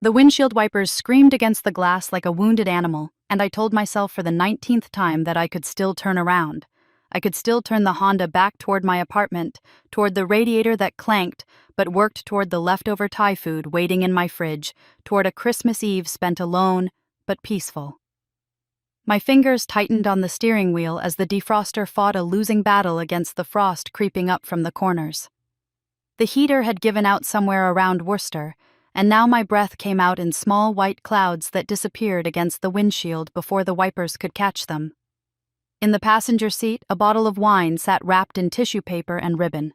The windshield wipers screamed against the glass like a wounded animal, and I told myself for the 19th time that I could still turn around. I could still turn the Honda back toward my apartment, toward the radiator that clanked, but worked toward the leftover Thai food waiting in my fridge, toward a Christmas Eve spent alone, but peaceful. My fingers tightened on the steering wheel as the defroster fought a losing battle against the frost creeping up from the corners. The heater had given out somewhere around Worcester, and now my breath came out in small white clouds that disappeared against the windshield before the wipers could catch them. In the passenger seat, a bottle of wine sat wrapped in tissue paper and ribbon.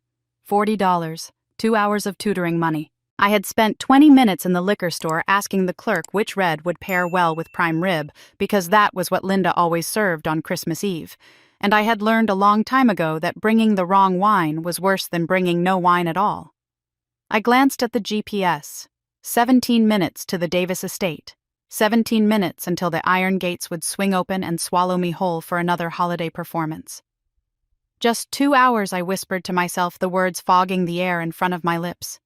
$40, 2 hours of tutoring money. I had spent 20 minutes in the liquor store asking the clerk which red would pair well with prime rib, because that was what Linda always served on Christmas Eve, and I had learned a long time ago that bringing the wrong wine was worse than bringing no wine at all. I glanced at the GPS. 17 minutes to the Davis estate. 17 minutes until the iron gates would swing open and swallow me whole for another holiday performance. Just 2 hours, I whispered to myself, the words fogging the air in front of my lips.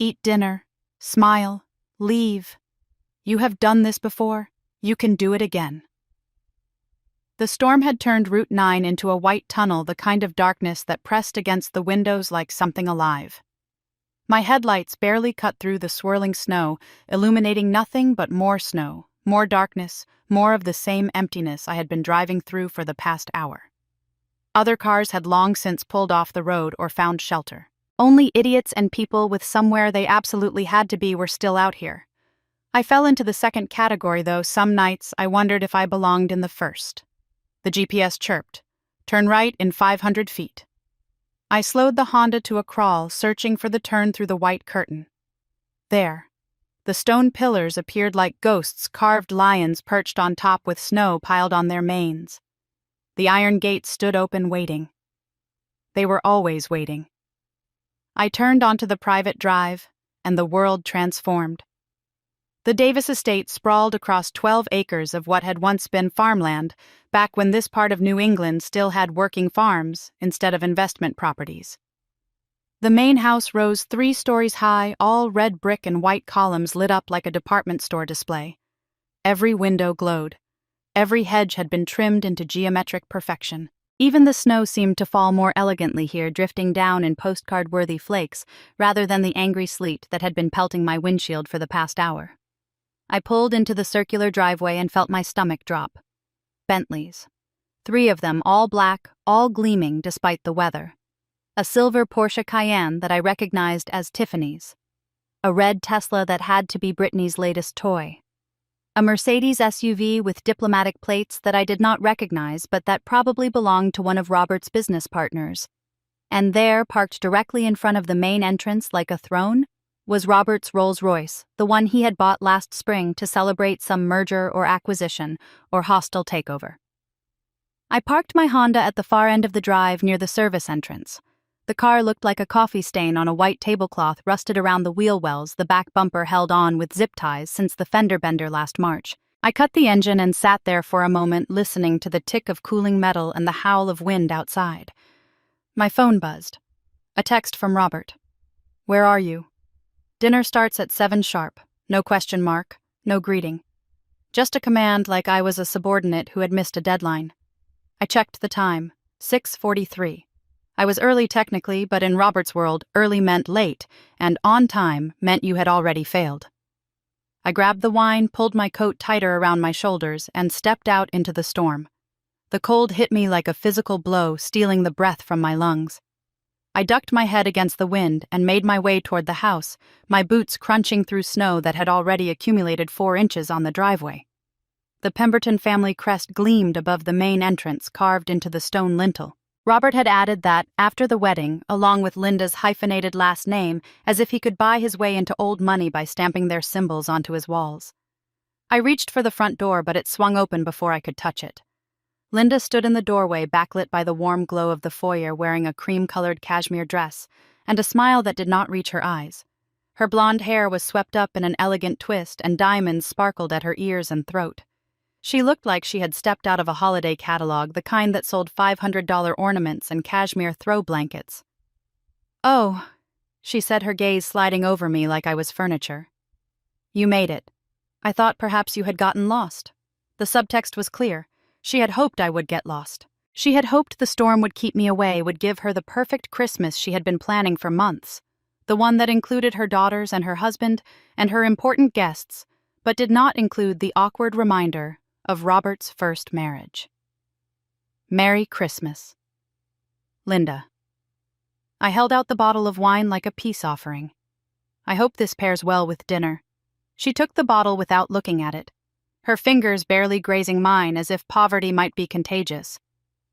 Eat dinner, smile, leave. You have done this before. You can do it again. The storm had turned Route 9 into a white tunnel, the kind of darkness that pressed against the windows like something alive. My headlights barely cut through the swirling snow, illuminating nothing but more snow, more darkness, more of the same emptiness I had been driving through for the past hour. Other cars had long since pulled off the road or found shelter. Only idiots and people with somewhere they absolutely had to be were still out here. I fell into the second category, though some nights I wondered if I belonged in the first. The GPS chirped. Turn right in 500 feet. I slowed the Honda to a crawl, searching for the turn through the white curtain. There. The stone pillars appeared like ghosts, carved lions perched on top with snow piled on their manes. The iron gates stood open, waiting. They were always waiting. I turned onto the private drive, and the world transformed. The Davis estate sprawled across 12 acres of what had once been farmland, back when this part of New England still had working farms instead of investment properties. The main house rose 3 stories high, all red brick and white columns lit up like a department store display. Every window glowed. Every hedge had been trimmed into geometric perfection. Even the snow seemed to fall more elegantly here, drifting down in postcard-worthy flakes, rather than the angry sleet that had been pelting my windshield for the past hour. I pulled into the circular driveway and felt my stomach drop. Bentleys. 3 of them, all black, all gleaming despite the weather. A silver Porsche Cayenne that I recognized as Tiffany's. A red Tesla that had to be Brittany's latest toy. A Mercedes SUV with diplomatic plates that I did not recognize but that probably belonged to one of Robert's business partners. And there, parked directly in front of the main entrance like a throne, was Robert's Rolls-Royce, the one he had bought last spring to celebrate some merger or acquisition or hostile takeover. I parked my Honda at the far end of the drive near the service entrance. The car looked like a coffee stain on a white tablecloth rusted around the wheel wells, the back bumper held on with zip ties since the fender bender last March. I cut the engine and sat there for a moment, listening to the tick of cooling metal and the howl of wind outside. My phone buzzed. A text from Robert. "Where are you?" "Dinner starts at 7 sharp. No question mark, no greeting. Just a command like I was a subordinate who had missed a deadline. I checked the time. 6:43. I was early technically, but in Robert's world, early meant late, and on time meant you had already failed. I grabbed the wine, pulled my coat tighter around my shoulders, and stepped out into the storm. The cold hit me like a physical blow, stealing the breath from my lungs. I ducked my head against the wind and made my way toward the house, my boots crunching through snow that had already accumulated 4 inches on the driveway. The Pemberton family crest gleamed above the main entrance, carved into the stone lintel. Robert had added that, after the wedding, along with Linda's hyphenated last name, as if he could buy his way into old money by stamping their symbols onto his walls. I reached for the front door, but it swung open before I could touch it. Linda stood in the doorway, backlit by the warm glow of the foyer, wearing a cream-colored cashmere dress, and a smile that did not reach her eyes. Her blonde hair was swept up in an elegant twist, and diamonds sparkled at her ears and throat. She looked like she had stepped out of a holiday catalog, the kind that sold $500 ornaments and cashmere throw blankets. "Oh," she said, her gaze sliding over me like I was furniture. You made it. I thought perhaps you had gotten lost. The subtext was clear. She had hoped I would get lost. She had hoped the storm would keep me away, would give her the perfect Christmas she had been planning for months. The one that included her daughters and her husband and her important guests, but did not include the awkward reminder of Robert's first marriage. Merry Christmas. Linda. I held out the bottle of wine like a peace offering. I hope this pairs well with dinner. She took the bottle without looking at it, her fingers barely grazing mine as if poverty might be contagious.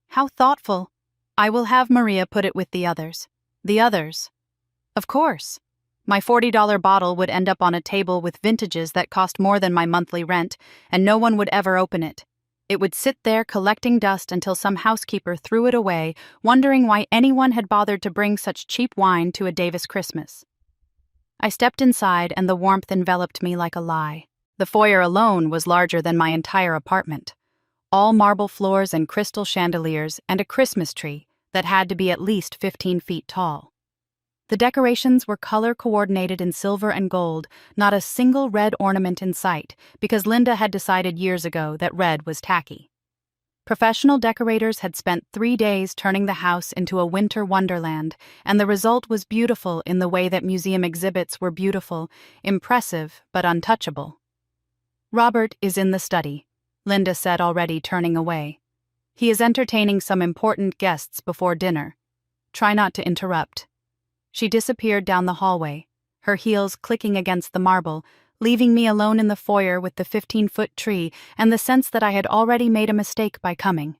How thoughtful. I will have Maria put it with the others. The others. Of course. My $40 bottle would end up on a table with vintages that cost more than my monthly rent, and no one would ever open it. It would sit there collecting dust until some housekeeper threw it away, wondering why anyone had bothered to bring such cheap wine to a Davis Christmas. I stepped inside and the warmth enveloped me like a lie. The foyer alone was larger than my entire apartment. All marble floors and crystal chandeliers and a Christmas tree that had to be at least 15 feet tall. The decorations were color-coordinated in silver and gold, not a single red ornament in sight, because Linda had decided years ago that red was tacky. Professional decorators had spent 3 days turning the house into a winter wonderland, and the result was beautiful in the way that museum exhibits were beautiful, impressive but untouchable. Robert is in the study, Linda said, already turning away. He is entertaining some important guests before dinner. Try not to interrupt. She disappeared down the hallway, her heels clicking against the marble, leaving me alone in the foyer with the 15-foot tree and the sense that I had already made a mistake by coming.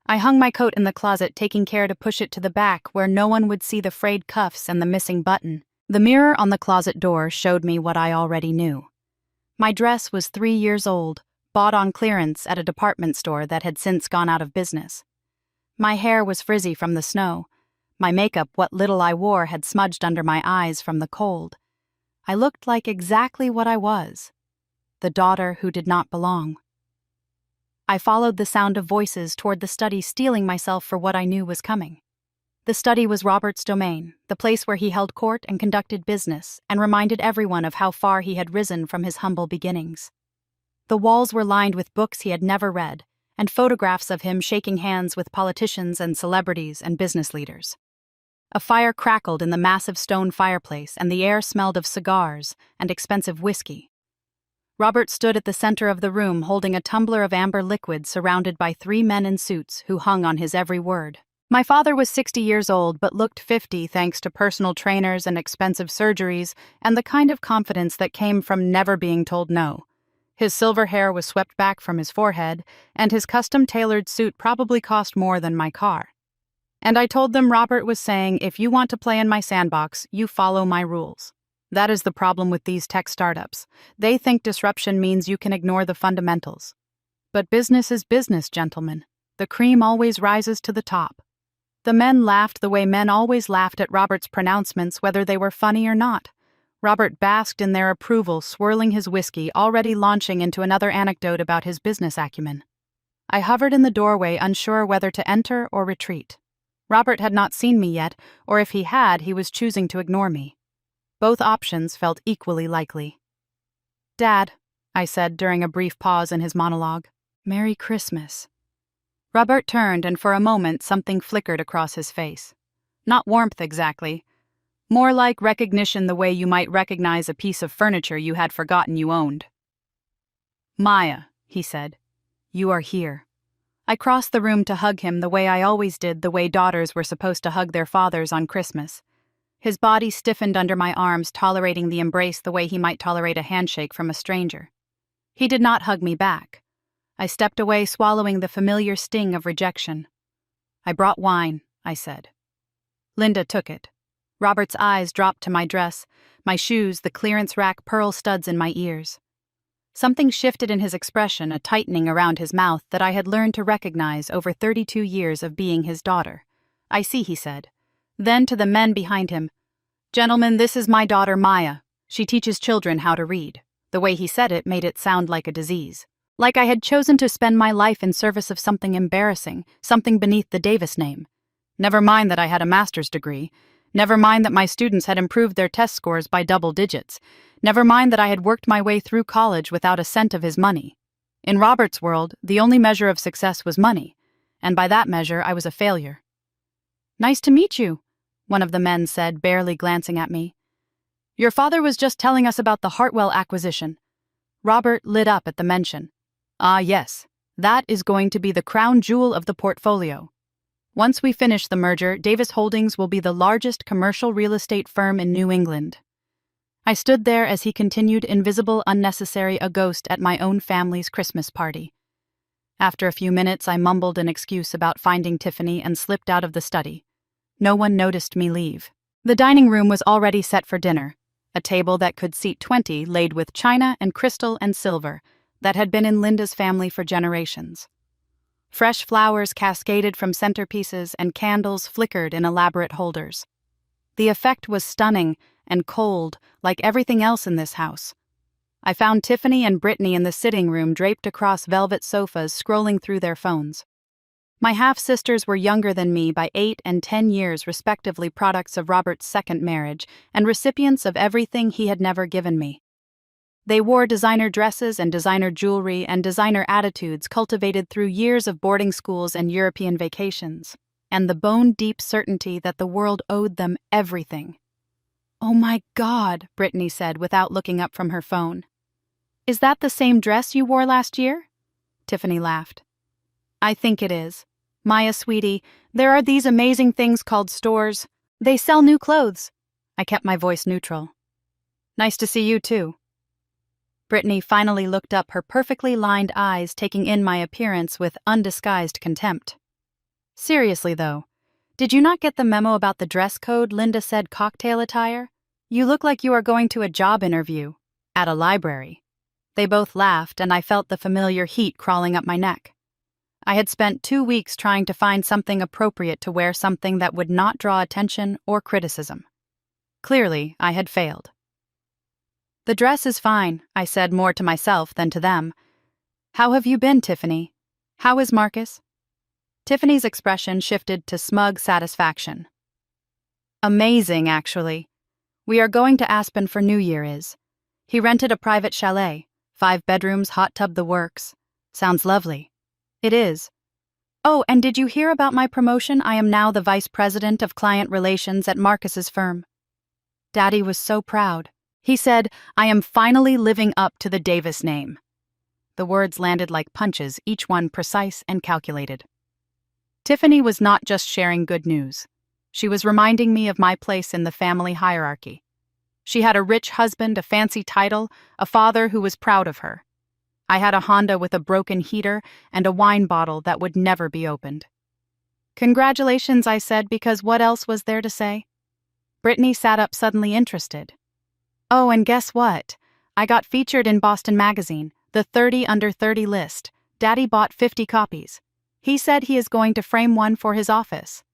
I hung my coat in the closet, taking care to push it to the back where no one would see the frayed cuffs and the missing button. The mirror on the closet door showed me what I already knew. My dress was 3 years old, bought on clearance at a department store that had since gone out of business. My hair was frizzy from the snow. My makeup, what little I wore, had smudged under my eyes from the cold. I looked like exactly what I was, the daughter who did not belong. I followed the sound of voices toward the study, steeling myself for what I knew was coming. The study was Robert's domain, the place where he held court and conducted business, and reminded everyone of how far he had risen from his humble beginnings. The walls were lined with books he had never read, and photographs of him shaking hands with politicians and celebrities and business leaders. A fire crackled in the massive stone fireplace, and the air smelled of cigars and expensive whiskey. Robert stood at the center of the room holding a tumbler of amber liquid surrounded by 3 men in suits who hung on his every word. My father was 60 years old but looked 50 thanks to personal trainers and expensive surgeries and the kind of confidence that came from never being told no. His silver hair was swept back from his forehead, and his custom-tailored suit probably cost more than my car. And I told them Robert was saying, if you want to play in my sandbox, you follow my rules. That is the problem with these tech startups. They think disruption means you can ignore the fundamentals. But business is business, gentlemen. The cream always rises to the top. The men laughed the way men always laughed at Robert's pronouncements, whether they were funny or not. Robert basked in their approval, swirling his whiskey, already launching into another anecdote about his business acumen. I hovered in the doorway, unsure whether to enter or retreat. Robert had not seen me yet, or if he had, he was choosing to ignore me. Both options felt equally likely. "Dad," I said during a brief pause in his monologue, "Merry Christmas." Robert turned, and for a moment something flickered across his face. Not warmth exactly. More like recognition, the way you might recognize a piece of furniture you had forgotten you owned. "Maya," he said, "you are here." I crossed the room to hug him the way I always did, the way daughters were supposed to hug their fathers on Christmas. His body stiffened under my arms, tolerating the embrace the way he might tolerate a handshake from a stranger. He did not hug me back. I stepped away, swallowing the familiar sting of rejection. "I brought wine," I said. Linda took it. Robert's eyes dropped to my dress, my shoes, the clearance rack pearl studs in my ears. Something shifted in his expression, a tightening around his mouth that I had learned to recognize over 32 years of being his daughter. "I see," he said. Then to the men behind him, "Gentlemen, this is my daughter Maya. She teaches children how to read." The way he said it made it sound like a disease. Like I had chosen to spend my life in service of something embarrassing, something beneath the Davis name. Never mind that I had a master's degree. Never mind that my students had improved their test scores by double digits. Never mind that I had worked my way through college without a cent of his money. In Robert's world, the only measure of success was money, and by that measure I was a failure. "Nice to meet you," one of the men said, barely glancing at me. "Your father was just telling us about the Hartwell acquisition." Robert lit up at the mention. "Ah, yes. That is going to be the crown jewel of the portfolio. Once we finish the merger, Davis Holdings will be the largest commercial real estate firm in New England." I stood there as he continued, invisible, unnecessary, a ghost at my own family's Christmas party. After a few minutes, I mumbled an excuse about finding Tiffany and slipped out of the study. No one noticed me leave. The dining room was already set for dinner, a table that could seat 20 laid with china and crystal and silver that had been in Linda's family for generations. Fresh flowers cascaded from centerpieces and candles flickered in elaborate holders. The effect was stunning and cold, like everything else in this house. I found Tiffany and Brittany in the sitting room draped across velvet sofas scrolling through their phones. My half-sisters were younger than me by 8 and 10 years respectively, products of Robert's second marriage, and recipients of everything he had never given me. They wore designer dresses and designer jewelry and designer attitudes cultivated through years of boarding schools and European vacations, and the bone-deep certainty that the world owed them everything. "Oh my God," Brittany said without looking up from her phone. "Is that the same dress you wore last year?" Tiffany laughed. "I think it is. Maya, sweetie, there are these amazing things called stores. They sell new clothes." I kept my voice neutral. "Nice to see you, too." Brittany finally looked up, her perfectly lined eyes taking in my appearance with undisguised contempt. "Seriously, though, did you not get the memo about the dress code?" Linda said. "Cocktail attire? You look like you are going to a job interview. At a library." They both laughed, and I felt the familiar heat crawling up my neck. I had spent 2 weeks trying to find something appropriate to wear, something that would not draw attention or criticism. Clearly, I had failed. "The dress is fine," I said, more to myself than to them. "How have you been, Tiffany? How is Marcus?" Tiffany's expression shifted to smug satisfaction. "Amazing, actually. We are going to Aspen for New Year's. He rented a private chalet, 5 bedrooms, hot tub, the works. Sounds lovely." "It is. Oh, and did you hear about my promotion? I am now the vice president of client relations at Marcus's firm." Daddy was so proud. He said, "I am finally living up to the Davis name." The words landed like punches, each one precise and calculated. Tiffany was not just sharing good news. She was reminding me of my place in the family hierarchy. She had a rich husband, a fancy title, a father who was proud of her. I had a Honda with a broken heater and a wine bottle that would never be opened. "Congratulations," I said, because what else was there to say? Brittany sat up, suddenly interested. "Oh, and guess what? I got featured in Boston Magazine, the 30 under 30 list. Daddy bought 50 copies. He said he is going to frame one for his office."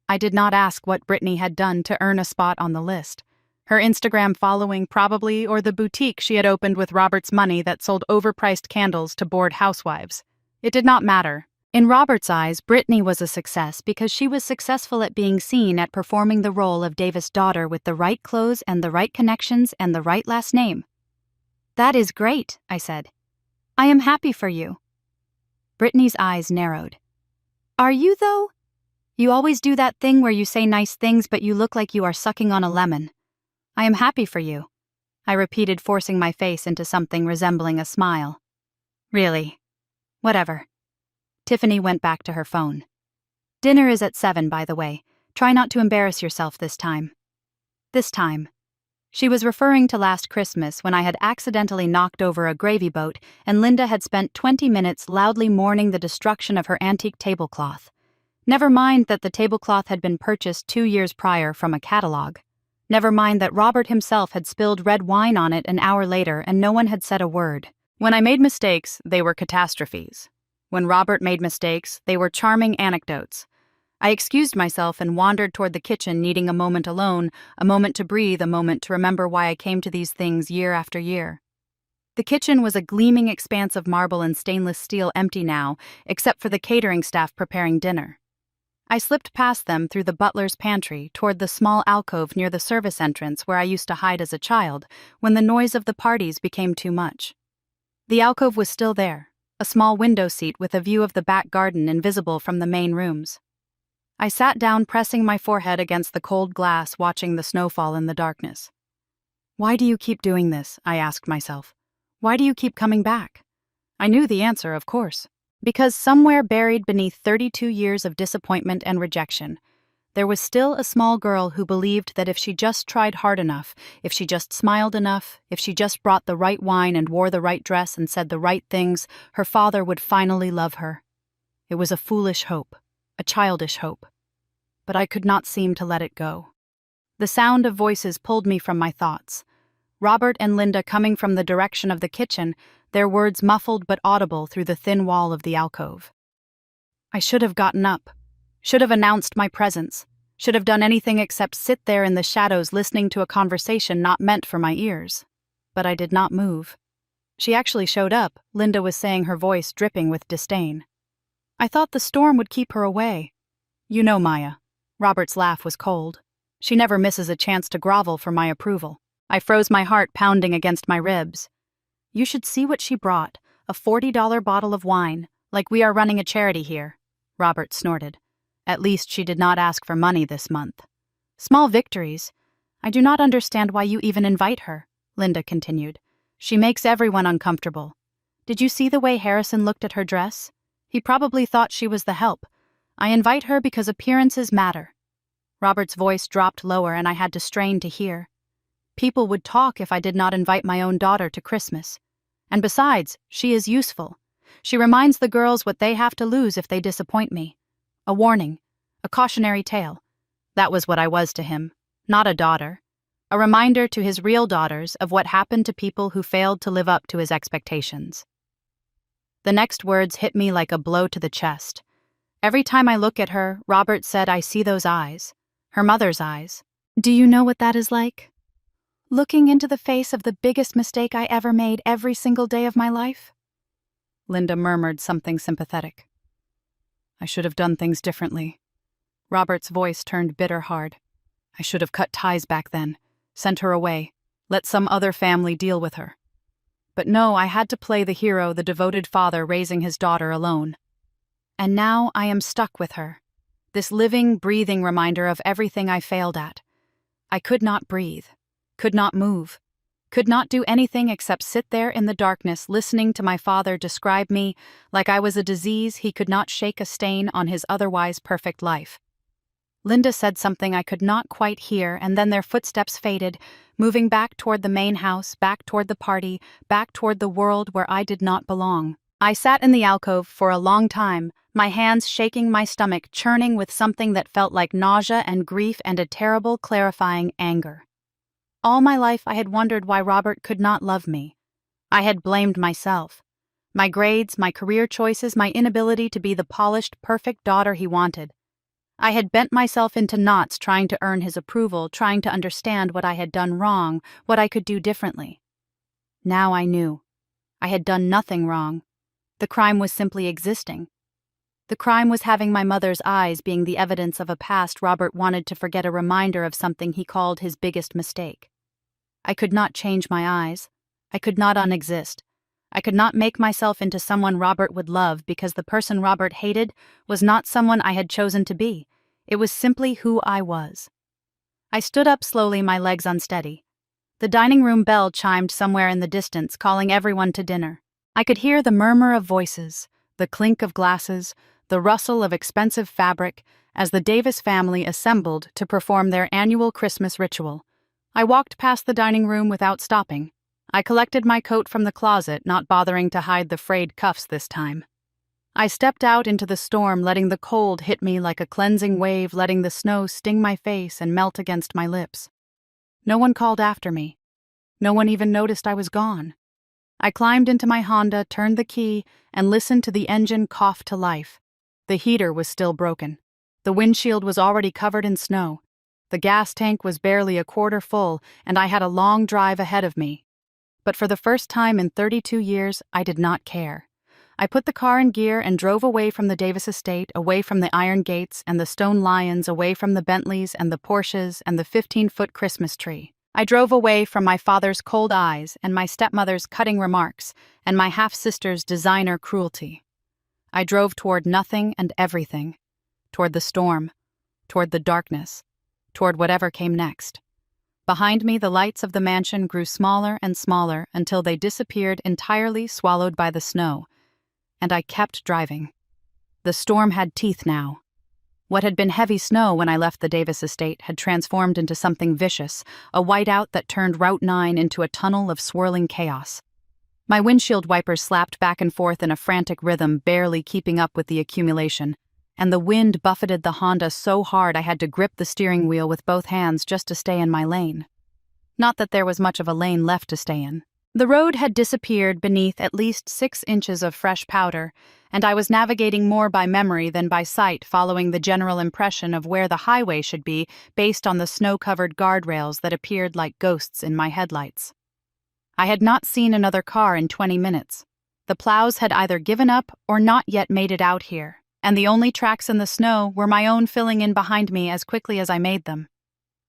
I did not ask what Brittany had done to earn a spot on the list. Her Instagram following, probably, or the boutique she had opened with Robert's money that sold overpriced candles to bored housewives. It did not matter. In Robert's eyes, Brittany was a success because she was successful at being seen, at performing the role of Davis' daughter with the right clothes and the right connections and the right last name. "That is great," I said. "I am happy for you." Brittany's eyes narrowed. "Are you, though? You always do that thing where you say nice things but you look like you are sucking on a lemon. I am happy for you," I repeated, forcing my face into something resembling a smile. "Really? Whatever." Tiffany went back to her phone. "Dinner is at 7, by the way. Try not to embarrass yourself this time." This time. She was referring to last Christmas, when I had accidentally knocked over a gravy boat and Linda had spent 20 minutes loudly mourning the destruction of her antique tablecloth. Never mind that the tablecloth had been purchased 2 years prior from a catalog. Never mind that Robert himself had spilled red wine on it an hour later and no one had said a word. When I made mistakes, they were catastrophes. When Robert made mistakes, they were charming anecdotes. I excused myself and wandered toward the kitchen, needing a moment alone, a moment to breathe, a moment to remember why I came to these things year after year. The kitchen was a gleaming expanse of marble and stainless steel, empty now, except for the catering staff preparing dinner. I slipped past them through the butler's pantry toward the small alcove near the service entrance where I used to hide as a child when the noise of the parties became too much. The alcove was still there, a small window seat with a view of the back garden invisible from the main rooms. I sat down, pressing my forehead against the cold glass, watching the snowfall in the darkness. "Why do you keep doing this?" I asked myself. "Why do you keep coming back?" I knew the answer, of course. Because somewhere buried beneath 32 years of disappointment and rejection, there was still a small girl who believed that if she just tried hard enough, if she just smiled enough, if she just brought the right wine and wore the right dress and said the right things, her father would finally love her. It was a foolish hope, a childish hope. But I could not seem to let it go. The sound of voices pulled me from my thoughts. Robert and Linda coming from the direction of the kitchen, their words muffled but audible through the thin wall of the alcove. I should have gotten up, should have announced my presence, should have done anything except sit there in the shadows listening to a conversation not meant for my ears. But I did not move. She actually showed up, Linda was saying, her voice dripping with disdain. "I thought the storm would keep her away." "You know, Maya." Robert's laugh was cold. "She never misses a chance to grovel for my approval." I froze, my heart pounding against my ribs. "You should see what she brought, a $40 bottle of wine, like we are running a charity here," Robert snorted. "At least she did not ask for money this month." "Small victories. I do not understand why you even invite her," Linda continued. "She makes everyone uncomfortable. Did you see the way Harrison looked at her dress? He probably thought she was the help. I invite her because appearances matter." Robert's voice dropped lower and I had to strain to hear. People would talk if I did not invite my own daughter to Christmas. And besides, she is useful. She reminds the girls what they have to lose if they disappoint me. A warning, a cautionary tale. That was what I was to him, not a daughter. A reminder to his real daughters of what happened to people who failed to live up to his expectations. The next words hit me like a blow to the chest. Every time I look at her, Robert said, I see those eyes. Her mother's eyes. Do you know what that is like? Looking into the face of the biggest mistake I ever made every single day of my life? Linda murmured something sympathetic. I should have done things differently. Robert's voice turned bitter hard. I should have cut ties back then, sent her away, let some other family deal with her. But no, I had to play the hero, the devoted father raising his daughter alone. And now I am stuck with her. This living, breathing reminder of everything I failed at. I could not breathe. Could not move, could not do anything except sit there in the darkness listening to my father describe me like I was a disease he could not shake a stain on his otherwise perfect life. Linda said something I could not quite hear, and then their footsteps faded, moving back toward the main house, back toward the party, back toward the world where I did not belong. I sat in the alcove for a long time, my hands shaking, my stomach churning with something that felt like nausea and grief and a terrible, clarifying anger. All my life I had wondered why Robert could not love me. I had blamed myself. My grades, my career choices, my inability to be the polished, perfect daughter he wanted. I had bent myself into knots trying to earn his approval, trying to understand what I had done wrong, what I could do differently. Now I knew. I had done nothing wrong. The crime was simply existing. The crime was having my mother's eyes being the evidence of a past Robert wanted to forget, a reminder of something he called his biggest mistake. I could not change my eyes. I could not unexist. I could not make myself into someone Robert would love because the person Robert hated was not someone I had chosen to be. It was simply who I was. I stood up slowly, my legs unsteady. The dining room bell chimed somewhere in the distance, calling everyone to dinner. I could hear the murmur of voices, the clink of glasses, the rustle of expensive fabric as the Davis family assembled to perform their annual Christmas ritual. I walked past the dining room without stopping. I collected my coat from the closet, not bothering to hide the frayed cuffs this time. I stepped out into the storm, letting the cold hit me like a cleansing wave, letting the snow sting my face and melt against my lips. No one called after me. No one even noticed I was gone. I climbed into my Honda, turned the key, and listened to the engine cough to life. The heater was still broken. The windshield was already covered in snow. The gas tank was barely a quarter full, and I had a long drive ahead of me. But for the first time in 32 years, I did not care. I put the car in gear and drove away from the Davis estate, away from the iron gates and the stone lions, away from the Bentleys and the Porsches and the 15-foot Christmas tree. I drove away from my father's cold eyes and my stepmother's cutting remarks and my half-sister's designer cruelty. I drove toward nothing and everything, toward the storm, toward the darkness, toward whatever came next. Behind me, the lights of the mansion grew smaller and smaller until they disappeared entirely, swallowed by the snow, and I kept driving. The storm had teeth now. What had been heavy snow when I left the Davis estate had transformed into something vicious, a whiteout that turned Route 9 into a tunnel of swirling chaos. My windshield wipers slapped back and forth in a frantic rhythm, barely keeping up with the accumulation, and the wind buffeted the Honda so hard I had to grip the steering wheel with both hands just to stay in my lane. Not that there was much of a lane left to stay in. The road had disappeared beneath at least 6 inches of fresh powder, and I was navigating more by memory than by sight, following the general impression of where the highway should be based on the snow-covered guardrails that appeared like ghosts in my headlights. I had not seen another car in 20 minutes. The plows had either given up or not yet made it out here, and the only tracks in the snow were my own filling in behind me as quickly as I made them.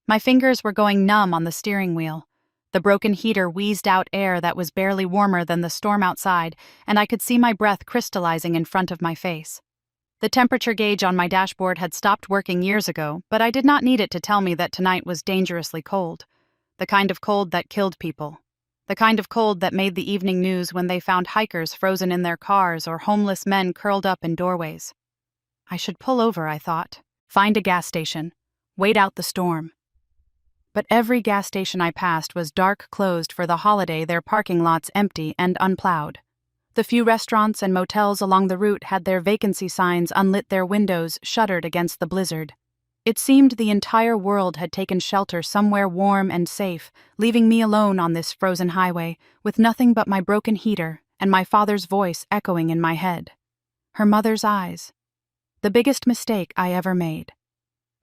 My fingers were going numb on the steering wheel. The broken heater wheezed out air that was barely warmer than the storm outside, and I could see my breath crystallizing in front of my face. The temperature gauge on my dashboard had stopped working years ago, but I did not need it to tell me that tonight was dangerously cold. The kind of cold that killed people. The kind of cold that made the evening news when they found hikers frozen in their cars or homeless men curled up in doorways. I should pull over, I thought. Find a gas station. Wait out the storm. But every gas station I passed was dark, closed for the holiday, their parking lots empty and unplowed. The few restaurants and motels along the route had their vacancy signs unlit, their windows shuttered against the blizzard. It seemed the entire world had taken shelter somewhere warm and safe, leaving me alone on this frozen highway, with nothing but my broken heater and my father's voice echoing in my head. Her mother's eyes. The biggest mistake I ever made.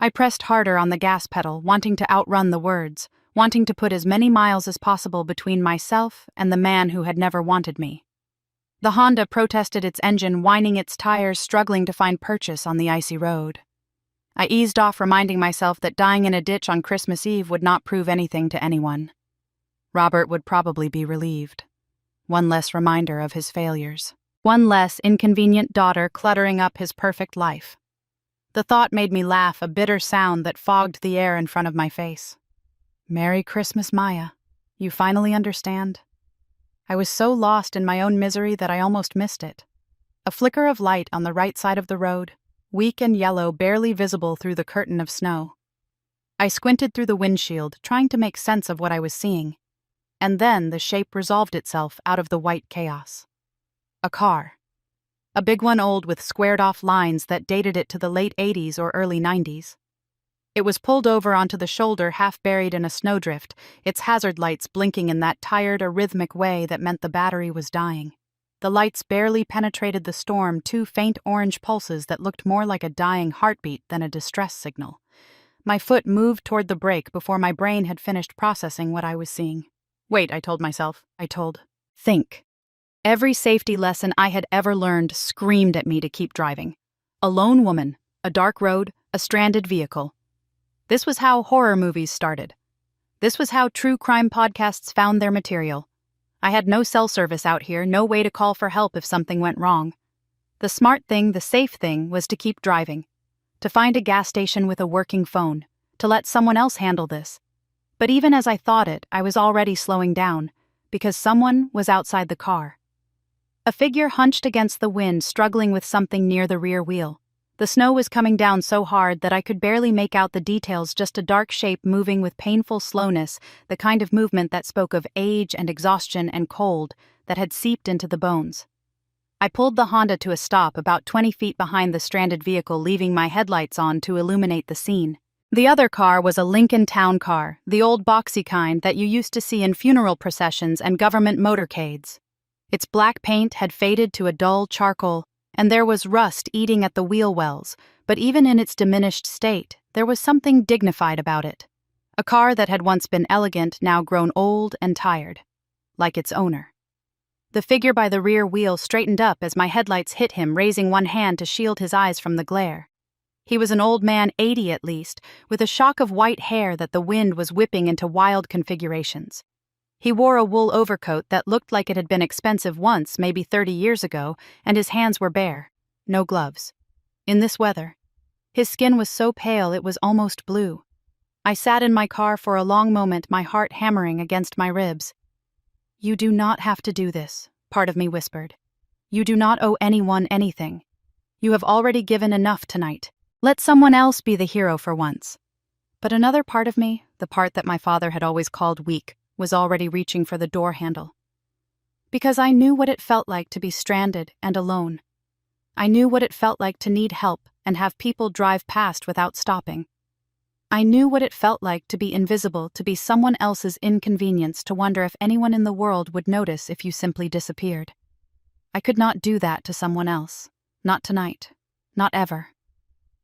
I pressed harder on the gas pedal, wanting to outrun the words, wanting to put as many miles as possible between myself and the man who had never wanted me. The Honda protested its engine, whining its tires, struggling to find purchase on the icy road. I eased off, reminding myself that dying in a ditch on Christmas Eve would not prove anything to anyone. Robert would probably be relieved. One less reminder of his failures. One less inconvenient daughter cluttering up his perfect life. The thought made me laugh, a bitter sound that fogged the air in front of my face. Merry Christmas, Maya. You finally understand? I was so lost in my own misery that I almost missed it. A flicker of light on the right side of the road, weak and yellow, barely visible through the curtain of snow. I squinted through the windshield, trying to make sense of what I was seeing. And then the shape resolved itself out of the white chaos. A car. A big one, old, with squared-off lines that dated it to the late 80s or early 90s. It was pulled over onto the shoulder, half buried in a snowdrift, its hazard lights blinking in that tired, arrhythmic way that meant the battery was dying. The lights barely penetrated the storm, 2 faint orange pulses that looked more like a dying heartbeat than a distress signal. My foot moved toward the brake before my brain had finished processing what I was seeing. Wait, I told myself. Think. Every safety lesson I had ever learned screamed at me to keep driving. A lone woman, a dark road, a stranded vehicle. This was how horror movies started. This was how true crime podcasts found their material. I had no cell service out here, no way to call for help if something went wrong. The smart thing, the safe thing, was to keep driving. To find a gas station with a working phone. To let someone else handle this. But even as I thought it, I was already slowing down, because someone was outside the car. A figure hunched against the wind, struggling with something near the rear wheel. The snow was coming down so hard that I could barely make out the details, just a dark shape moving with painful slowness, the kind of movement that spoke of age and exhaustion and cold that had seeped into the bones. I pulled the Honda to a stop about 20 feet behind the stranded vehicle, leaving my headlights on to illuminate the scene. The other car was a Lincoln Town Car, the old boxy kind that you used to see in funeral processions and government motorcades. Its black paint had faded to a dull charcoal, and there was rust eating at the wheel wells, but even in its diminished state, there was something dignified about it. A car that had once been elegant, now grown old and tired, like its owner. The figure by the rear wheel straightened up as my headlights hit him, raising one hand to shield his eyes from the glare. He was an old man, 80 at least, with a shock of white hair that the wind was whipping into wild configurations. He wore a wool overcoat that looked like it had been expensive once, maybe 30 years ago, and his hands were bare. No gloves. In this weather. His skin was so pale it was almost blue. I sat in my car for a long moment, my heart hammering against my ribs. "You do not have to do this," part of me whispered. "You do not owe anyone anything. You have already given enough tonight. Let someone else be the hero for once." But another part of me, the part that my father had always called weak, was already reaching for the door handle. Because I knew what it felt like to be stranded and alone. I knew what it felt like to need help and have people drive past without stopping. I knew what it felt like to be invisible, to be someone else's inconvenience, to wonder if anyone in the world would notice if you simply disappeared. I could not do that to someone else. Not tonight. Not ever.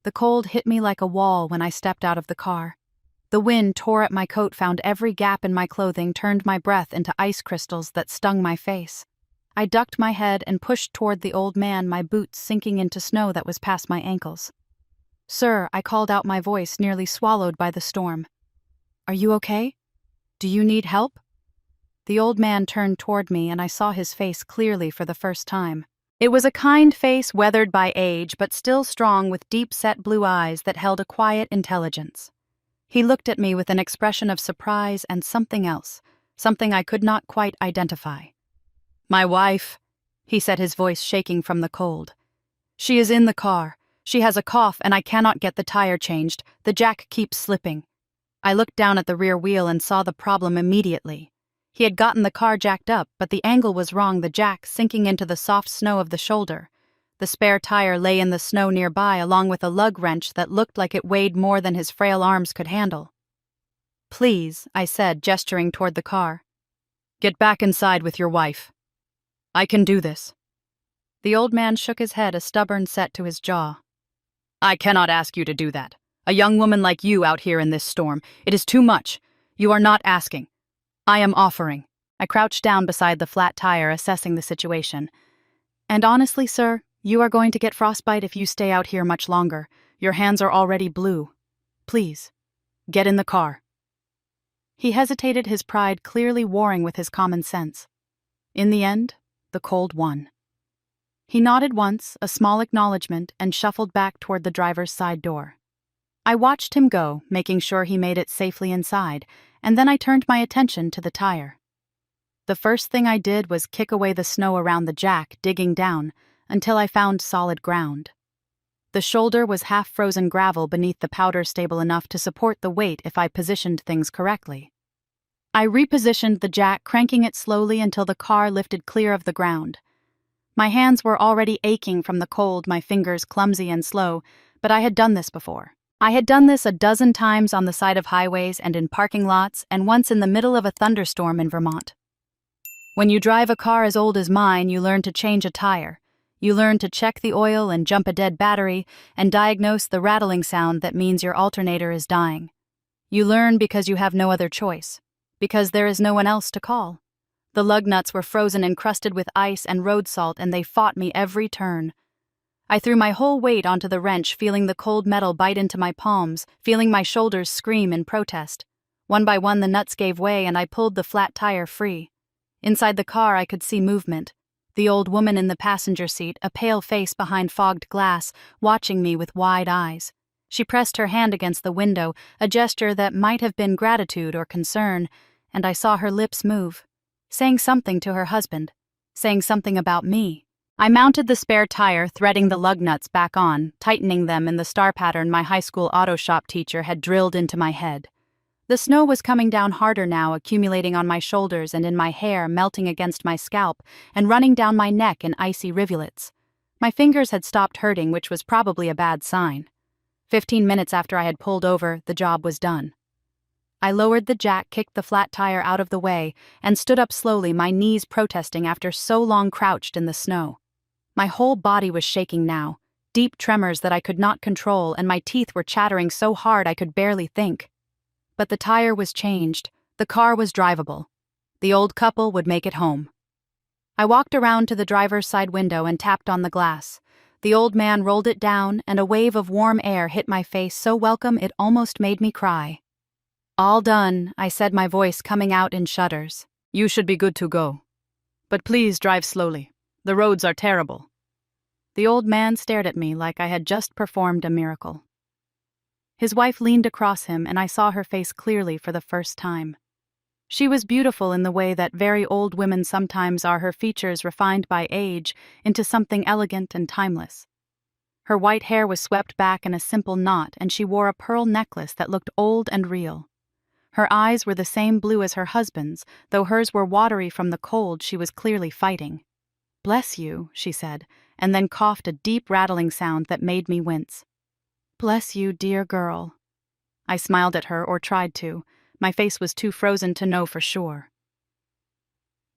The cold hit me like a wall when I stepped out of the car. The wind tore at my coat, found every gap in my clothing, turned my breath into ice crystals that stung my face. I ducked my head and pushed toward the old man, my boots sinking into snow that was past my ankles. "Sir," I called out, my voice nearly swallowed by the storm. "Are you okay? Do you need help?" The old man turned toward me and I saw his face clearly for the first time. It was a kind face, weathered by age, but still strong, with deep-set blue eyes that held a quiet intelligence. He looked at me with an expression of surprise and something else, something I could not quite identify. "My wife," he said, his voice shaking from the cold. "She is in the car. She has a cough and I cannot get the tire changed. The jack keeps slipping." I looked down at the rear wheel and saw the problem immediately. He had gotten the car jacked up, but the angle was wrong, the jack sinking into the soft snow of the shoulder. The spare tire lay in the snow nearby, along with a lug wrench that looked like it weighed more than his frail arms could handle. "Please," I said, gesturing toward the car. "Get back inside with your wife. I can do this." The old man shook his head, a stubborn set to his jaw. "I cannot ask you to do that. A young woman like you out here in this storm. It is too much. You are not asking. I am offering." I crouched down beside the flat tire, assessing the situation. "And honestly, sir, you are going to get frostbite if you stay out here much longer. Your hands are already blue. Please, get in the car." He hesitated, his pride clearly warring with his common sense. In the end, the cold won. He nodded once, a small acknowledgement, and shuffled back toward the driver's side door. I watched him go, making sure he made it safely inside, and then I turned my attention to the tire. The first thing I did was kick away the snow around the jack, digging down, until I found solid ground. The shoulder was half-frozen gravel beneath the powder, stable enough to support the weight if I positioned things correctly. I repositioned the jack, cranking it slowly until the car lifted clear of the ground. My hands were already aching from the cold, my fingers clumsy and slow, but I had done this before. I had done this a dozen times on the side of highways and in parking lots, and once in the middle of a thunderstorm in Vermont. When you drive a car as old as mine, you learn to change a tire. You learn to check the oil and jump a dead battery and diagnose the rattling sound that means your alternator is dying. You learn because you have no other choice, because there is no one else to call. The lug nuts were frozen, encrusted with ice and road salt, and they fought me every turn. I threw my whole weight onto the wrench, feeling the cold metal bite into my palms, feeling my shoulders scream in protest. One by one the nuts gave way and I pulled the flat tire free. Inside the car I could see movement. The old woman in the passenger seat, a pale face behind fogged glass, watching me with wide eyes. She pressed her hand against the window, a gesture that might have been gratitude or concern, and I saw her lips move, saying something to her husband, saying something about me. I mounted the spare tire, threading the lug nuts back on, tightening them in the star pattern my high school auto shop teacher had drilled into my head. The snow was coming down harder now, accumulating on my shoulders and in my hair, melting against my scalp and running down my neck in icy rivulets. My fingers had stopped hurting, which was probably a bad sign. 15 minutes after I had pulled over, the job was done. I lowered the jack, kicked the flat tire out of the way, and stood up slowly, my knees protesting after so long crouched in the snow. My whole body was shaking now, deep tremors that I could not control, and my teeth were chattering so hard I could barely think. But the tire was changed. The car was drivable. The old couple would make it home. I walked around to the driver's side window and tapped on the glass. The old man rolled it down, and a wave of warm air hit my face so welcome it almost made me cry. "All done," I said, my voice coming out in shudders. "You should be good to go. But please drive slowly. The roads are terrible." The old man stared at me like I had just performed a miracle. His wife leaned across him, and I saw her face clearly for the first time. She was beautiful in the way that very old women sometimes are, her features refined by age into something elegant and timeless. Her white hair was swept back in a simple knot, and she wore a pearl necklace that looked old and real. Her eyes were the same blue as her husband's, though hers were watery from the cold she was clearly fighting. "Bless you," she said, and then coughed a deep rattling sound that made me wince. "Bless you, dear girl." I smiled at her, or tried to. My face was too frozen to know for sure.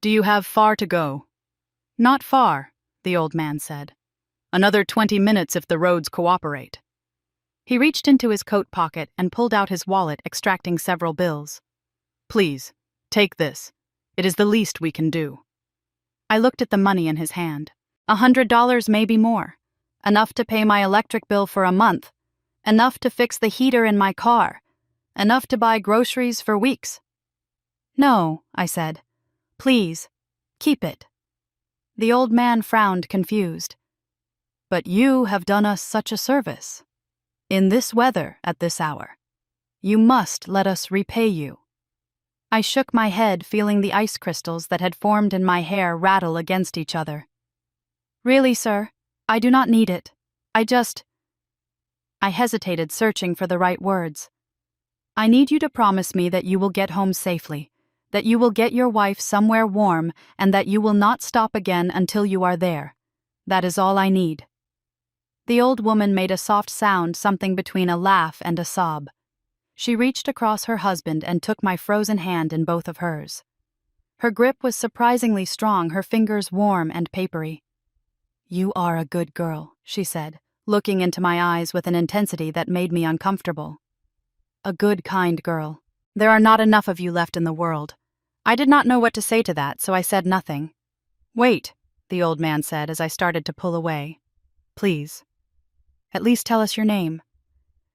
"Do you have far to go?" "Not far," the old man said. "Another 20 minutes if the roads cooperate." He reached into his coat pocket and pulled out his wallet, extracting several bills. "Please, take this. It is the least we can do." I looked at the money in his hand. $100, maybe more. Enough to pay my electric bill for a month. Enough to fix the heater in my car. Enough to buy groceries for weeks. "No," I said. "Please, keep it." The old man frowned, confused. "But you have done us such a service. In this weather, at this hour. You must let us repay you." I shook my head, feeling the ice crystals that had formed in my hair rattle against each other. "Really, sir, I do not need it. I hesitated, searching for the right words. "I need you to promise me that you will get home safely, that you will get your wife somewhere warm, and that you will not stop again until you are there. That is all I need." The old woman made a soft sound, something between a laugh and a sob. She reached across her husband and took my frozen hand in both of hers. Her grip was surprisingly strong, her fingers warm and papery. "You are a good girl," she said, looking into my eyes with an intensity that made me uncomfortable. "A good, kind girl. There are not enough of you left in the world." I did not know what to say to that, so I said nothing. "Wait," the old man said as I started to pull away. "Please. At least tell us your name,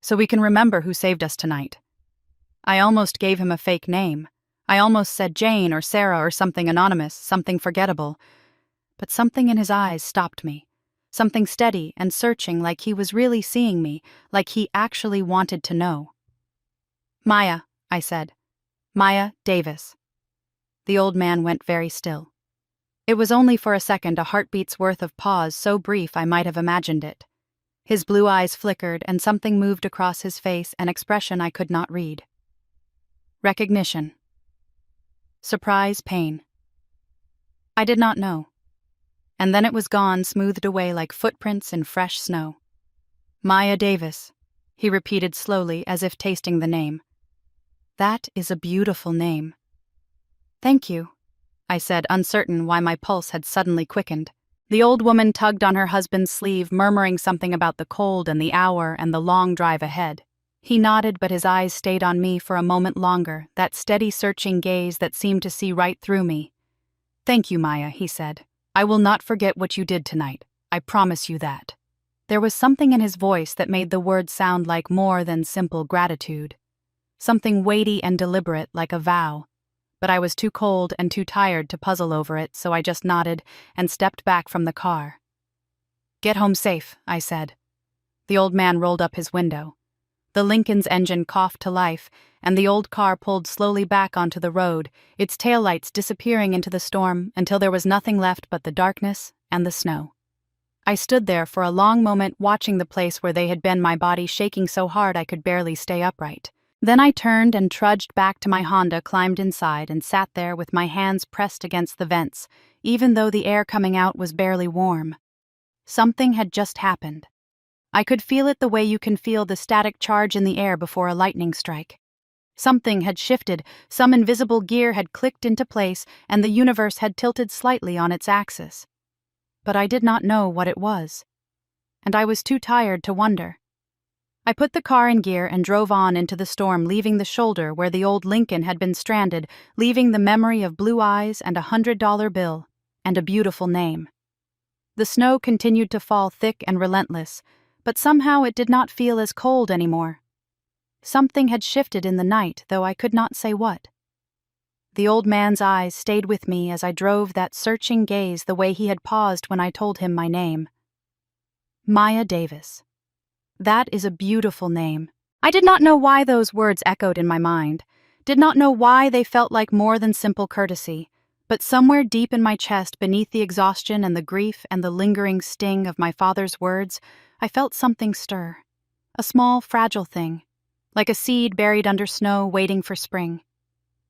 so we can remember who saved us tonight." I almost gave him a fake name. I almost said Jane or Sarah or something anonymous, something forgettable. But something in his eyes stopped me. Something steady and searching, like he was really seeing me, like he actually wanted to know. "Maya," I said. "Maya Davis." The old man went very still. It was only for a second, a heartbeat's worth of pause, so brief I might have imagined it. His blue eyes flickered, and something moved across his face, an expression I could not read. Recognition. Surprise, pain. I did not know. And then it was gone, smoothed away like footprints in fresh snow. "Maya Davis," he repeated slowly, as if tasting the name. "That is a beautiful name." "Thank you," I said, uncertain why my pulse had suddenly quickened. The old woman tugged on her husband's sleeve, murmuring something about the cold and the hour and the long drive ahead. He nodded, but his eyes stayed on me for a moment longer, that steady, searching gaze that seemed to see right through me. "Thank you, Maya," he said. "I will not forget what you did tonight. I promise you that." There was something in his voice that made the words sound like more than simple gratitude. Something weighty and deliberate, like a vow. But I was too cold and too tired to puzzle over it, so I just nodded and stepped back from the car. "Get home safe," I said. The old man rolled up his window. The Lincoln's engine coughed to life, and the old car pulled slowly back onto the road, its taillights disappearing into the storm until there was nothing left but the darkness and the snow. I stood there for a long moment, watching the place where they had been, my body shaking so hard I could barely stay upright. Then I turned and trudged back to my Honda, climbed inside, and sat there with my hands pressed against the vents, even though the air coming out was barely warm. Something had just happened. I could feel it the way you can feel the static charge in the air before a lightning strike. Something had shifted, some invisible gear had clicked into place, and the universe had tilted slightly on its axis. But I did not know what it was. And I was too tired to wonder. I put the car in gear and drove on into the storm, leaving the shoulder where the old Lincoln had been stranded, leaving the memory of blue eyes and $100 bill. and a beautiful name. The snow continued to fall thick and relentless, but somehow it did not feel as cold anymore. Something had shifted in the night, though I could not say what. The old man's eyes stayed with me as I drove that searching gaze the way he had paused when I told him my name. Maya Davis. That is a beautiful name. I did not know why those words echoed in my mind, did not know why they felt like more than simple courtesy, but somewhere deep in my chest, beneath the exhaustion and the grief and the lingering sting of my father's words, I felt something stir. A small, fragile thing, like a seed buried under snow waiting for spring.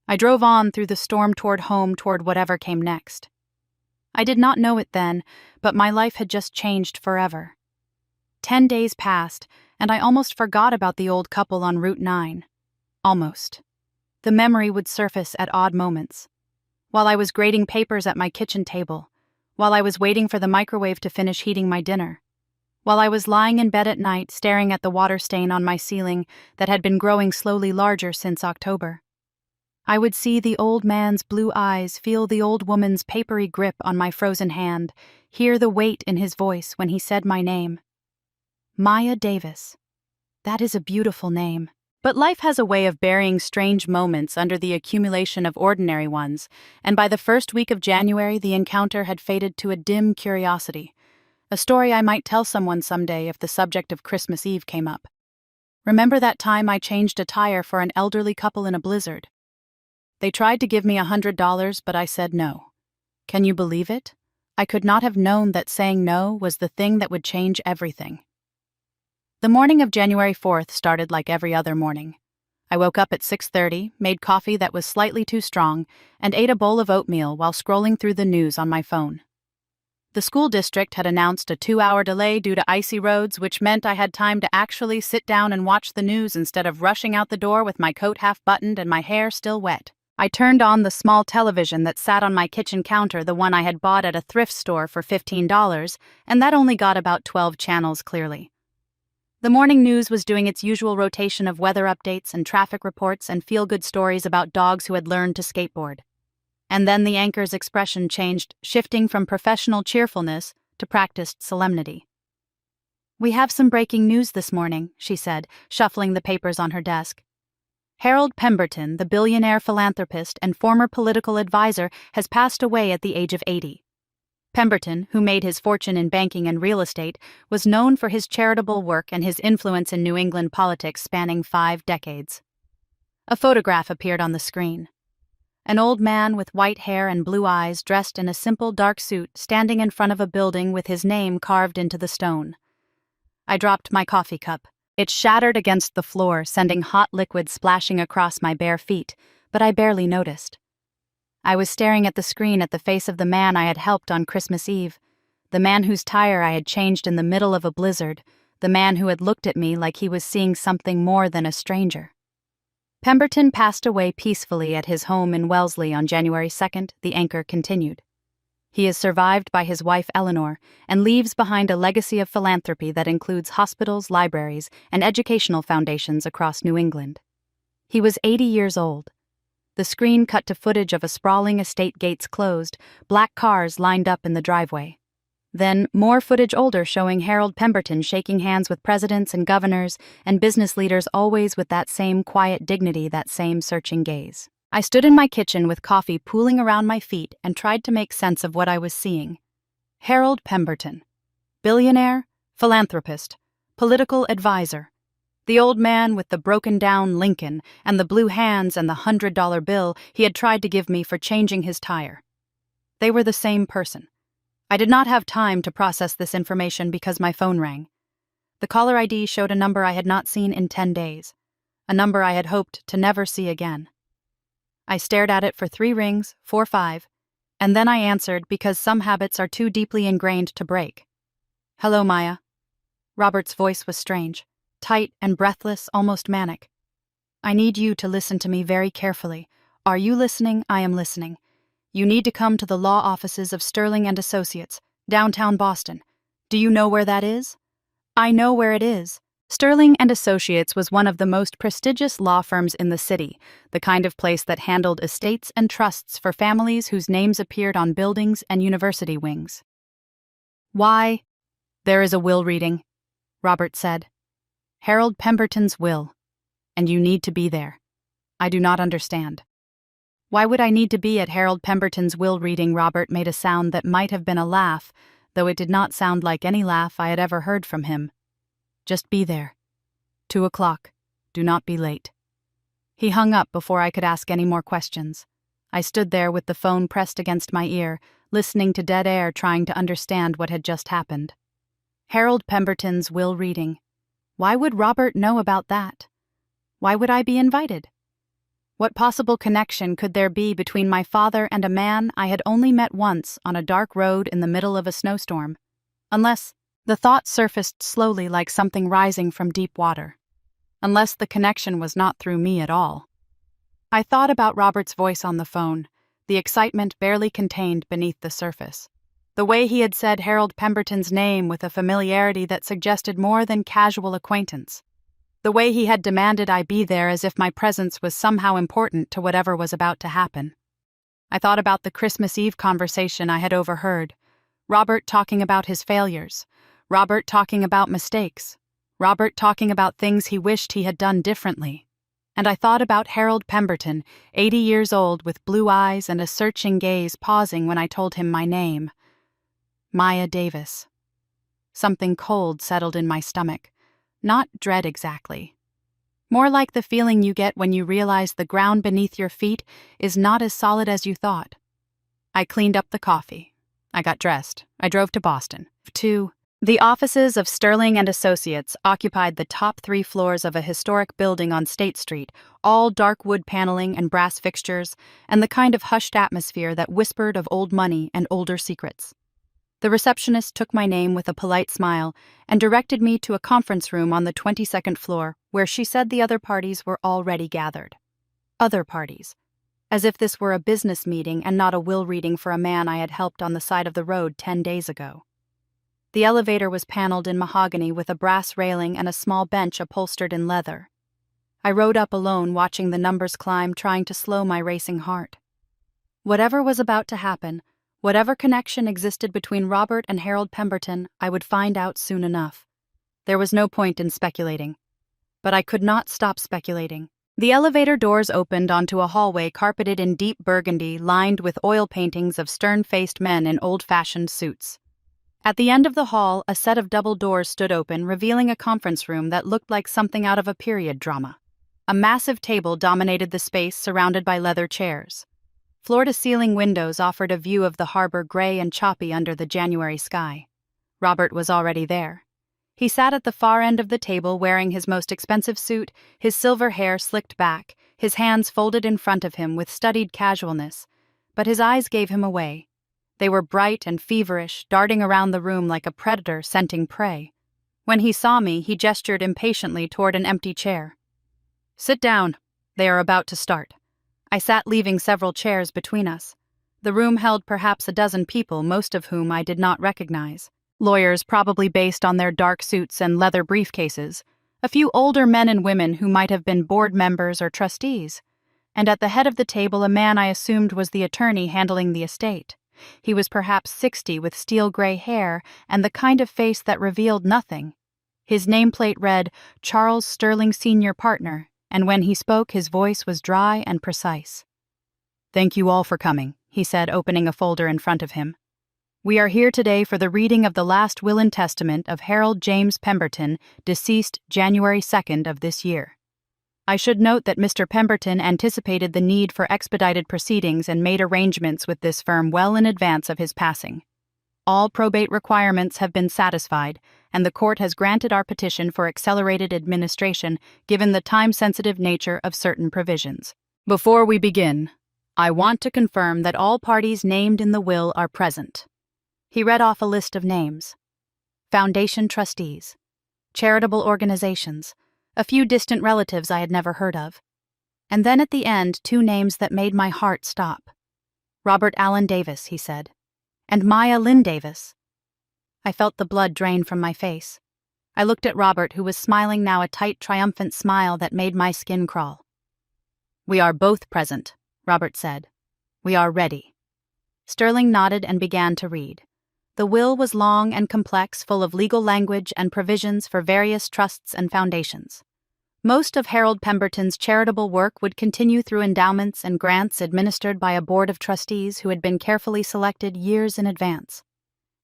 I drove on through the storm toward home, toward whatever came next. I did not know it then, but my life had just changed forever. 10 days passed, and I almost forgot about the old couple on Route 9. Almost. The memory would surface at odd moments. While I was grading papers at my kitchen table, while I was waiting for the microwave to finish heating my dinner, while I was lying in bed at night staring at the water stain on my ceiling that had been growing slowly larger since October. I would see the old man's blue eyes, feel the old woman's papery grip on my frozen hand, hear the weight in his voice when he said my name. Maya Davis. That is a beautiful name. But life has a way of burying strange moments under the accumulation of ordinary ones, and by the first week of January the encounter had faded to a dim curiosity, a story I might tell someone someday if the subject of Christmas Eve came up. Remember that time I changed a tire for an elderly couple in a blizzard? They tried to give me $100, but I said no. Can you believe it? I could not have known that saying no was the thing that would change everything. The morning of January 4th started like every other morning. I woke up at 6:30, made coffee that was slightly too strong, and ate a bowl of oatmeal while scrolling through the news on my phone. The school district had announced a 2-hour delay due to icy roads, which meant I had time to actually sit down and watch the news instead of rushing out the door with my coat half buttoned and my hair still wet. I turned on the small television that sat on my kitchen counter, the one I had bought at a thrift store for $15, and that only got about 12 channels clearly. The morning news was doing its usual rotation of weather updates and traffic reports and feel-good stories about dogs who had learned to skateboard. And then the anchor's expression changed, shifting from professional cheerfulness to practiced solemnity. "We have some breaking news this morning," she said, shuffling the papers on her desk. Harold Pemberton, the billionaire philanthropist and former political advisor, has passed away at the age of 80. Pemberton, who made his fortune in banking and real estate, was known for his charitable work and his influence in New England politics spanning 5 decades. A photograph appeared on the screen. An old man with white hair and blue eyes, dressed in a simple dark suit, standing in front of a building with his name carved into the stone. I dropped my coffee cup. It shattered against the floor, sending hot liquid splashing across my bare feet, but I barely noticed. I was staring at the screen at the face of the man I had helped on Christmas Eve, the man whose tire I had changed in the middle of a blizzard, the man who had looked at me like he was seeing something more than a stranger. Pemberton passed away peacefully at his home in Wellesley on January 2nd, the anchor continued. He is survived by his wife Eleanor and leaves behind a legacy of philanthropy that includes hospitals, libraries, and educational foundations across New England. He was 80 years old. The screen cut to footage of a sprawling estate, gates closed, black cars lined up in the driveway. Then more footage older showing Harold Pemberton shaking hands with presidents and governors and business leaders, always with that same quiet dignity, that same searching gaze. I stood in my kitchen with coffee pooling around my feet and tried to make sense of what I was seeing. Harold Pemberton. Billionaire, philanthropist, political advisor. The old man with the broken-down Lincoln and the blue hands and the $100 bill he had tried to give me for changing his tire. They were the same person. I did not have time to process this information because my phone rang. The caller ID showed a number I had not seen in 10 days, a number I had hoped to never see again. I stared at it for 3 rings, 4, 5, and then I answered because some habits are too deeply ingrained to break. "Hello, Maya." Robert's voice was strange, tight and breathless, almost manic. "I need you to listen to me very carefully. Are you listening? I am listening. You need to come to the law offices of Sterling and Associates, downtown Boston. Do you know where that is?" "I know where it is." Sterling and Associates was one of the most prestigious law firms in the city, the kind of place that handled estates and trusts for families whose names appeared on buildings and university wings. "Why, there is a will reading," Robert said. "Harold Pemberton's will. And you need to be there. I do not understand." "Why would I need to be at Harold Pemberton's will reading?" Robert made a sound that might have been a laugh, though it did not sound like any laugh I had ever heard from him. "Just be there. 2:00. Do not be late." He hung up before I could ask any more questions. I stood there with the phone pressed against my ear, listening to dead air, trying to understand what had just happened. Harold Pemberton's will reading. Why would Robert know about that? Why would I be invited? What possible connection could there be between my father and a man I had only met once on a dark road in the middle of a snowstorm? Unless the thought surfaced slowly like something rising from deep water. Unless the connection was not through me at all. I thought about Robert's voice on the phone, the excitement barely contained beneath the surface. The way he had said Harold Pemberton's name with a familiarity that suggested more than casual acquaintance. The way he had demanded I be there as if my presence was somehow important to whatever was about to happen. I thought about the Christmas Eve conversation I had overheard. Robert talking about his failures. Robert talking about mistakes. Robert talking about things he wished he had done differently. And I thought about Harold Pemberton, 80 years old with blue eyes and a searching gaze, pausing when I told him my name. Maya Davis. Something cold settled in my stomach. Not dread exactly. More like the feeling you get when you realize the ground beneath your feet is not as solid as you thought. I cleaned up the coffee. I got dressed. I drove to Boston. The offices of Sterling and Associates occupied the top 3 floors of a historic building on State Street, all dark wood paneling and brass fixtures, and the kind of hushed atmosphere that whispered of old money and older secrets. The receptionist took my name with a polite smile and directed me to a conference room on the 22nd floor, where she said the other parties were already gathered. Other parties. As if this were a business meeting and not a will reading for a man I had helped on the side of the road 10 days ago. The elevator was paneled in mahogany with a brass railing and a small bench upholstered in leather. I rode up alone, watching the numbers climb, trying to slow my racing heart. Whatever was about to happen, whatever connection existed between Robert and Harold Pemberton, I would find out soon enough. There was no point in speculating. But I could not stop speculating. The elevator doors opened onto a hallway carpeted in deep burgundy, lined with oil paintings of stern-faced men in old-fashioned suits. At the end of the hall, a set of double doors stood open, revealing a conference room that looked like something out of a period drama. A massive table dominated the space, surrounded by leather chairs. Floor-to-ceiling windows offered a view of the harbor, gray and choppy under the January sky. Robert was already there. He sat at the far end of the table, wearing his most expensive suit, his silver hair slicked back, his hands folded in front of him with studied casualness. But his eyes gave him away. They were bright and feverish, darting around the room like a predator scenting prey. When he saw me, he gestured impatiently toward an empty chair. "Sit down. They are about to start." I sat, leaving several chairs between us. The room held perhaps a dozen people, most of whom I did not recognize. Lawyers, probably based on their dark suits and leather briefcases. A few older men and women who might have been board members or trustees. And at the head of the table, a man I assumed was the attorney handling the estate. He was perhaps 60, with steel-gray hair and the kind of face that revealed nothing. His nameplate read, Charles Sterling, Senior Partner, and when he spoke, his voice was dry and precise. "Thank you all for coming," he said, opening a folder in front of him. "We are here today for the reading of the last will and testament of Harold James Pemberton, deceased January 2nd of this year. I should note that Mr. Pemberton anticipated the need for expedited proceedings and made arrangements with this firm well in advance of his passing. All probate requirements have been satisfied, and the court has granted our petition for accelerated administration given the time-sensitive nature of certain provisions. Before we begin, I want to confirm that all parties named in the will are present." He read off a list of names. Foundation trustees, charitable organizations, a few distant relatives I had never heard of. And then at the end, 2 names that made my heart stop. Robert Allen Davis, he said, and Maya Lynn Davis. I felt the blood drain from my face. I looked at Robert, who was smiling now, a tight, triumphant smile that made my skin crawl. "We are both present," Robert said. "We are ready." Sterling nodded and began to read. The will was long and complex, full of legal language and provisions for various trusts and foundations. Most of Harold Pemberton's charitable work would continue through endowments and grants administered by a board of trustees who had been carefully selected years in advance.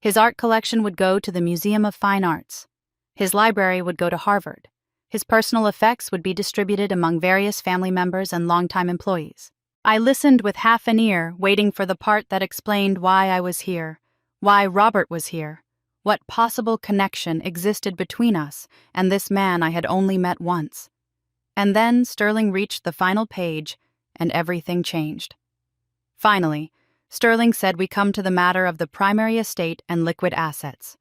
His art collection would go to the Museum of Fine Arts. His library would go to Harvard. His personal effects would be distributed among various family members and longtime employees. I listened with half an ear, waiting for the part that explained why I was here, why Robert was here, what possible connection existed between us and this man I had only met once. And then Sterling reached the final page, and everything changed. Finally, Sterling said we come to the matter of the primary estate and liquid assets.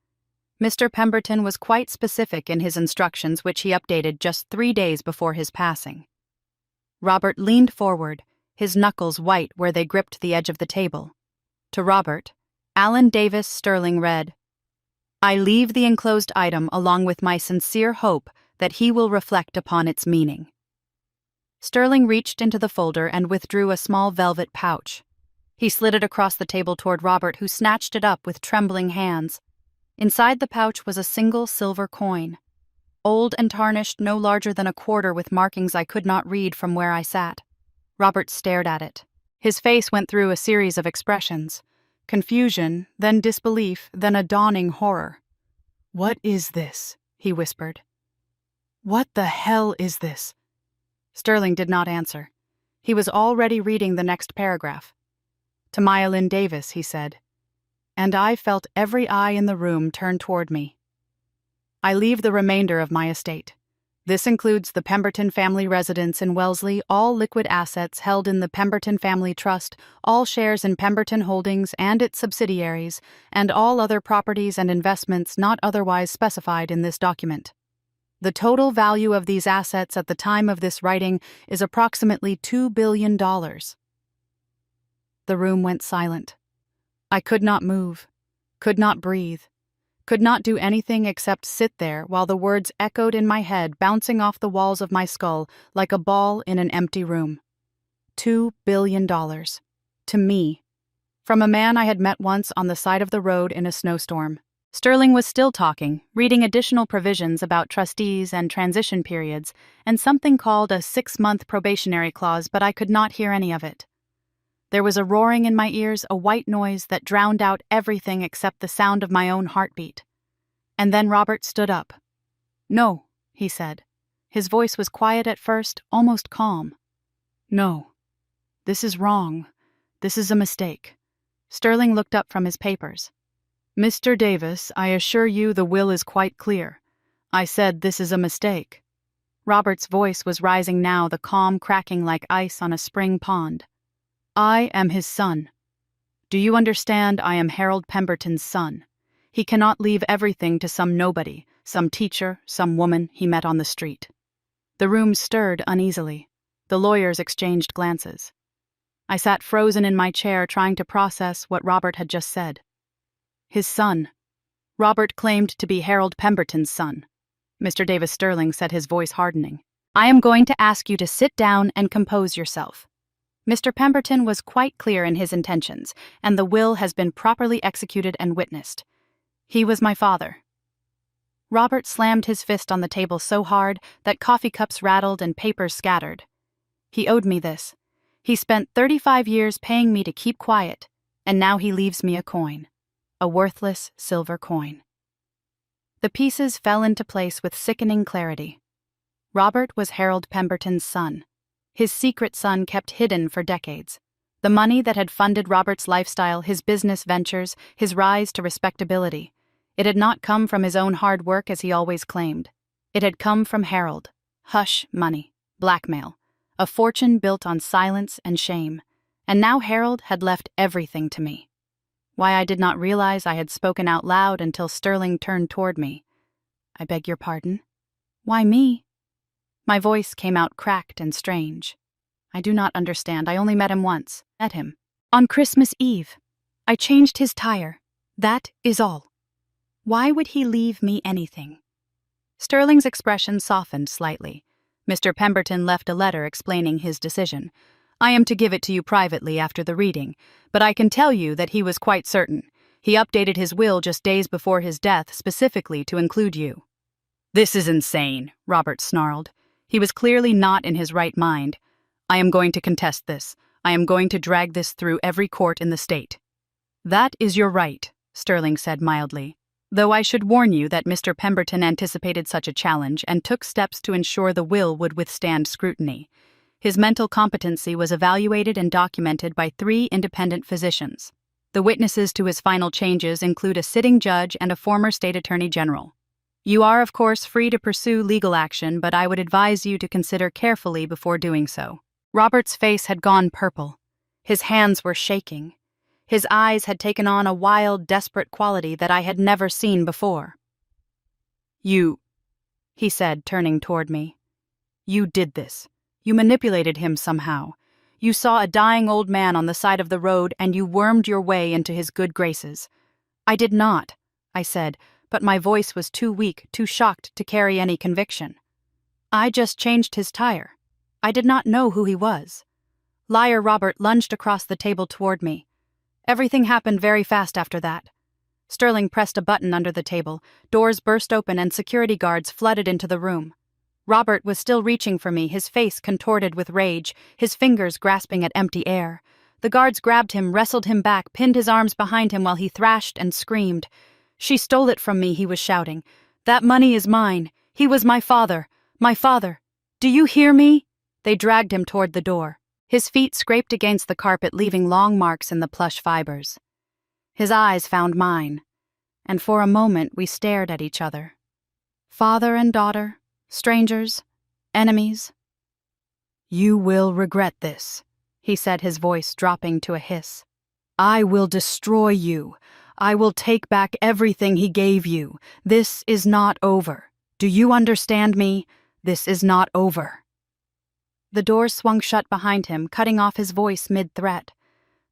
Mr. Pemberton was quite specific in his instructions, which he updated just 3 days before his passing. Robert leaned forward, his knuckles white where they gripped the edge of the table. To Robert, Alan Davis Sterling read, "I leave the enclosed item along with my sincere hope that he will reflect upon its meaning." Sterling reached into the folder and withdrew a small velvet pouch. He slid it across the table toward Robert, who snatched it up with trembling hands. Inside the pouch was a single silver coin, old and tarnished, no larger than a quarter, with markings I could not read from where I sat. Robert stared at it. His face went through a series of expressions. Confusion, then disbelief, then a dawning horror. "What is this?" he whispered. "What the hell is this?" Sterling did not answer. He was already reading the next paragraph. "To Maya Lynn Davis," he said, and I felt every eye in the room turn toward me. "I leave the remainder of my estate. This includes the Pemberton family residence in Wellesley, all liquid assets held in the Pemberton Family Trust, all shares in Pemberton Holdings and its subsidiaries, and all other properties and investments not otherwise specified in this document. The total value of these assets at the time of this writing is approximately $2 billion. The room went silent. I could not move, could not breathe, could not do anything except sit there while the words echoed in my head, bouncing off the walls of my skull like a ball in an empty room. $2 billion. To me. From a man I had met once on the side of the road in a snowstorm. Sterling was still talking, reading additional provisions about trustees and transition periods, and something called a 6-month probationary clause, but I could not hear any of it. There was a roaring in my ears, a white noise that drowned out everything except the sound of my own heartbeat. And then Robert stood up. "No," he said. His voice was quiet at first, almost calm. "No. This is wrong. This is a mistake." Sterling looked up from his papers. "Mr. Davis, I assure you the will is quite clear. I said this is a mistake." Robert's voice was rising now, the calm cracking like ice on a spring pond. "I am his son. Do you understand? I am Harold Pemberton's son. He cannot leave everything to some nobody, some teacher, some woman he met on the street." The room stirred uneasily. The lawyers exchanged glances. I sat frozen in my chair, trying to process what Robert had just said. His son. Robert claimed to be Harold Pemberton's son. Mr. Davis Sterling said, his voice hardening. "I am going to ask you to sit down and compose yourself. Mr. Pemberton was quite clear in his intentions, and the will has been properly executed and witnessed. He was my father." Robert slammed his fist on the table so hard that coffee cups rattled and papers scattered. "He owed me this. He spent 35 years paying me to keep quiet, and now he leaves me a coin. A worthless silver coin." The pieces fell into place with sickening clarity. Robert was Harold Pemberton's son. His secret son kept hidden for decades. The money that had funded Robert's lifestyle, his business ventures, his rise to respectability. It had not come from his own hard work as he always claimed. It had come from Harold. Hush money, blackmail, a fortune built on silence and shame. And now Harold had left everything to me. Why I did not realize I had spoken out loud until Sterling turned toward me. "I beg your pardon?" "Why me?" My voice came out cracked and strange. "I do not understand. I only met him once. Met him. On Christmas Eve. I changed his tire. That is all. Why would he leave me anything?" Sterling's expression softened slightly. Mr. Pemberton left a letter explaining his decision. I am to give it to you privately after the reading, but I can tell you that he was quite certain. He updated his will just days before his death specifically to include you. This is insane, Robert snarled. He was clearly not in his right mind. I am going to contest this. I am going to drag this through every court in the state. That is your right, Sterling said mildly. Though I should warn you that Mr. Pemberton anticipated such a challenge and took steps to ensure the will would withstand scrutiny. His mental competency was evaluated and documented by 3 independent physicians. The witnesses to his final changes include a sitting judge and a former state attorney general. You are, of course, free to pursue legal action, but I would advise you to consider carefully before doing so. Robert's face had gone purple. His hands were shaking. His eyes had taken on a wild, desperate quality that I had never seen before. You, he said, turning toward me. You did this. You manipulated him somehow. You saw a dying old man on the side of the road and you wormed your way into his good graces. I did not, I said, but my voice was too weak, too shocked to carry any conviction. I just changed his tire. I did not know who he was. Liar Robert lunged across the table toward me. Everything happened very fast after that. Sterling pressed a button under the table, doors burst open and security guards flooded into the room. Robert was still reaching for me, his face contorted with rage, his fingers grasping at empty air. The guards grabbed him, wrestled him back, pinned his arms behind him while he thrashed and screamed. She stole it from me, he was shouting. That money is mine. He was my father. My father. Do you hear me? They dragged him toward the door. His feet scraped against the carpet, leaving long marks in the plush fibers. His eyes found mine, and for a moment we stared at each other. Father and daughter, strangers, enemies. You will regret this, he said, his voice dropping to a hiss. I will destroy you. I will take back everything he gave you. This is not over. Do you understand me? This is not over. The door swung shut behind him, cutting off his voice mid-threat.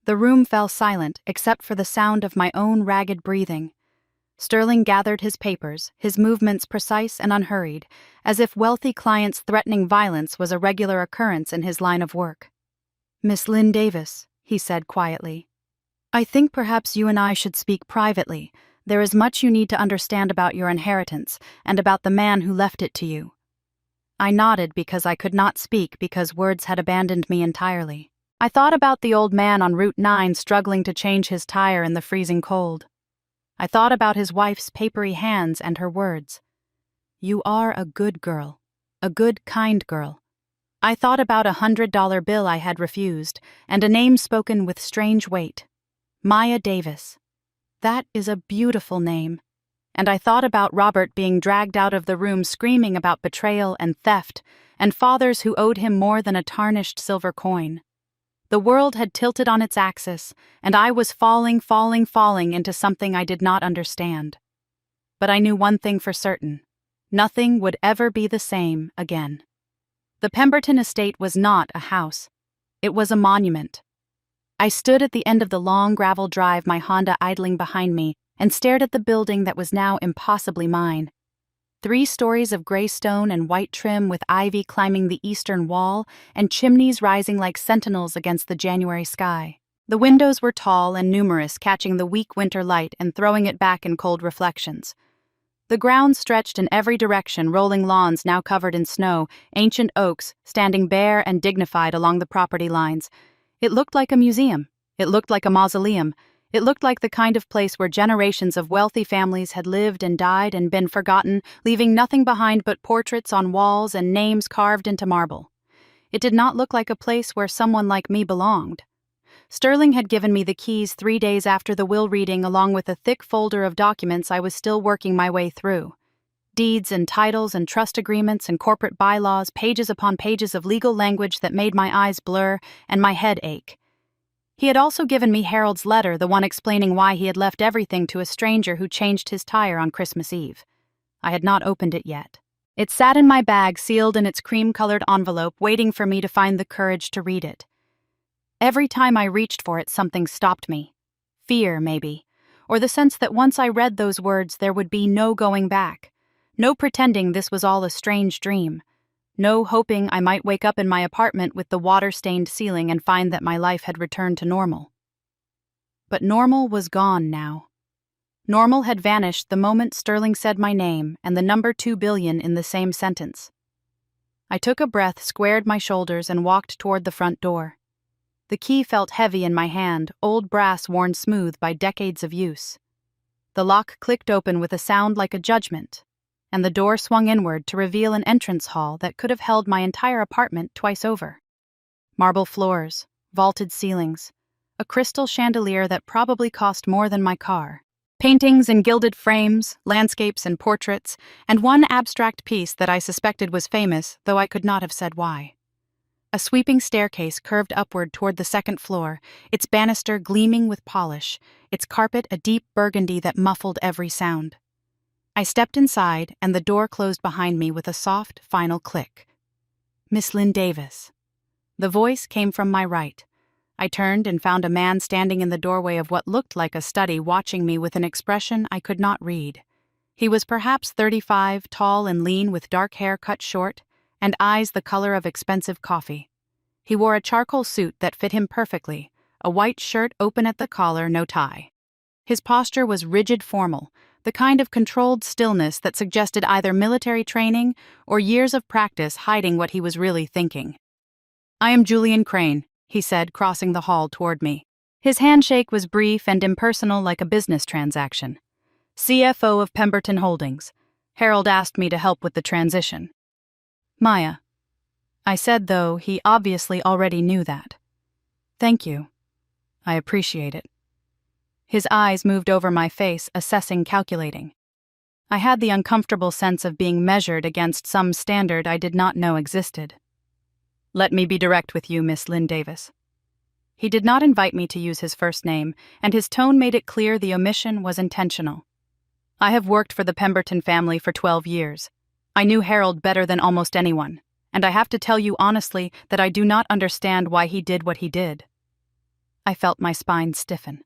The room fell silent, except for the sound of my own ragged breathing. Sterling gathered his papers, his movements precise and unhurried, as if wealthy clients threatening violence was a regular occurrence in his line of work. Miss Lynn Davis, he said quietly. I think perhaps you and I should speak privately. There is much you need to understand about your inheritance, and about the man who left it to you. I nodded because I could not speak because words had abandoned me entirely. I thought about the old man on Route 9 struggling to change his tire in the freezing cold. I thought about his wife's papery hands and her words. You are a good girl. A good, kind girl. I thought about $100 bill I had refused, and a name spoken with strange weight. Maya Davis. That is a beautiful name. And I thought about Robert being dragged out of the room screaming about betrayal and theft, and fathers who owed him more than a tarnished silver coin. The world had tilted on its axis, and I was falling into something I did not understand. But I knew one thing for certain. Nothing would ever be the same again. The Pemberton estate was not a house. It was a monument. I stood at the end of the long gravel drive, my Honda idling behind me, and stared at the building that was now impossibly mine. 3 stories of gray stone and white trim with ivy climbing the eastern wall and chimneys rising like sentinels against the January sky. The windows were tall and numerous, catching the weak winter light and throwing it back in cold reflections. The ground stretched in every direction, rolling lawns now covered in snow, ancient oaks standing bare and dignified along the property lines. It looked like a museum. It looked like a mausoleum. It looked like the kind of place where generations of wealthy families had lived and died and been forgotten, leaving nothing behind but portraits on walls and names carved into marble. It did not look like a place where someone like me belonged. Sterling had given me the keys 3 days after the will reading, along with a thick folder of documents I was still working my way through. Deeds and titles and trust agreements and corporate bylaws, pages upon pages of legal language that made my eyes blur and my head ache. He had also given me Harold's letter, the one explaining why he had left everything to a stranger who changed his tire on Christmas Eve. I had not opened it yet. It sat in my bag, sealed in its cream-colored envelope, waiting for me to find the courage to read it. Every time I reached for it, something stopped me. Fear, maybe, or the sense that once I read those words, there would be no going back. No pretending this was all a strange dream. No hoping I might wake up in my apartment with the water-stained ceiling and find that my life had returned to normal. But normal was gone now. Normal had vanished the moment Sterling said my name and the number 2 billion in the same sentence. I took a breath, squared my shoulders, and walked toward the front door. The key felt heavy in my hand, old brass worn smooth by decades of use. The lock clicked open with a sound like a judgment, and the door swung inward to reveal an entrance hall that could have held my entire apartment twice over. Marble floors, vaulted ceilings, a crystal chandelier that probably cost more than my car, paintings in gilded frames, landscapes and portraits, and one abstract piece that I suspected was famous, though I could not have said why. A sweeping staircase curved upward toward the second floor, its banister gleaming with polish, its carpet a deep burgundy that muffled every sound. I stepped inside, and the door closed behind me with a soft, final click. "Miss Lynn Davis." The voice came from my right. I turned and found a man standing in the doorway of what looked like a study, watching me with an expression I could not read. He was perhaps 35, tall and lean, with dark hair cut short, and eyes the color of expensive coffee. He wore a charcoal suit that fit him perfectly, a white shirt open at the collar, no tie. His posture was rigid, formal, the kind of controlled stillness that suggested either military training or years of practice hiding what he was really thinking. "I am Julian Crane," he said, crossing the hall toward me. His handshake was brief and impersonal, like a business transaction. "CFO of Pemberton Holdings. Harold asked me to help with the transition." "Maya," I said, though he obviously already knew that. "Thank you. I appreciate it." His eyes moved over my face, assessing, calculating. I had the uncomfortable sense of being measured against some standard I did not know existed. "Let me be direct with you, Miss Lynn Davis." He did not invite me to use his first name, and his tone made it clear the omission was intentional. "I have worked for the Pemberton family for 12 years. I knew Harold better than almost anyone, and I have to tell you honestly that I do not understand why he did what he did." I felt my spine stiffen.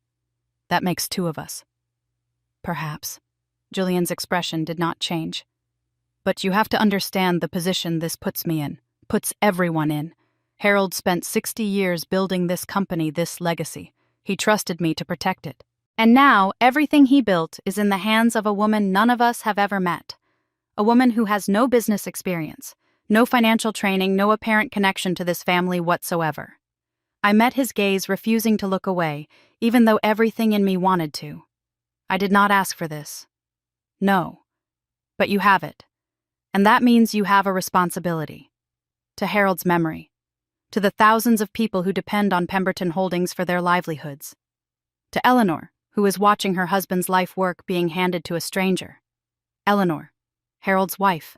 "That makes 2 of us." "Perhaps." Julian's expression did not change. "But you have to understand the position this puts me in, puts everyone in. Harold spent 60 years building this company, this legacy. He trusted me to protect it. And now everything he built is in the hands of a woman none of us have ever met. A woman who has no business experience, no financial training, no apparent connection to this family whatsoever." I met his gaze, refusing to look away, even though everything in me wanted to. "I did not ask for this." "No. But you have it. And that means you have a responsibility. To Harold's memory. To the thousands of people who depend on Pemberton Holdings for their livelihoods. To Eleanor, who is watching her husband's life work being handed to a stranger. Eleanor, Harold's wife.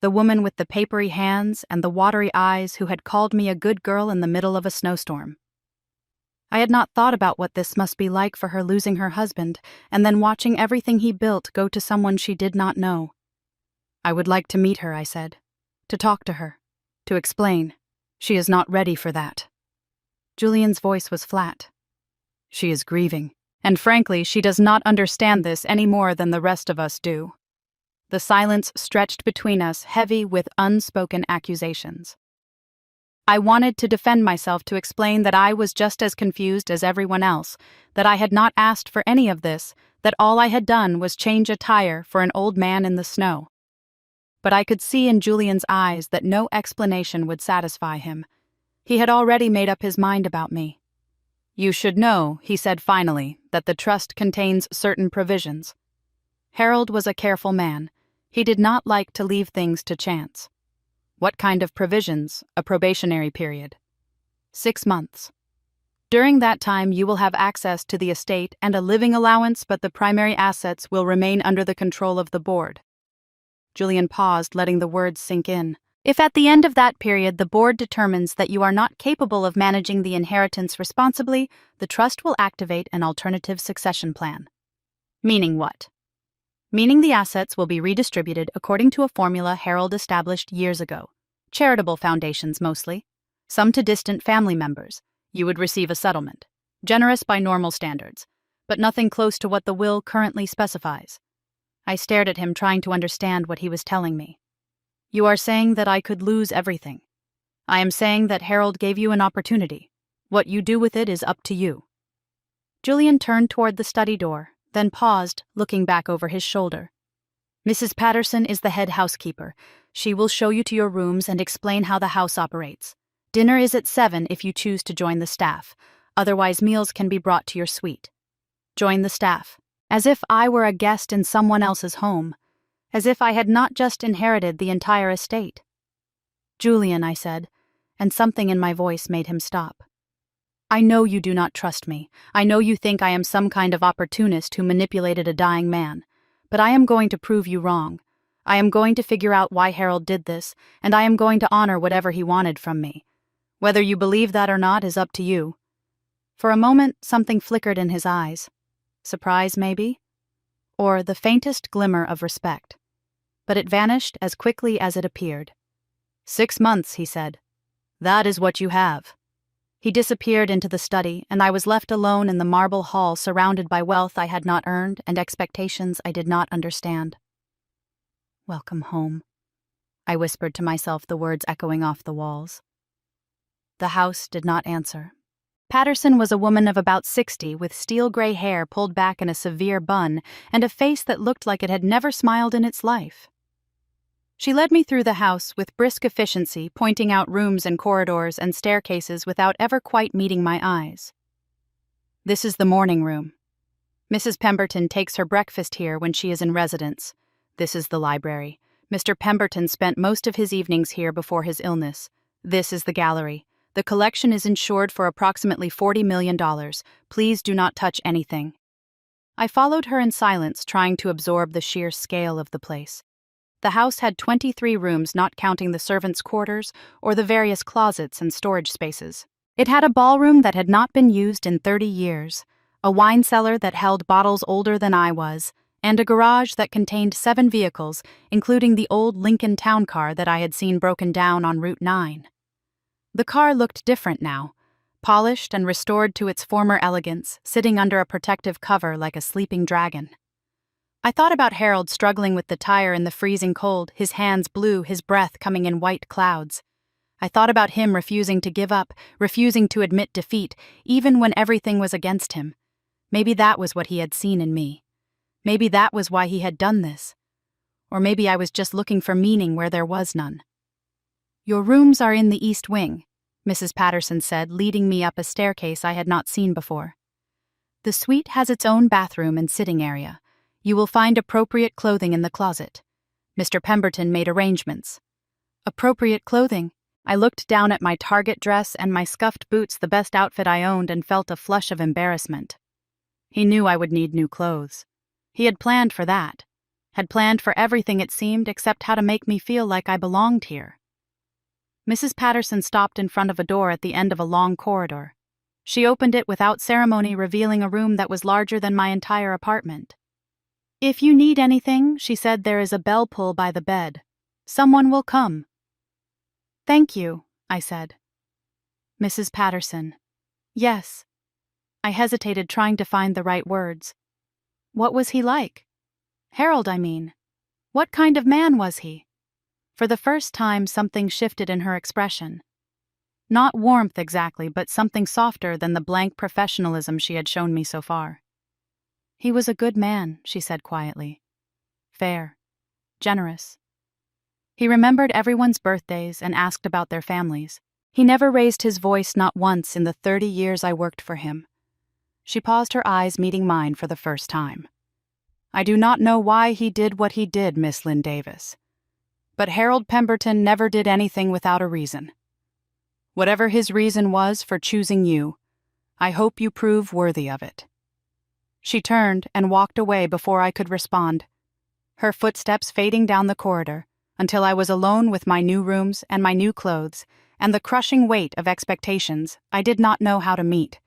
The woman with the papery hands and the watery eyes who had called me a good girl in the middle of a snowstorm. I had not thought about what this must be like for her, losing her husband and then watching everything he built go to someone she did not know. "I would like to meet her," I said. "To talk to her. To explain. She is not ready for that." Julian's voice was flat. "She is grieving, and frankly, she does not understand this any more than the rest of us do." The silence stretched between us, heavy with unspoken accusations. I wanted to defend myself, to explain that I was just as confused as everyone else, that I had not asked for any of this, that all I had done was change a tire for an old man in the snow. But I could see in Julian's eyes that no explanation would satisfy him. He had already made up his mind about me. "You should know," he said finally, "that the trust contains certain provisions." Harold was a careful man. He did not like to leave things to chance. "What kind of provisions?" "A probationary period. 6 months. During that time you will have access to the estate and a living allowance, but the primary assets will remain under the control of the board." Julian paused, letting the words sink in. "If at the end of that period the board determines that you are not capable of managing the inheritance responsibly, the trust will activate an alternative succession plan." "Meaning what?" "Meaning the assets will be redistributed according to a formula Harold established years ago. Charitable foundations mostly. Some to distant family members. You would receive a settlement. Generous by normal standards, but nothing close to what the will currently specifies. I stared at him, trying to understand what he was telling me. You are saying that I could lose everything. I am saying that Harold gave you an opportunity. What you do with it is up to you. Julian turned toward the study door, then paused, looking back over his shoulder. Mrs. Patterson is the head housekeeper. She will show you to your rooms and explain how the house operates. Dinner is at 7 if you choose to join the staff. Otherwise, meals can be brought to your suite. Join the staff. As if I were a guest in someone else's home. As if I had not just inherited the entire estate. Julian, I said, and something in my voice made him stop. I know you do not trust me. I know you think I am some kind of opportunist who manipulated a dying man. But I am going to prove you wrong. I am going to figure out why Harold did this, and I am going to honor whatever he wanted from me. Whether you believe that or not is up to you. For a moment, something flickered in his eyes. Surprise, maybe? Or the faintest glimmer of respect. But it vanished as quickly as it appeared. 6 months, he said. That is what you have. He disappeared into the study, and I was left alone in the marble hall, surrounded by wealth I had not earned and expectations I did not understand. Welcome home, I whispered to myself, the words echoing off the walls. The house did not answer. Patterson was a woman of about 60, with steel-gray hair pulled back in a severe bun and a face that looked like it had never smiled in its life. She led me through the house with brisk efficiency, pointing out rooms and corridors and staircases without ever quite meeting my eyes. This is the morning room. Mrs. Pemberton takes her breakfast here when she is in residence. This is the library. Mr. Pemberton spent most of his evenings here before his illness. This is the gallery. The collection is insured for approximately $40 million. Please do not touch anything. I followed her in silence, trying to absorb the sheer scale of the place. The house had 23 rooms, not counting the servants' quarters or the various closets and storage spaces. It had a ballroom that had not been used in 30 years, a wine cellar that held bottles older than I was, and a garage that contained 7 vehicles, including the old Lincoln town car that I had seen broken down on Route 9. The car looked different now, polished and restored to its former elegance, sitting under a protective cover like a sleeping dragon. I thought about Harold struggling with the tire in the freezing cold, his hands blue, his breath coming in white clouds. I thought about him refusing to give up, refusing to admit defeat, even when everything was against him. Maybe that was what he had seen in me. Maybe that was why he had done this. Or maybe I was just looking for meaning where there was none. Your rooms are in the East Wing, Mrs. Patterson said, leading me up a staircase I had not seen before. The suite has its own bathroom and sitting area. You will find appropriate clothing in the closet. Mr. Pemberton made arrangements. Appropriate clothing? I looked down at my Target dress and my scuffed boots, the best outfit I owned, and felt a flush of embarrassment. He knew I would need new clothes. He had planned for that. Had planned for everything, it seemed, except how to make me feel like I belonged here. Mrs. Patterson stopped in front of a door at the end of a long corridor. She opened it without ceremony, revealing a room that was larger than my entire apartment. If you need anything, she said, there is a bell pull by the bed. Someone will come. Thank you, I said. Mrs. Patterson. Yes. I hesitated, trying to find the right words. What was he like? Harold, I mean. What kind of man was he? For the first time, something shifted in her expression. Not warmth exactly, but something softer than the blank professionalism she had shown me so far. He was a good man, she said quietly. Fair. Generous. He remembered everyone's birthdays and asked about their families. He never raised his voice, not once, in the 30 years I worked for him. She paused, her eyes meeting mine for the first time. I do not know why he did what he did, Miss Lynn Davis. But Harold Pemberton never did anything without a reason. Whatever his reason was for choosing you, I hope you prove worthy of it. She turned and walked away before I could respond, her footsteps fading down the corridor until I was alone with my new rooms and my new clothes and the crushing weight of expectations I did not know how to meet.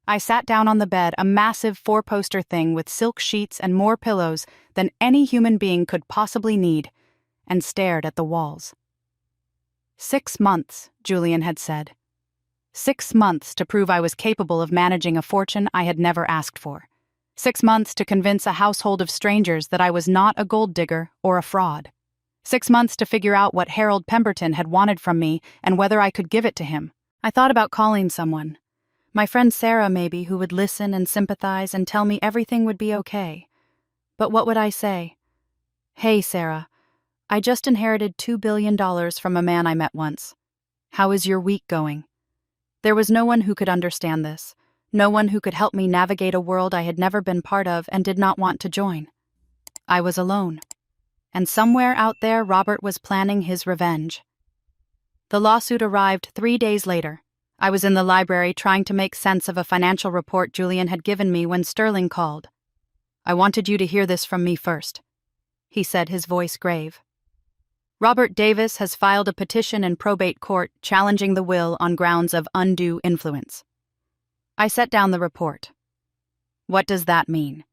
I sat down on the bed, a massive 4-poster thing with silk sheets and more pillows than any human being could possibly need, and stared at the walls. 6 months, Julian had said. 6 months to prove I was capable of managing a fortune I had never asked for. 6 months to convince a household of strangers that I was not a gold digger or a fraud. 6 months to figure out what Harold Pemberton had wanted from me and whether I could give it to him. I thought about calling someone. My friend Sarah, maybe, who would listen and sympathize and tell me everything would be okay. But what would I say? Hey, Sarah, I just inherited $2 billion from a man I met once. How is your week going? There was no one who could understand this. No one who could help me navigate a world I had never been part of and did not want to join. I was alone. And somewhere out there, Robert was planning his revenge. The lawsuit arrived 3 days later. I was in the library trying to make sense of a financial report Julian had given me when Sterling called. I wanted you to hear this from me first, he said, his voice grave. Robert Davis has filed a petition in probate court challenging the will on grounds of undue influence. I set down the report. What does that mean?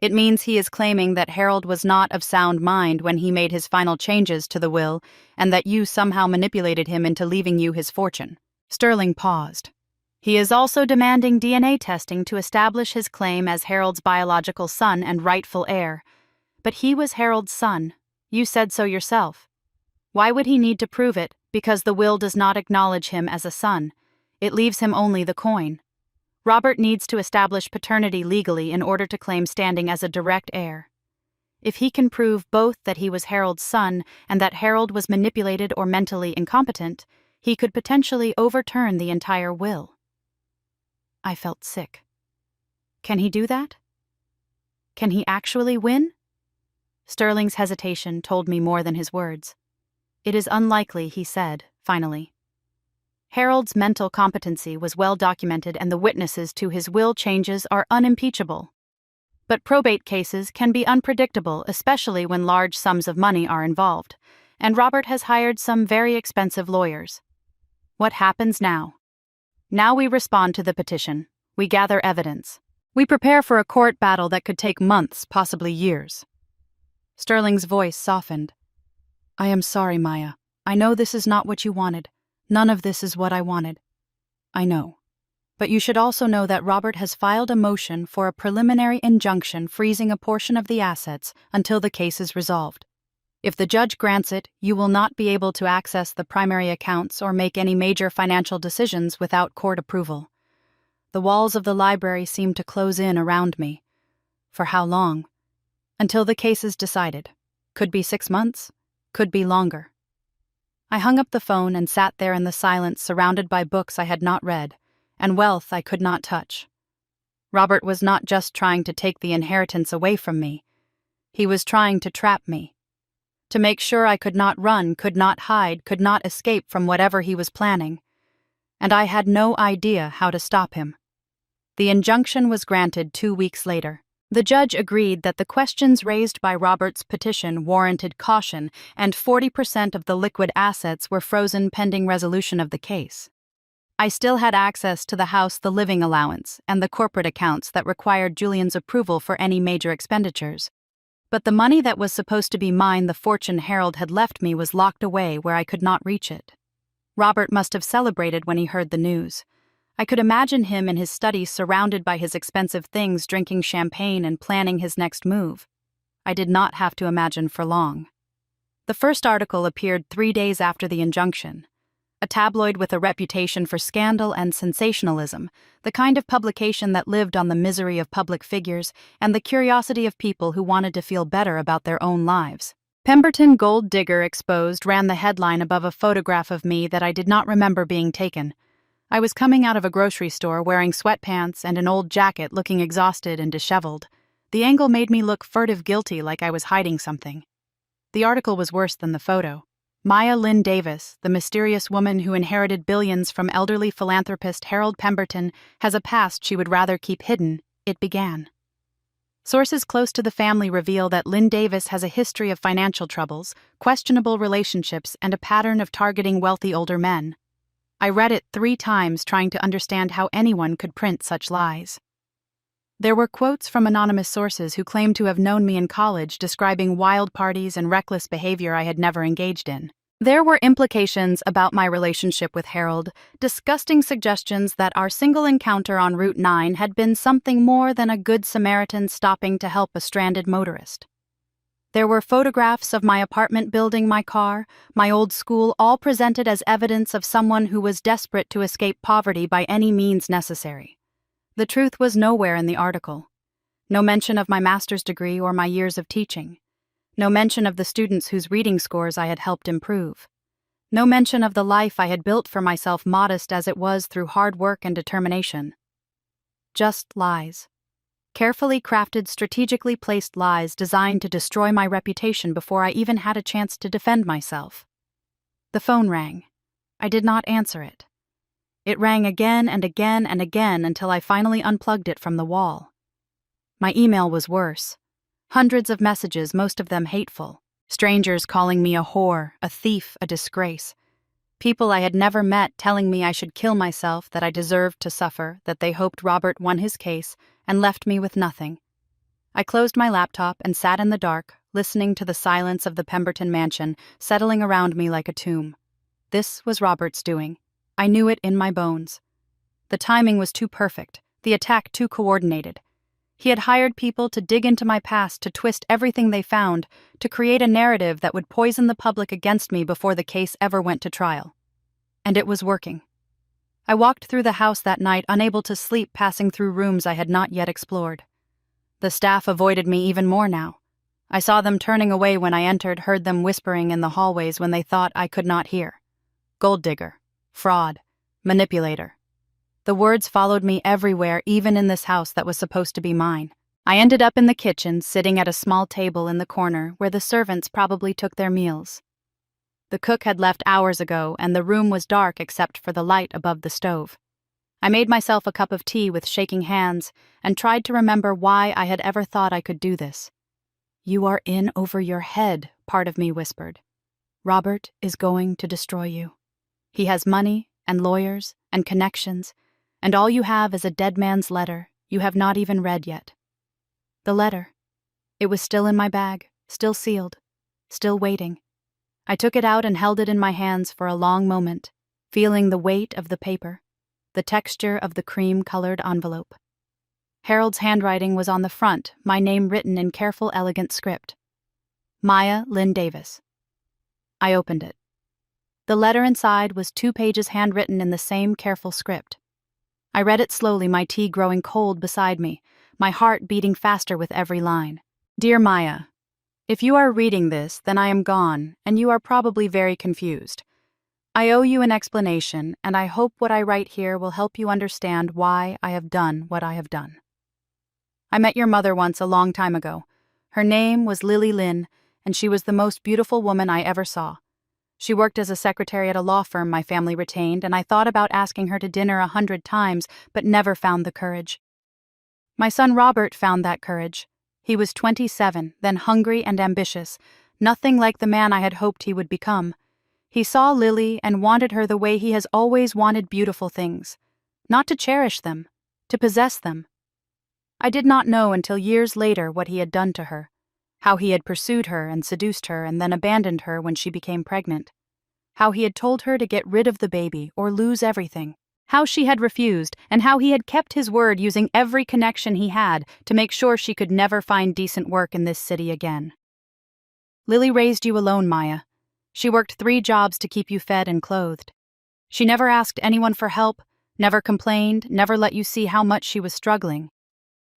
It means he is claiming that Harold was not of sound mind when he made his final changes to the will and that you somehow manipulated him into leaving you his fortune. Sterling paused. He is also demanding DNA testing to establish his claim as Harold's biological son and rightful heir. But he was Harold's son. You said so yourself. Why would he need to prove it? Because the will does not acknowledge him as a son. It leaves him only the coin. Robert needs to establish paternity legally in order to claim standing as a direct heir. If he can prove both that he was Harold's son and that Harold was manipulated or mentally incompetent, he could potentially overturn the entire will. I felt sick. Can he do that? Can he actually win? Sterling's hesitation told me more than his words. It is unlikely, he said, finally. Harold's mental competency was well documented and the witnesses to his will changes are unimpeachable. But probate cases can be unpredictable, especially when large sums of money are involved, and Robert has hired some very expensive lawyers. What happens now? Now we respond to the petition. We gather evidence. We prepare for a court battle that could take months, possibly years. Sterling's voice softened. I am sorry, Maya. I know this is not what you wanted. None of this is what I wanted. I know. But you should also know that Robert has filed a motion for a preliminary injunction freezing a portion of the assets until the case is resolved. If the judge grants it, you will not be able to access the primary accounts or make any major financial decisions without court approval. The walls of the library seem to close in around me. For how long? Until the case is decided. Could be 6 months. Could be longer. I hung up the phone and sat there in the silence surrounded by books I had not read, and wealth I could not touch. Robert was not just trying to take the inheritance away from me. He was trying to trap me. To make sure I could not run, could not hide, could not escape from whatever he was planning. And I had no idea how to stop him. The injunction was granted 2 weeks later. The judge agreed that the questions raised by Robert's petition warranted caution and 40% of the liquid assets were frozen pending resolution of the case. I still had access to the house, the living allowance, and the corporate accounts that required Julian's approval for any major expenditures. But the money that was supposed to be mine, the fortune Harold had left me, was locked away where I could not reach it. Robert must have celebrated when he heard the news. I could imagine him in his study surrounded by his expensive things, drinking champagne and planning his next move. I did not have to imagine for long. The first article appeared 3 days after the injunction. A tabloid with a reputation for scandal and sensationalism, the kind of publication that lived on the misery of public figures and the curiosity of people who wanted to feel better about their own lives. Pemberton Gold Digger Exposed ran the headline above a photograph of me that I did not remember being taken. I was coming out of a grocery store wearing sweatpants and an old jacket, looking exhausted and disheveled. The angle made me look furtive, guilty, like I was hiding something. The article was worse than the photo. Maya Lynn Davis, the mysterious woman who inherited billions from elderly philanthropist Harold Pemberton, has a past she would rather keep hidden, it began. Sources close to the family reveal that Lynn Davis has a history of financial troubles, questionable relationships, and a pattern of targeting wealthy older men. I read it 3 times trying to understand how anyone could print such lies. There were quotes from anonymous sources who claimed to have known me in college describing wild parties and reckless behavior I had never engaged in. There were implications about my relationship with Harold, disgusting suggestions that our single encounter on Route 9 had been something more than a good Samaritan stopping to help a stranded motorist. There were photographs of my apartment building, my car, my old school, all presented as evidence of someone who was desperate to escape poverty by any means necessary. The truth was nowhere in the article. No mention of my master's degree or my years of teaching. No mention of the students whose reading scores I had helped improve. No mention of the life I had built for myself, modest as it was through hard work and determination. Just lies. Carefully crafted, strategically placed lies designed to destroy my reputation before I even had a chance to defend myself. The phone rang. I did not answer it. It rang again and again and again until I finally unplugged it from the wall. My email was worse. Hundreds of messages, most of them hateful. Strangers calling me a whore, a thief, a disgrace. People I had never met telling me I should kill myself, that I deserved to suffer, that they hoped Robert won his case, and left me with nothing. I closed my laptop and sat in the dark, listening to the silence of the Pemberton mansion settling around me like a tomb. This was Robert's doing. I knew it in my bones. The timing was too perfect, the attack too coordinated. He had hired people to dig into my past, to twist everything they found, to create a narrative that would poison the public against me before the case ever went to trial. And it was working. I walked through the house that night, unable to sleep, passing through rooms I had not yet explored. The staff avoided me even more now. I saw them turning away when I entered, heard them whispering in the hallways when they thought I could not hear. Gold digger, fraud, manipulator. The words followed me everywhere, even in this house that was supposed to be mine. I ended up in the kitchen, sitting at a small table in the corner where the servants probably took their meals. The cook had left hours ago, and the room was dark except for the light above the stove. I made myself a cup of tea with shaking hands and tried to remember why I had ever thought I could do this. "You are in over your head," part of me whispered. "Robert is going to destroy you. He has money and lawyers and connections, and all you have is a dead man's letter you have not even read yet." The letter. It was still in my bag, still sealed, still waiting. I took it out and held it in my hands for a long moment, feeling the weight of the paper, the texture of the cream-colored envelope. Harold's handwriting was on the front, my name written in careful, elegant script. Maya Lynn Davis. I opened it. The letter inside was 2 pages handwritten in the same careful script. I read it slowly, my tea growing cold beside me, my heart beating faster with every line. "Dear Maya, if you are reading this, then I am gone, and you are probably very confused. I owe you an explanation, and I hope what I write here will help you understand why I have done what I have done. I met your mother once a long time ago. Her name was Lily Lynn, and she was the most beautiful woman I ever saw. She worked as a secretary at a law firm my family retained, and I thought about asking her to dinner 100 times, but never found the courage. My son Robert found that courage. He was 27, then hungry and ambitious, nothing like the man I had hoped he would become. He saw Lily and wanted her the way he has always wanted beautiful things. Not to cherish them, to possess them. I did not know until years later what he had done to her. How he had pursued her and seduced her and then abandoned her when she became pregnant. How he had told her to get rid of the baby or lose everything. How she had refused, and how he had kept his word, using every connection he had to make sure she could never find decent work in this city again. Lily raised you alone, Maya. She worked 3 jobs to keep you fed and clothed. She never asked anyone for help, never complained, never let you see how much she was struggling.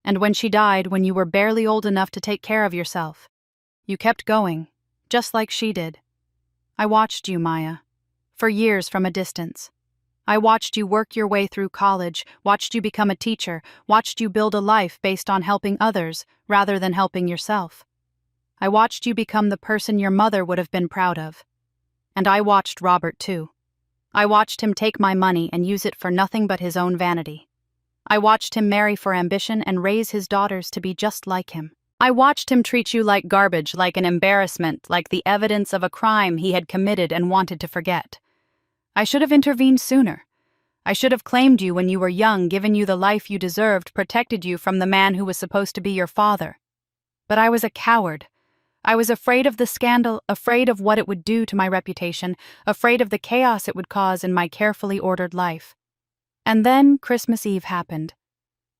And when she died, when you were barely old enough to take care of yourself, you kept going, just like she did. I watched you, Maya, for years from a distance. I watched you work your way through college, watched you become a teacher, watched you build a life based on helping others rather than helping yourself. I watched you become the person your mother would have been proud of. And I watched Robert, too. I watched him take my money and use it for nothing but his own vanity. I watched him marry for ambition and raise his daughters to be just like him. I watched him treat you like garbage, like an embarrassment, like the evidence of a crime he had committed and wanted to forget. I should have intervened sooner. I should have claimed you when you were young, given you the life you deserved, protected you from the man who was supposed to be your father. But I was a coward. I was afraid of the scandal, afraid of what it would do to my reputation, afraid of the chaos it would cause in my carefully ordered life. And then Christmas Eve happened.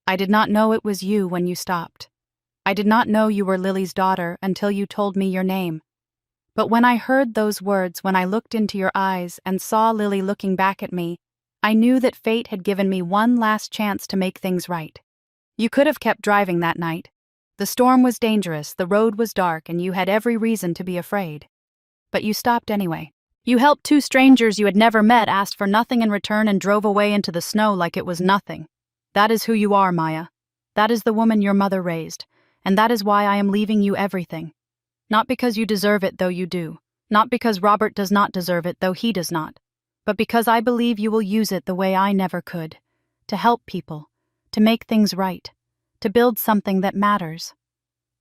I did not know it was you when you stopped. I did not know you were Lily's daughter until you told me your name. But when I heard those words, when I looked into your eyes and saw Lily looking back at me, I knew that fate had given me one last chance to make things right. You could have kept driving that night. The storm was dangerous, the road was dark, and you had every reason to be afraid. But you stopped anyway. You helped two strangers you had never met, asked for nothing in return, and drove away into the snow like it was nothing. That is who you are, Maya. That is the woman your mother raised, and that is why I am leaving you everything. Not because you deserve it, though you do. Not because Robert does not deserve it, though he does not. But because I believe you will use it the way I never could. To help people. To make things right. To build something that matters.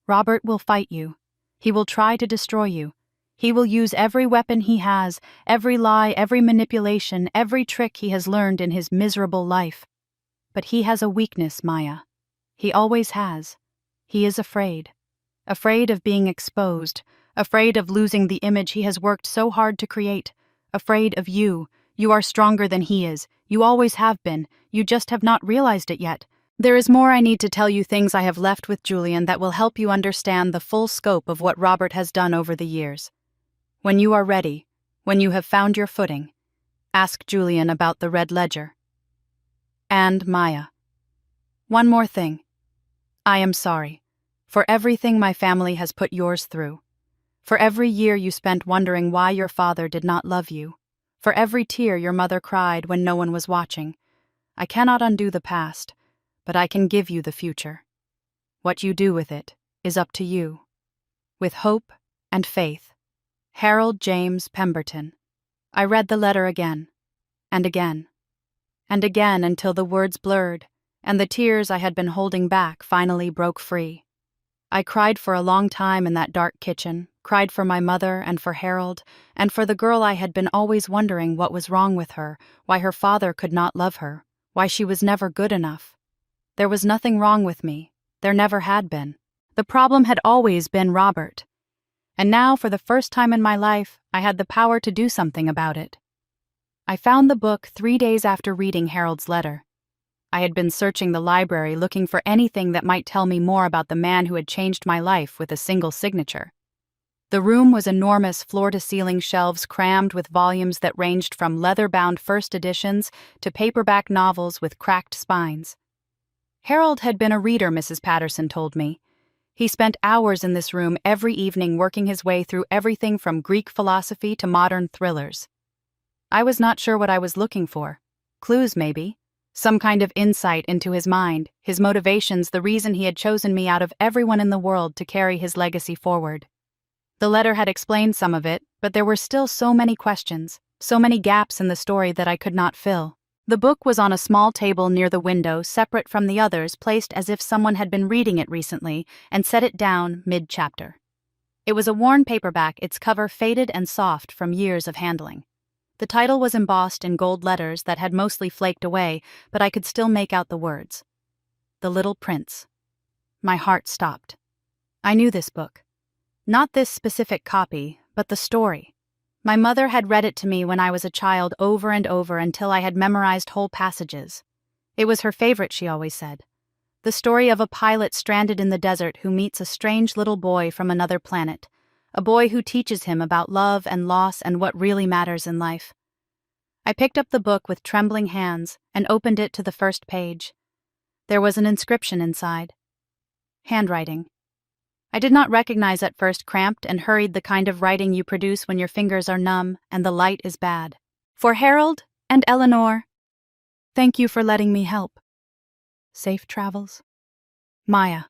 Robert will fight you. He will try to destroy you. He will use every weapon he has, every lie, every manipulation, every trick he has learned in his miserable life. But he has a weakness, Maya. He always has. He is afraid. Afraid of being exposed. Afraid of losing the image he has worked so hard to create. Afraid of you. You are stronger than he is. You always have been. You just have not realized it yet. There is more I need to tell you, things I have left with Julian that will help you understand the full scope of what Robert has done over the years. When you are ready, when you have found your footing, ask Julian about the red ledger. And Maya. One more thing. I am sorry for everything my family has put yours through. For every year you spent wondering why your father did not love you. For every tear your mother cried when no one was watching. I cannot undo the past, but I can give you the future. What you do with it is up to you. With hope and faith. Harold James Pemberton. I read the letter again, and again, and again until the words blurred, and the tears I had been holding back finally broke free. I cried for a long time in that dark kitchen, cried for my mother and for Harold, and for the girl I had been always wondering what was wrong with her, why her father could not love her, why she was never good enough. There was nothing wrong with me. There never had been. The problem had always been Robert. And now, for the first time in my life, I had the power to do something about it. I found the book 3 days after reading Harold's letter. I had been searching the library looking for anything that might tell me more about the man who had changed my life with a single signature. The room was enormous, floor-to-ceiling shelves crammed with volumes that ranged from leather-bound first editions to paperback novels with cracked spines. Harold had been a reader, Mrs. Patterson told me. He spent hours in this room every evening working his way through everything from Greek philosophy to modern thrillers. I was not sure what I was looking for. Clues, maybe. Some kind of insight into his mind, his motivations, the reason he had chosen me out of everyone in the world to carry his legacy forward. The letter had explained some of it, but there were still so many questions, so many gaps in the story that I could not fill. The book was on a small table near the window, separate from the others, placed as if someone had been reading it recently and set it down mid-chapter. It was a worn paperback, its cover faded and soft from years of handling. The title was embossed in gold letters that had mostly flaked away, but I could still make out the words. The Little Prince. My heart stopped. I knew this book. Not this specific copy, but the story. My mother had read it to me when I was a child over and over until I had memorized whole passages. It was her favorite, she always said. The story of a pilot stranded in the desert who meets a strange little boy from another planet. A boy who teaches him about love and loss and what really matters in life. I picked up the book with trembling hands and opened it to the first page. There was an inscription inside. Handwriting. I did not recognize at first, cramped and hurried, the kind of writing you produce when your fingers are numb and the light is bad. For Harold and Eleanor, thank you for letting me help. Safe travels. Maya.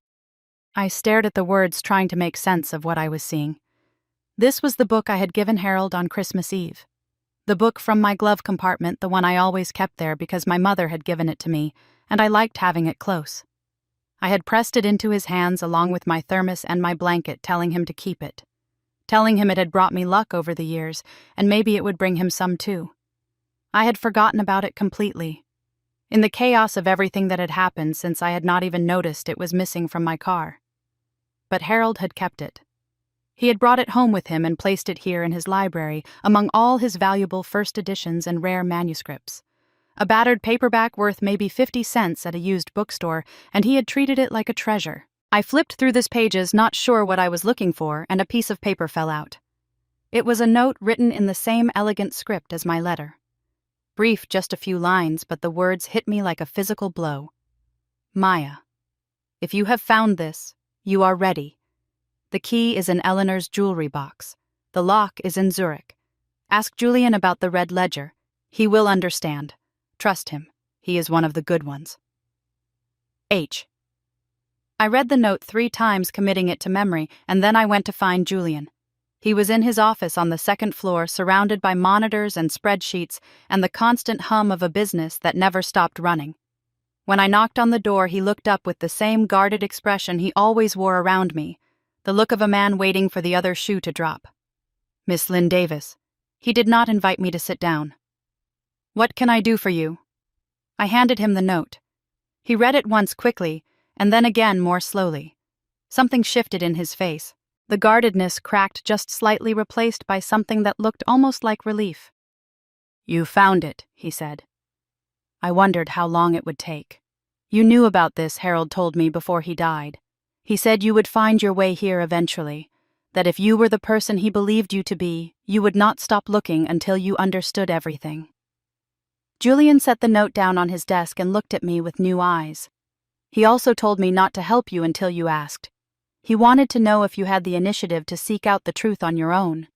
I stared at the words, trying to make sense of what I was seeing. This was the book I had given Harold on Christmas Eve. The book from my glove compartment, the one I always kept there because my mother had given it to me, and I liked having it close. I had pressed it into his hands along with my thermos and my blanket, telling him to keep it. Telling him it had brought me luck over the years, and maybe it would bring him some too. I had forgotten about it completely. In the chaos of everything that had happened since, I had not even noticed it was missing from my car. But Harold had kept it. He had brought it home with him and placed it here in his library, among all his valuable first editions and rare manuscripts. A battered paperback worth maybe 50 cents at a used bookstore, and he had treated it like a treasure. I flipped through the pages, not sure what I was looking for, and a piece of paper fell out. It was a note written in the same elegant script as my letter. Brief, just a few lines, but the words hit me like a physical blow. Maya, if you have found this, you are ready. The key is in Eleanor's jewelry box. The lock is in Zurich. Ask Julian about the red ledger. He will understand. Trust him. He is one of the good ones. H. I read the note 3 times, committing it to memory, and then I went to find Julian. He was in his office on the 2nd floor, surrounded by monitors and spreadsheets and the constant hum of a business that never stopped running. When I knocked on the door, he looked up with the same guarded expression he always wore around me, the look of a man waiting for the other shoe to drop. Miss Lynn Davis. He did not invite me to sit down. What can I do for you? I handed him the note. He read it once quickly, and then again more slowly. Something shifted in his face. The guardedness cracked just slightly, replaced by something that looked almost like relief. You found it, he said. I wondered how long it would take. You knew about this, Harold told me before he died. He said you would find your way here eventually, that if you were the person he believed you to be, you would not stop looking until you understood everything. Julian set the note down on his desk and looked at me with new eyes. He also told me not to help you until you asked. He wanted to know if you had the initiative to seek out the truth on your own.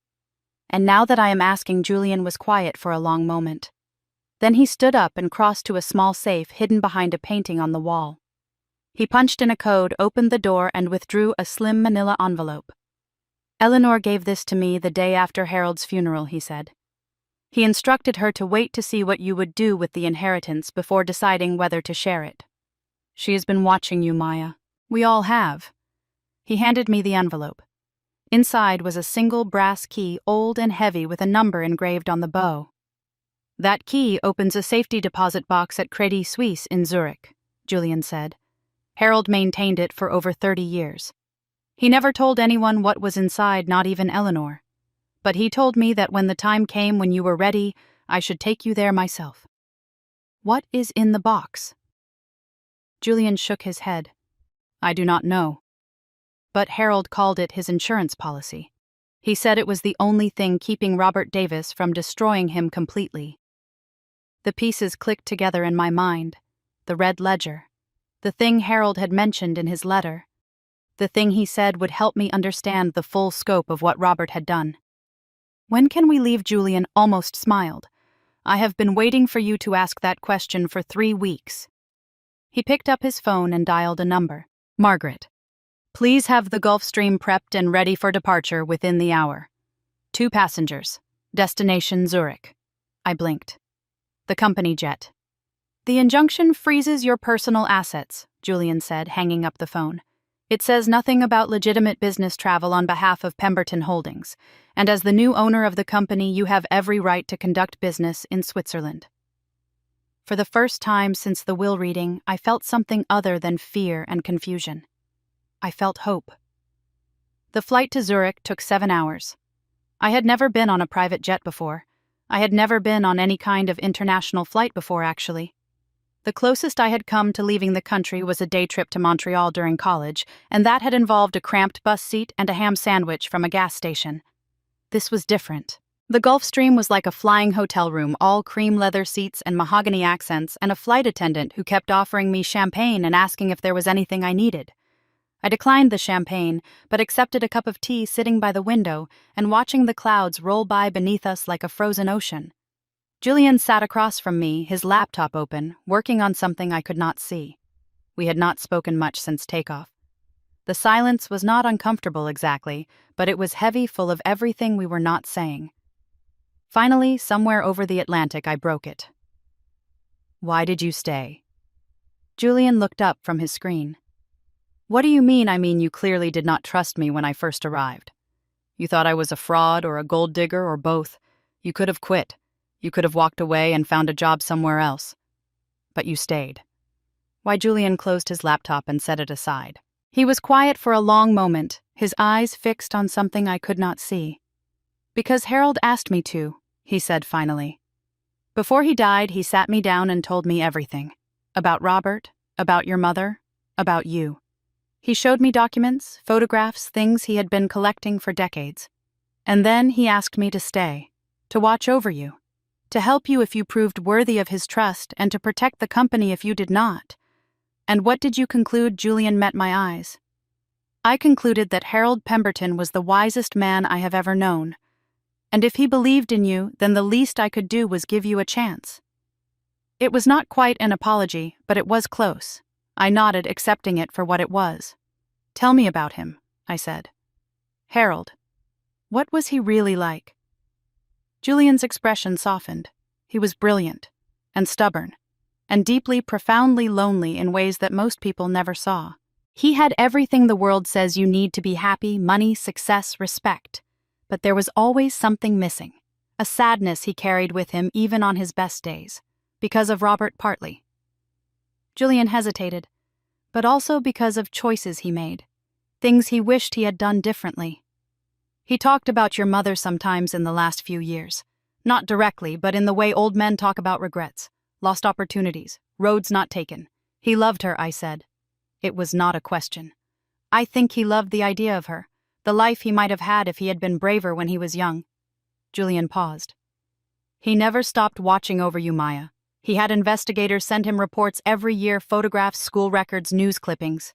And now that I am asking, Julian was quiet for a long moment. Then he stood up and crossed to a small safe hidden behind a painting on the wall. He punched in a code, opened the door, and withdrew a slim manila envelope. Eleanor gave this to me the day after Harold's funeral, he said. He instructed her to wait to see what you would do with the inheritance before deciding whether to share it. She has been watching you, Maya. We all have. He handed me the envelope. Inside was a single brass key, old and heavy, with a number engraved on the bow. That key opens a safety deposit box at Credit Suisse in Zurich, Julian said. Harold maintained it for over 30 years. He never told anyone what was inside, not even Eleanor. But he told me that when the time came when you were ready, I should take you there myself. What is in the box? Julian shook his head. I do not know. But Harold called it his insurance policy. He said it was the only thing keeping Robert Davis from destroying him completely. The pieces clicked together in my mind. The red ledger. The thing Harold had mentioned in his letter. The thing he said would help me understand the full scope of what Robert had done. When can we leave? Julian almost smiled. I have been waiting for you to ask that question for 3 weeks. He picked up his phone and dialed a number. Margaret. Please have the Gulfstream prepped and ready for departure within the hour. 2 passengers. Destination Zurich. I blinked. The company jet. The injunction freezes your personal assets, Julian said, hanging up the phone. It says nothing about legitimate business travel on behalf of Pemberton Holdings, and as the new owner of the company, you have every right to conduct business in Switzerland. For the first time since the will reading, I felt something other than fear and confusion. I felt hope. The flight to Zurich took 7 hours. I had never been on a private jet before. I had never been on any kind of international flight before, actually. The closest I had come to leaving the country was a day trip to Montreal during college, and that had involved a cramped bus seat and a ham sandwich from a gas station. This was different. The Gulfstream was like a flying hotel room, all cream leather seats and mahogany accents, and a flight attendant who kept offering me champagne and asking if there was anything I needed. I declined the champagne, but accepted a cup of tea sitting by the window and watching the clouds roll by beneath us like a frozen ocean. Julian sat across from me, his laptop open, working on something I could not see. We had not spoken much since takeoff. The silence was not uncomfortable exactly, but it was heavy, full of everything we were not saying. Finally, somewhere over the Atlantic, I broke it. Why did you stay? Julian looked up from his screen. What do you mean? I mean, you clearly did not trust me when I first arrived. You thought I was a fraud or a gold digger or both. You could have quit. You could have walked away and found a job somewhere else. But you stayed. Why? Julian closed his laptop and set it aside. He was quiet for a long moment, his eyes fixed on something I could not see. "Because Harold asked me to," he said finally. "Before he died, he sat me down and told me everything. About Robert, about your mother, about you. He showed me documents, photographs, things he had been collecting for decades. And then he asked me to stay, to watch over you, to help you if you proved worthy of his trust, and to protect the company if you did not. And what did you conclude?" Julian met my eyes. "I concluded that Harold Pemberton was the wisest man I have ever known. And if he believed in you, then the least I could do was give you a chance." It was not quite an apology, but it was close. I nodded, accepting it for what it was. "Tell me about him," I said. "Harold. What was he really like?" Julian's expression softened. He was brilliant, and stubborn, and deeply, profoundly lonely in ways that most people never saw. He had everything the world says you need to be happy: money, success, respect. But there was always something missing, a sadness he carried with him even on his best days, because of Robert partly. Julian hesitated, but also because of choices he made, things he wished he had done differently. "He talked about your mother sometimes in the last few years. Not directly, but in the way old men talk about regrets, lost opportunities, roads not taken. He loved her," I said. It was not a question. "I think he loved the idea of her, the life he might have had if he had been braver when he was young." Julian paused. "He never stopped watching over you, Maya. He had investigators send him reports every year, photographs, school records, news clippings.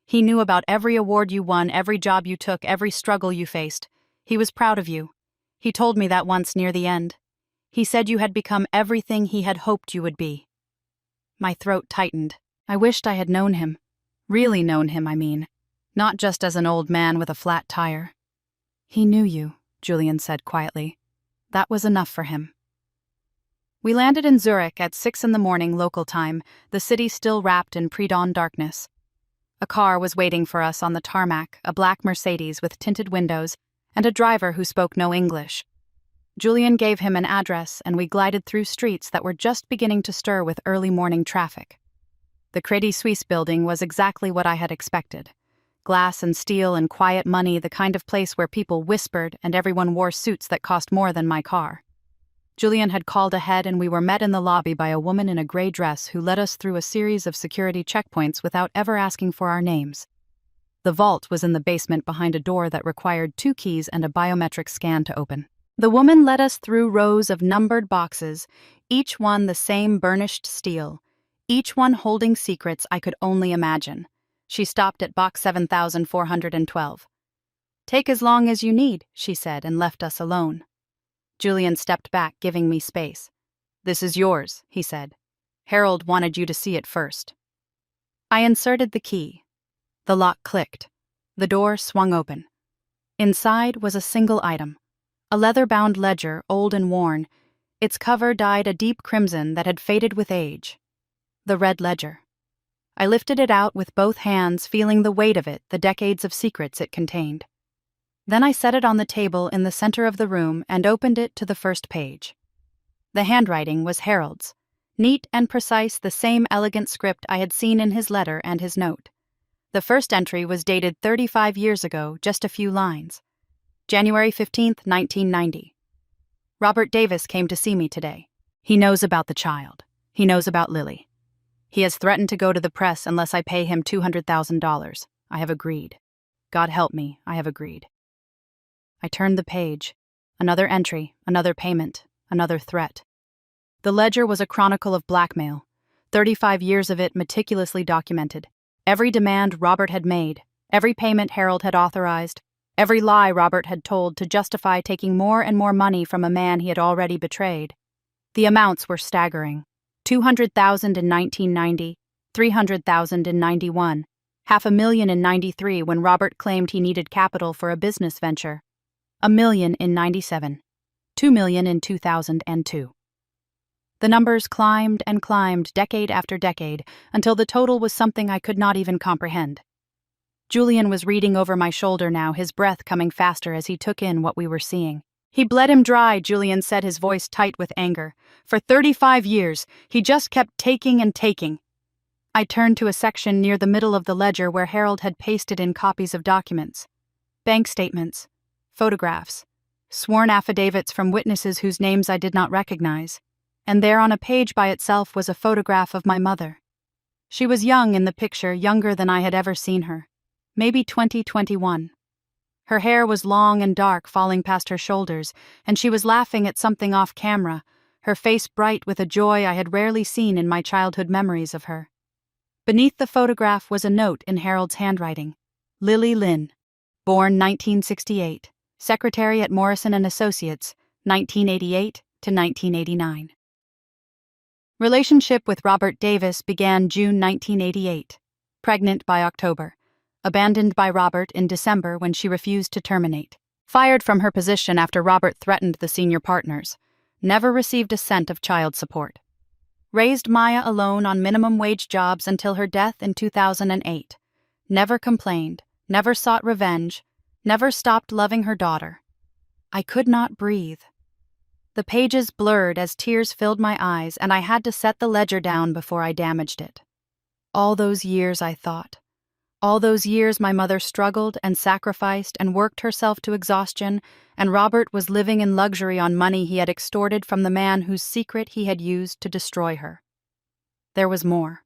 He knew about every award you won, every job you took, every struggle you faced. He was proud of you. He told me that once near the end. He said you had become everything he had hoped you would be." My throat tightened. I wished I had known him. Really known him, I mean. Not just as an old man with a flat tire. "He knew you," Julian said quietly. "That was enough for him." We landed in Zurich at 6 a.m. local time, the city still wrapped in pre-dawn darkness. A car was waiting for us on the tarmac, a black Mercedes with tinted windows, and a driver who spoke no English. Julian gave him an address, and we glided through streets that were just beginning to stir with early morning traffic. The Credit Suisse building was exactly what I had expected. Glass and steel and quiet money, the kind of place where people whispered and everyone wore suits that cost more than my car. Julian had called ahead, and we were met in the lobby by a woman in a gray dress who led us through a series of security checkpoints without ever asking for our names. The vault was in the basement behind a door that required 2 keys and a biometric scan to open. The woman led us through rows of numbered boxes, each one the same burnished steel, each one holding secrets I could only imagine. She stopped at box 7412. "Take as long as you need," she said, and left us alone. Julian stepped back, giving me space. "This is yours," he said. "Harold wanted you to see it first." I inserted the key. The lock clicked. The door swung open. Inside was a single item, a leather-bound ledger, old and worn. Its cover dyed a deep crimson that had faded with age. The red ledger. I lifted it out with both hands, feeling the weight of it, the decades of secrets it contained. Then I set it on the table in the center of the room and opened it to the first page. The handwriting was Harold's, neat and precise, the same elegant script I had seen in his letter and his note. The first entry was dated 35 years ago, just a few lines. January 15th, 1990. "Robert Davis came to see me today. He knows about the child. He knows about Lily. He has threatened to go to the press unless I pay him $200,000. I have agreed. God help me, I have agreed." I turned the page. Another entry, another payment, another threat. The ledger was a chronicle of blackmail, 35 years of it meticulously documented. Every demand Robert had made, every payment Harold had authorized, every lie Robert had told to justify taking more and more money from a man he had already betrayed. The amounts were staggering. $200,000 in 1990, $300,000 in 91, $500,000 in 93 when Robert claimed he needed capital for a business venture, $1 million in 97, $2 million in 2002. The numbers climbed and climbed decade after decade until the total was something I could not even comprehend. Julian was reading over my shoulder now, his breath coming faster as he took in what we were seeing. "He bled him dry," Julian said, his voice tight with anger. "For 35 years, he just kept taking and taking." I turned to a section near the middle of the ledger where Harold had pasted in copies of documents. bank statements, photographs, sworn affidavits from witnesses whose names I did not recognize, and there on a page by itself was a photograph of my mother. She was young in the picture, younger than I had ever seen her, maybe 2021. Her hair was long and dark, falling past her shoulders, and she was laughing at something off camera, her face bright with a joy I had rarely seen in my childhood memories of her. Beneath the photograph was a note in Harold's handwriting. Lily Lynn, born 1968, secretary at Morrison & Associates, 1988 to 1989. Relationship with Robert Davis began June 1988. Pregnant by October. Abandoned by Robert in December when she refused to terminate. Fired from her position after Robert threatened the senior partners. Never received a cent of child support. Raised Maya alone on minimum wage jobs until her death in 2008. Never complained, never sought revenge, never stopped loving her daughter. I could not breathe. The pages blurred as tears filled my eyes, and I had to set the ledger down before I damaged it. All those years, I thought. All those years my mother struggled and sacrificed and worked herself to exhaustion, and Robert was living in luxury on money he had extorted from the man whose secret he had used to destroy her. There was more.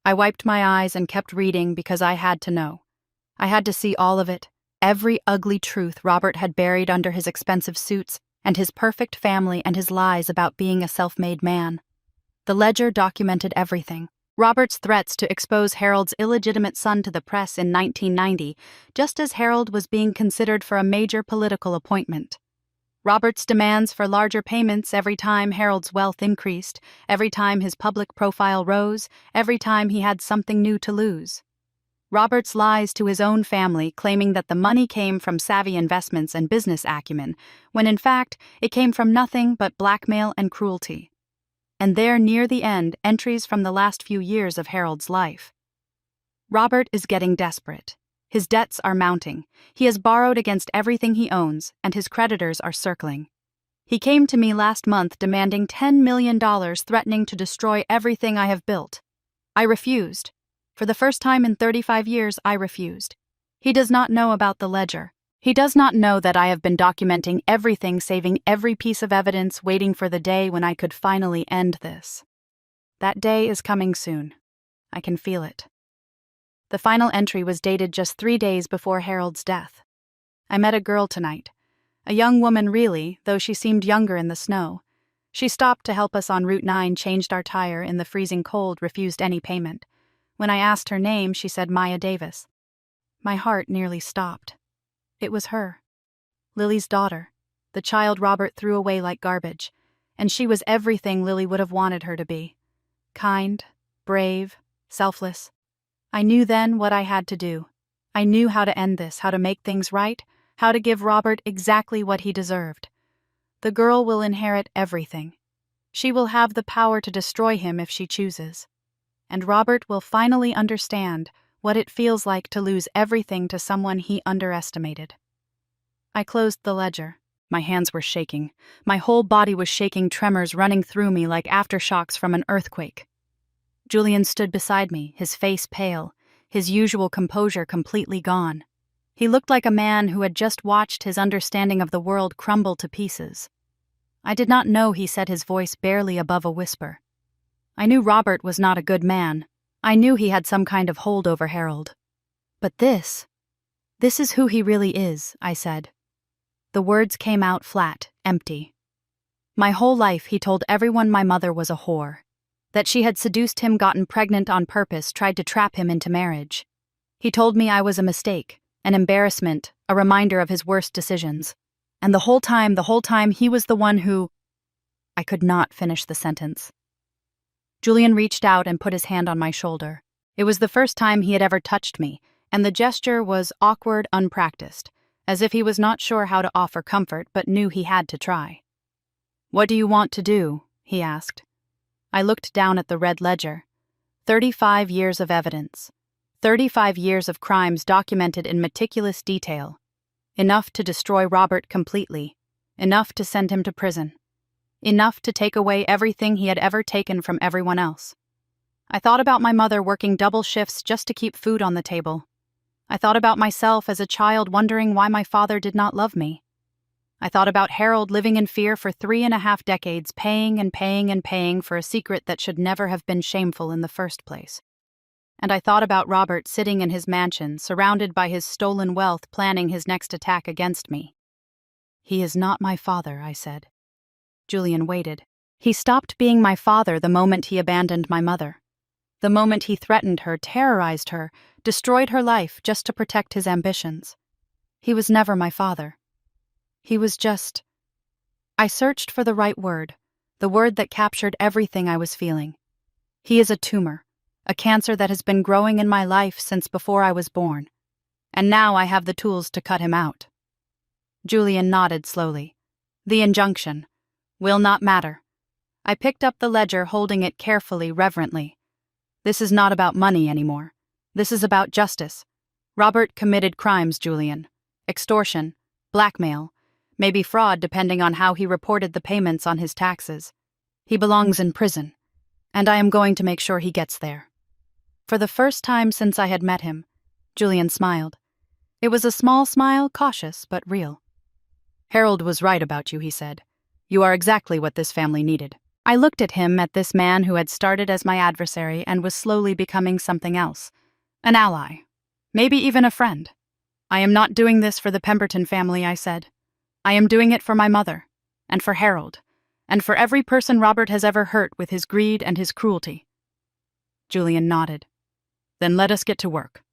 I wiped my eyes and kept reading because I had to know. I had to see all of it, every ugly truth Robert had buried under his expensive suits, and his perfect family and his lies about being a self-made man. The ledger documented everything. Robert's threats to expose Harold's illegitimate son to the press in 1990, just as Harold was being considered for a major political appointment. Robert's demands for larger payments every time Harold's wealth increased, every time his public profile rose, every time he had something new to lose. Robert's lies to his own family, claiming that the money came from savvy investments and business acumen, when in fact it came from nothing but blackmail and cruelty. And there near the end, entries from the last few years of Harold's life. Robert is getting desperate. His debts are mounting. He has borrowed against everything he owns, and his creditors are circling. He came to me last month demanding $10 million, threatening to destroy everything I have built. I refused. For the first time in 35 years, I refused. He does not know about the ledger. He does not know that I have been documenting everything, saving every piece of evidence, waiting for the day when I could finally end this. That day is coming soon. I can feel it. The final entry was dated just 3 days before Harold's death. I met a girl tonight. A young woman really, though she seemed younger in the snow. She stopped to help us on Route 9, changed our tire in the freezing cold, refused any payment. When I asked her name, she said Maya Davis. My heart nearly stopped. It was her. Lily's daughter, the child Robert threw away like garbage, and she was everything Lily would have wanted her to be. Kind, brave, selfless. I knew then what I had to do. I knew how to end this, how to make things right, how to give Robert exactly what he deserved. The girl will inherit everything. She will have the power to destroy him if she chooses. And Robert will finally understand what it feels like to lose everything to someone he underestimated. I closed the ledger. My hands were shaking. My whole body was shaking, tremors running through me like aftershocks from an earthquake. Julian stood beside me, his face pale, his usual composure completely gone. He looked like a man who had just watched his understanding of the world crumble to pieces. I did not know he said, his voice barely above a whisper. I knew Robert was not a good man. I knew he had some kind of hold over Harold. But this is who he really is, I said. The words came out flat, empty. My whole life he told everyone my mother was a whore. That she had seduced him, gotten pregnant on purpose, tried to trap him into marriage. He told me I was a mistake, an embarrassment, a reminder of his worst decisions. And the whole time he was the one who... I could not finish the sentence. Julian reached out and put his hand on my shoulder. It was the first time he had ever touched me, and the gesture was awkward, unpracticed, as if he was not sure how to offer comfort but knew he had to try. "What do you want to do?" he asked. I looked down at the red ledger. 35 years of evidence. 35 years of crimes documented in meticulous detail. Enough to destroy Robert completely. Enough to send him to prison. Enough to take away everything he had ever taken from everyone else. I thought about my mother working double shifts just to keep food on the table. I thought about myself as a child wondering why my father did not love me. I thought about Harold living in fear for 3.5 decades, paying and paying and paying for a secret that should never have been shameful in the first place. And I thought about Robert sitting in his mansion, surrounded by his stolen wealth, planning his next attack against me. "He is not my father," I said. Julian waited. He stopped being my father the moment he abandoned my mother. The moment he threatened her, terrorized her, destroyed her life just to protect his ambitions. He was never my father. He was just... I searched for the right word, the word that captured everything I was feeling. He is a tumor, a cancer that has been growing in my life since before I was born. And now I have the tools to cut him out. Julian nodded slowly. The injunction. Will not matter. I picked up the ledger, holding it carefully, reverently. This is not about money anymore. This is about justice. Robert committed crimes, Julian. Extortion, blackmail, maybe fraud depending on how he reported the payments on his taxes. He belongs in prison, and I am going to make sure he gets there. For the first time since I had met him, Julian smiled. It was a small smile, cautious but real. Harold was right about you, he said. You are exactly what this family needed. I looked at him, at this man who had started as my adversary and was slowly becoming something else. An ally. Maybe even a friend. I am not doing this for the Pemberton family, I said. I am doing it for my mother, and for Harold, and for every person Robert has ever hurt with his greed and his cruelty. Julian nodded. Then let us get to work.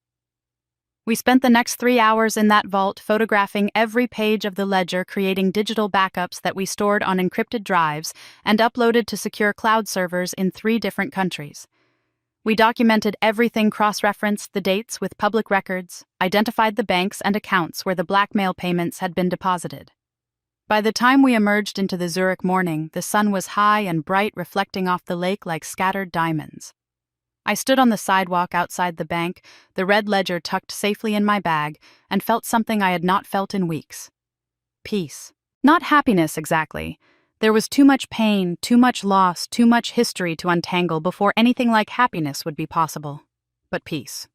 We spent the next 3 hours in that vault photographing every page of the ledger, creating digital backups that we stored on encrypted drives and uploaded to secure cloud servers in 3 different countries. We documented everything, cross-referenced the dates with public records, identified the banks and accounts where the blackmail payments had been deposited. By the time we emerged into the Zurich morning, the sun was high and bright, reflecting off the lake like scattered diamonds. I stood on the sidewalk outside the bank, the red ledger tucked safely in my bag, and felt something I had not felt in weeks. Peace. Not happiness exactly. There was too much pain, too much loss, too much history to untangle before anything like happiness would be possible. But peace.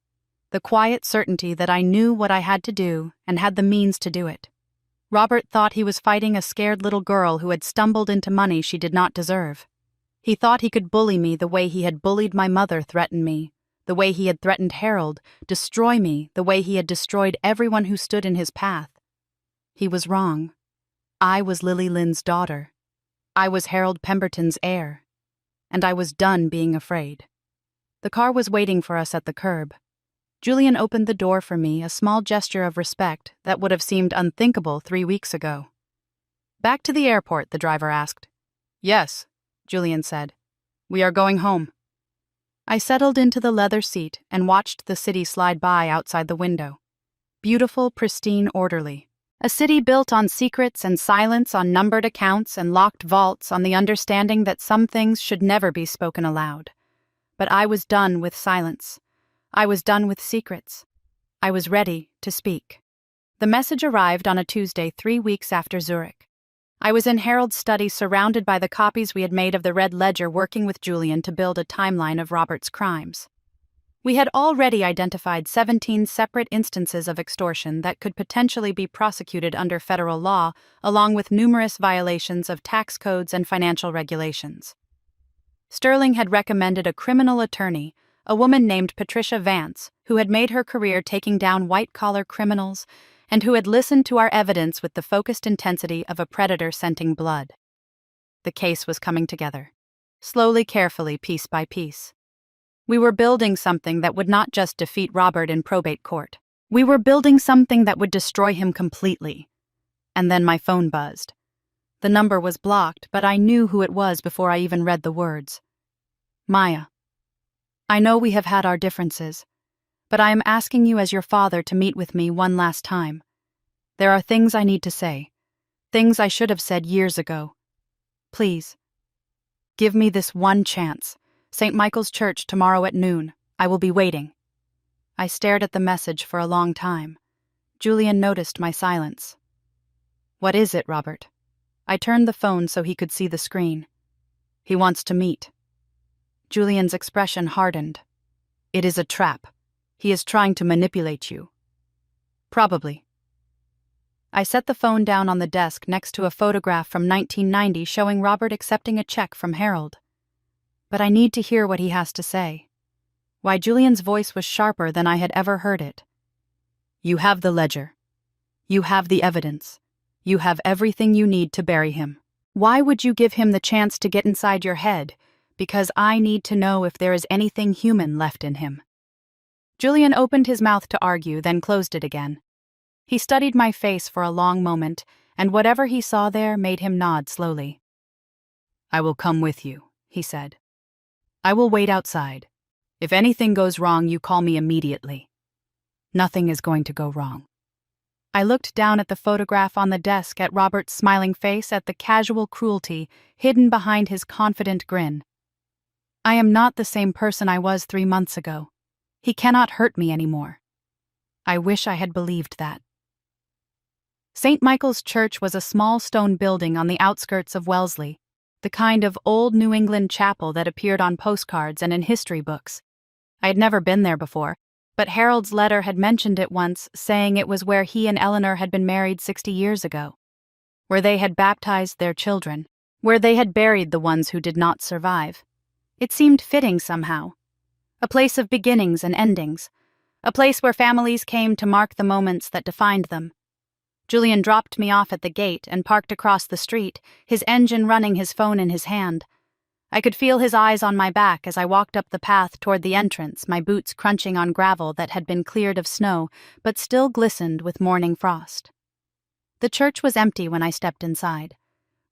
The quiet certainty that I knew what I had to do and had the means to do it. Robert thought he was fighting a scared little girl who had stumbled into money she did not deserve. He thought he could bully me the way he had bullied my mother, threaten me, the way he had threatened Harold, destroy me the way he had destroyed everyone who stood in his path. He was wrong. I was Lily Lynn's daughter. I was Harold Pemberton's heir. And I was done being afraid. The car was waiting for us at the curb. Julian opened the door for me, a small gesture of respect that would have seemed unthinkable 3 weeks ago. Back to the airport, the driver asked. Yes, Julian said. We are going home. I settled into the leather seat and watched the city slide by outside the window. Beautiful, pristine, orderly. A city built on secrets and silence, on numbered accounts and locked vaults, on the understanding that some things should never be spoken aloud. But I was done with silence. I was done with secrets. I was ready to speak. The message arrived on a Tuesday 3 weeks after Zurich. I was in Harold's study, surrounded by the copies we had made of the red ledger, working with Julian to build a timeline of Robert's crimes. We had already identified 17 separate instances of extortion that could potentially be prosecuted under federal law, along with numerous violations of tax codes and financial regulations. Sterling had recommended a criminal attorney, a woman named Patricia Vance, who had made her career taking down white-collar criminals and who had listened to our evidence with the focused intensity of a predator scenting blood. The case was coming together, slowly, carefully, piece by piece. We were building something that would not just defeat Robert in probate court. We were building something that would destroy him completely. And then my phone buzzed. The number was blocked, but I knew who it was before I even read the words. Maya. I know we have had our differences, but I am asking you as your father to meet with me one last time. There are things I need to say, things I should have said years ago. Please, give me this one chance. St. Michael's Church tomorrow at noon. I will be waiting. I stared at the message for a long time. Julian noticed my silence. What is it, Robert? I turned the phone so he could see the screen. He wants to meet. Julian's expression hardened. It is a trap. He is trying to manipulate you. Probably. I set the phone down on the desk next to a photograph from 1990 showing Robert accepting a check from Harold. But I need to hear what he has to say. Why, Julian's voice was sharper than I had ever heard it. You have the ledger. You have the evidence. You have everything you need to bury him. Why would you give him the chance to get inside your head? Because I need to know if there is anything human left in him. Julian opened his mouth to argue, then closed it again. He studied my face for a long moment, and whatever he saw there made him nod slowly. I will come with you, he said. I will wait outside. If anything goes wrong, you call me immediately. Nothing is going to go wrong. I looked down at the photograph on the desk, at Robert's smiling face, at the casual cruelty hidden behind his confident grin. I am not the same person I was 3 months ago. He cannot hurt me anymore. I wish I had believed that. St. Michael's Church was a small stone building on the outskirts of Wellesley, the kind of old New England chapel that appeared on postcards and in history books. I had never been there before, but Harold's letter had mentioned it once, saying it was where he and Eleanor had been married 60 years ago, where they had baptized their children, where they had buried the ones who did not survive. It seemed fitting somehow. A place of beginnings and endings, a place where families came to mark the moments that defined them. Julian dropped me off at the gate and parked across the street, his engine running, his phone in his hand. I could feel his eyes on my back as I walked up the path toward the entrance, my boots crunching on gravel that had been cleared of snow but still glistened with morning frost. The church was empty when I stepped inside.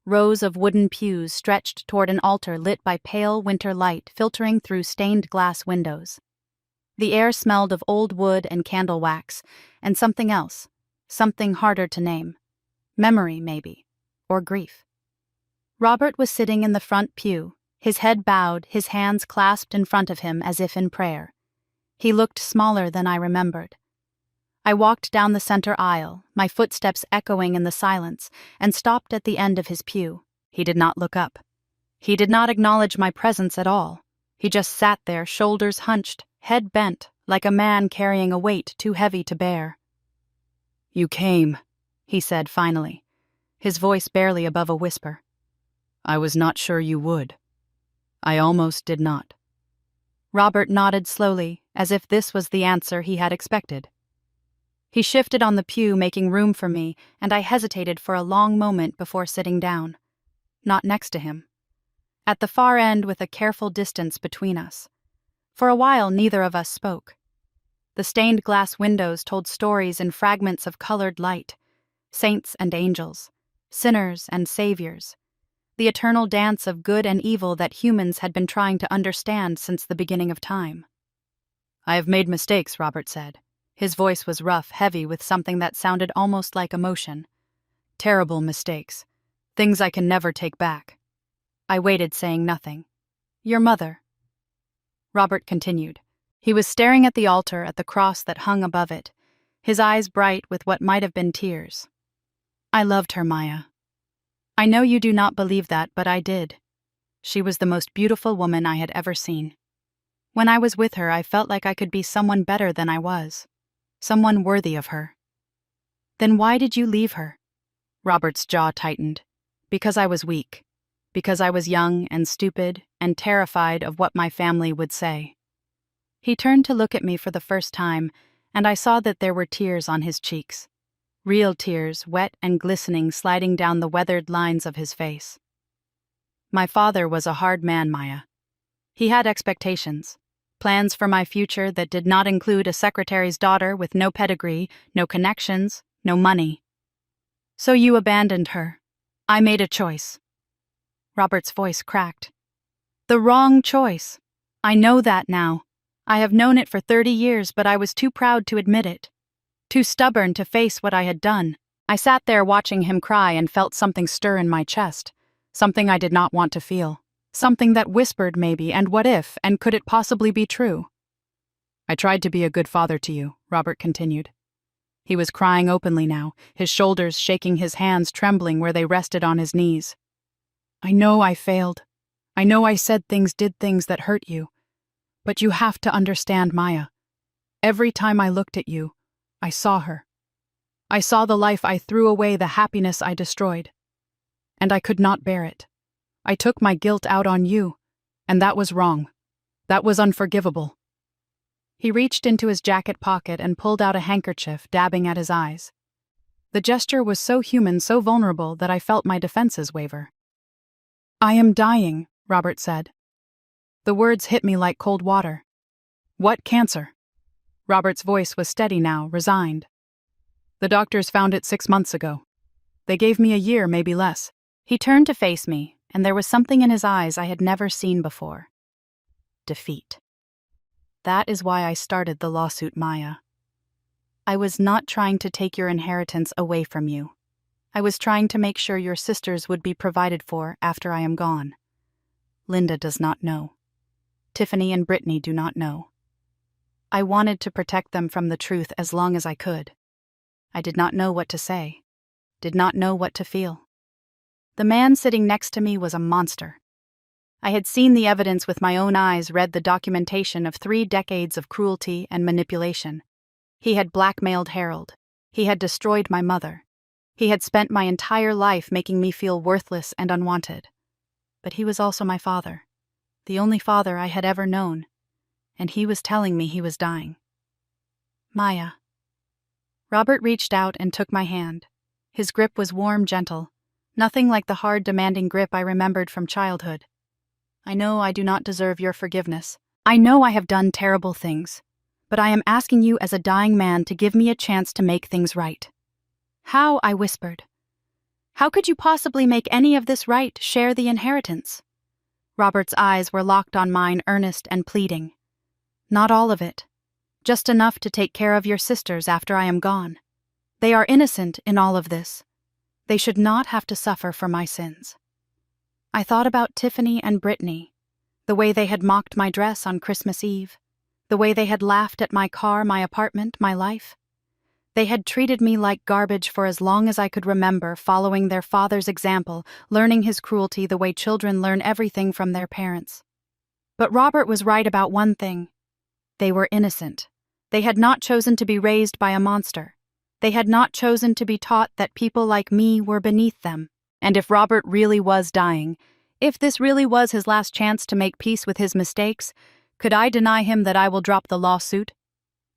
Rows of wooden pews stretched toward an altar lit by pale winter light filtering through stained glass windows. The air smelled of old wood and candle wax, and something else, something harder to name. Memory, maybe, or grief. Robert was sitting in the front pew, his head bowed, his hands clasped in front of him as if in prayer. He looked smaller than I remembered. I walked down the center aisle, my footsteps echoing in the silence, and stopped at the end of his pew. He did not look up. He did not acknowledge my presence at all. He just sat there, shoulders hunched, head bent, like a man carrying a weight too heavy to bear. You came, he said finally, his voice barely above a whisper. I was not sure you would. I almost did not. Robert nodded slowly, as if this was the answer he had expected. He shifted on the pew, making room for me, and I hesitated for a long moment before sitting down. Not next to him. At the far end, with a careful distance between us. For a while, neither of us spoke. The stained glass windows told stories in fragments of colored light. Saints and angels. Sinners and saviors. The eternal dance of good and evil that humans had been trying to understand since the beginning of time. I have made mistakes, Robert said. His voice was rough, heavy with something that sounded almost like emotion. Terrible mistakes. Things I can never take back. I waited, saying nothing. Your mother. Robert continued. He was staring at the altar, at the cross that hung above it, his eyes bright with what might have been tears. I loved her, Maya. I know you do not believe that, but I did. She was the most beautiful woman I had ever seen. When I was with her, I felt like I could be someone better than I was. Someone worthy of her. Then why did you leave her? Robert's jaw tightened. Because I was weak. Because I was young and stupid and terrified of what my family would say. He turned to look at me for the first time, and I saw that there were tears on his cheeks. Real tears, wet and glistening, sliding down the weathered lines of his face. My father was a hard man, Maya. He had expectations. Plans for my future that did not include a secretary's daughter with no pedigree, no connections, no money. So you abandoned her. I made a choice. Robert's voice cracked. The wrong choice. I know that now. I have known it for 30 years, but I was too proud to admit it. Too stubborn to face what I had done. I sat there watching him cry and felt something stir in my chest. Something I did not want to feel. Something that whispered maybe, and what if, and could it possibly be true? I tried to be a good father to you, Robert continued. He was crying openly now, his shoulders shaking, his hands trembling where they rested on his knees. I know I failed. I know I said things, did things that hurt you. But you have to understand, Maya. Every time I looked at you, I saw her. I saw the life I threw away, the happiness I destroyed. And I could not bear it. I took my guilt out on you, and that was wrong. That was unforgivable." He reached into his jacket pocket and pulled out a handkerchief, dabbing at his eyes. The gesture was so human, so vulnerable, that I felt my defenses waver. "I am dying," Robert said. The words hit me like cold water. "What cancer?" Robert's voice was steady now, resigned. "The doctors found it 6 months ago. They gave me a year, maybe less." He turned to face me, and there was something in his eyes I had never seen before. Defeat. "That is why I started the lawsuit, Maya. I was not trying to take your inheritance away from you. I was trying to make sure your sisters would be provided for after I am gone. Linda does not know. Tiffany and Brittany do not know. I wanted to protect them from the truth as long as I could. I did not know what to say, did not know what to feel. The man sitting next to me was a monster. I had seen the evidence with my own eyes, read the documentation of 3 decades of cruelty and manipulation. He had blackmailed Harold. He had destroyed my mother. He had spent my entire life making me feel worthless and unwanted. But he was also my father, the only father I had ever known, and he was telling me he was dying. Maya. Robert reached out and took my hand. His grip was warm, gentle, nothing like the hard, demanding grip I remembered from childhood. "I know I do not deserve your forgiveness. I know I have done terrible things, but I am asking you as a dying man to give me a chance to make things right." "How?" I whispered. "How could you possibly make any of this right, share the inheritance?" Robert's eyes were locked on mine, earnest and pleading. "Not all of it. Just enough to take care of your sisters after I am gone. They are innocent in all of this. They should not have to suffer for my sins." I thought about Tiffany and Brittany, the way they had mocked my dress on Christmas Eve, the way they had laughed at my car, my apartment, my life. They had treated me like garbage for as long as I could remember, following their father's example, learning his cruelty the way children learn everything from their parents. But Robert was right about one thing. They were innocent. They had not chosen to be raised by a monster. They had not chosen to be taught that people like me were beneath them. And if Robert really was dying, if this really was his last chance to make peace with his mistakes, could I deny him that I will drop the lawsuit?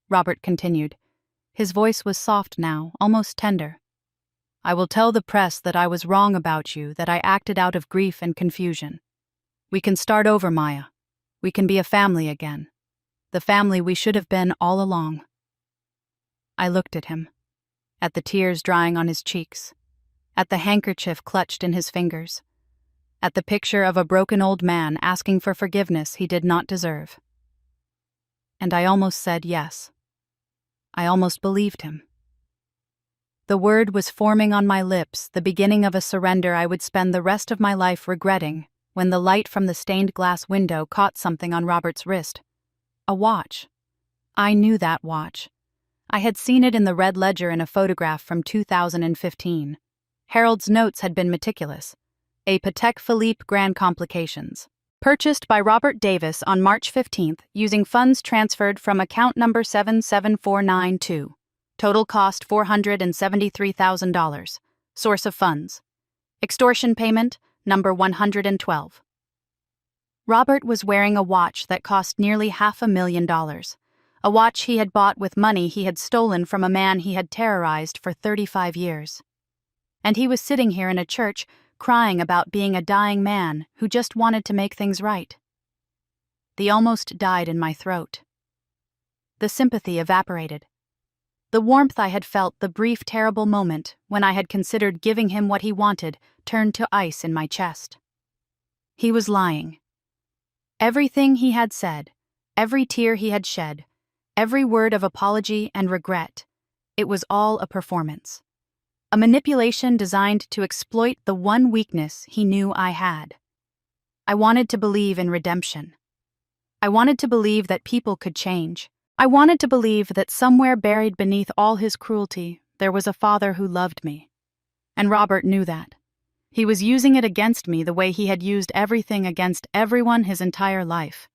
Robert continued. His voice was soft now, almost tender. "I will tell the press that I was wrong about you, that I acted out of grief and confusion. We can start over, Maya. We can be a family again. The family we should have been all along." I looked at him, at the tears drying on his cheeks, at the handkerchief clutched in his fingers, at the picture of a broken old man asking for forgiveness he did not deserve. And I almost said yes. I almost believed him. The word was forming on my lips, the beginning of a surrender I would spend the rest of my life regretting, when the light from the stained glass window caught something on Robert's wrist. A watch. I knew that watch. I had seen it in the red ledger in a photograph from 2015. Harold's notes had been meticulous. A Patek Philippe Grand Complications. Purchased by Robert Davis on March 15th using funds transferred from account number 77492. Total cost $473,000. Source of funds. Extortion payment, number 112. Robert was wearing a watch that cost nearly $500,000. A watch he had bought with money he had stolen from a man he had terrorized for 35 years. And he was sitting here in a church, crying about being a dying man who just wanted to make things right. The almost died in my throat. The sympathy evaporated. The warmth I had felt the brief terrible moment when I had considered giving him what he wanted turned to ice in my chest. He was lying. Everything he had said, every tear he had shed, every word of apology and regret, it was all a performance. A manipulation designed to exploit the one weakness he knew I had. I wanted to believe in redemption. I wanted to believe that people could change. I wanted to believe that somewhere buried beneath all his cruelty, there was a father who loved me. And Robert knew that. He was using it against me the way he had used everything against everyone his entire life.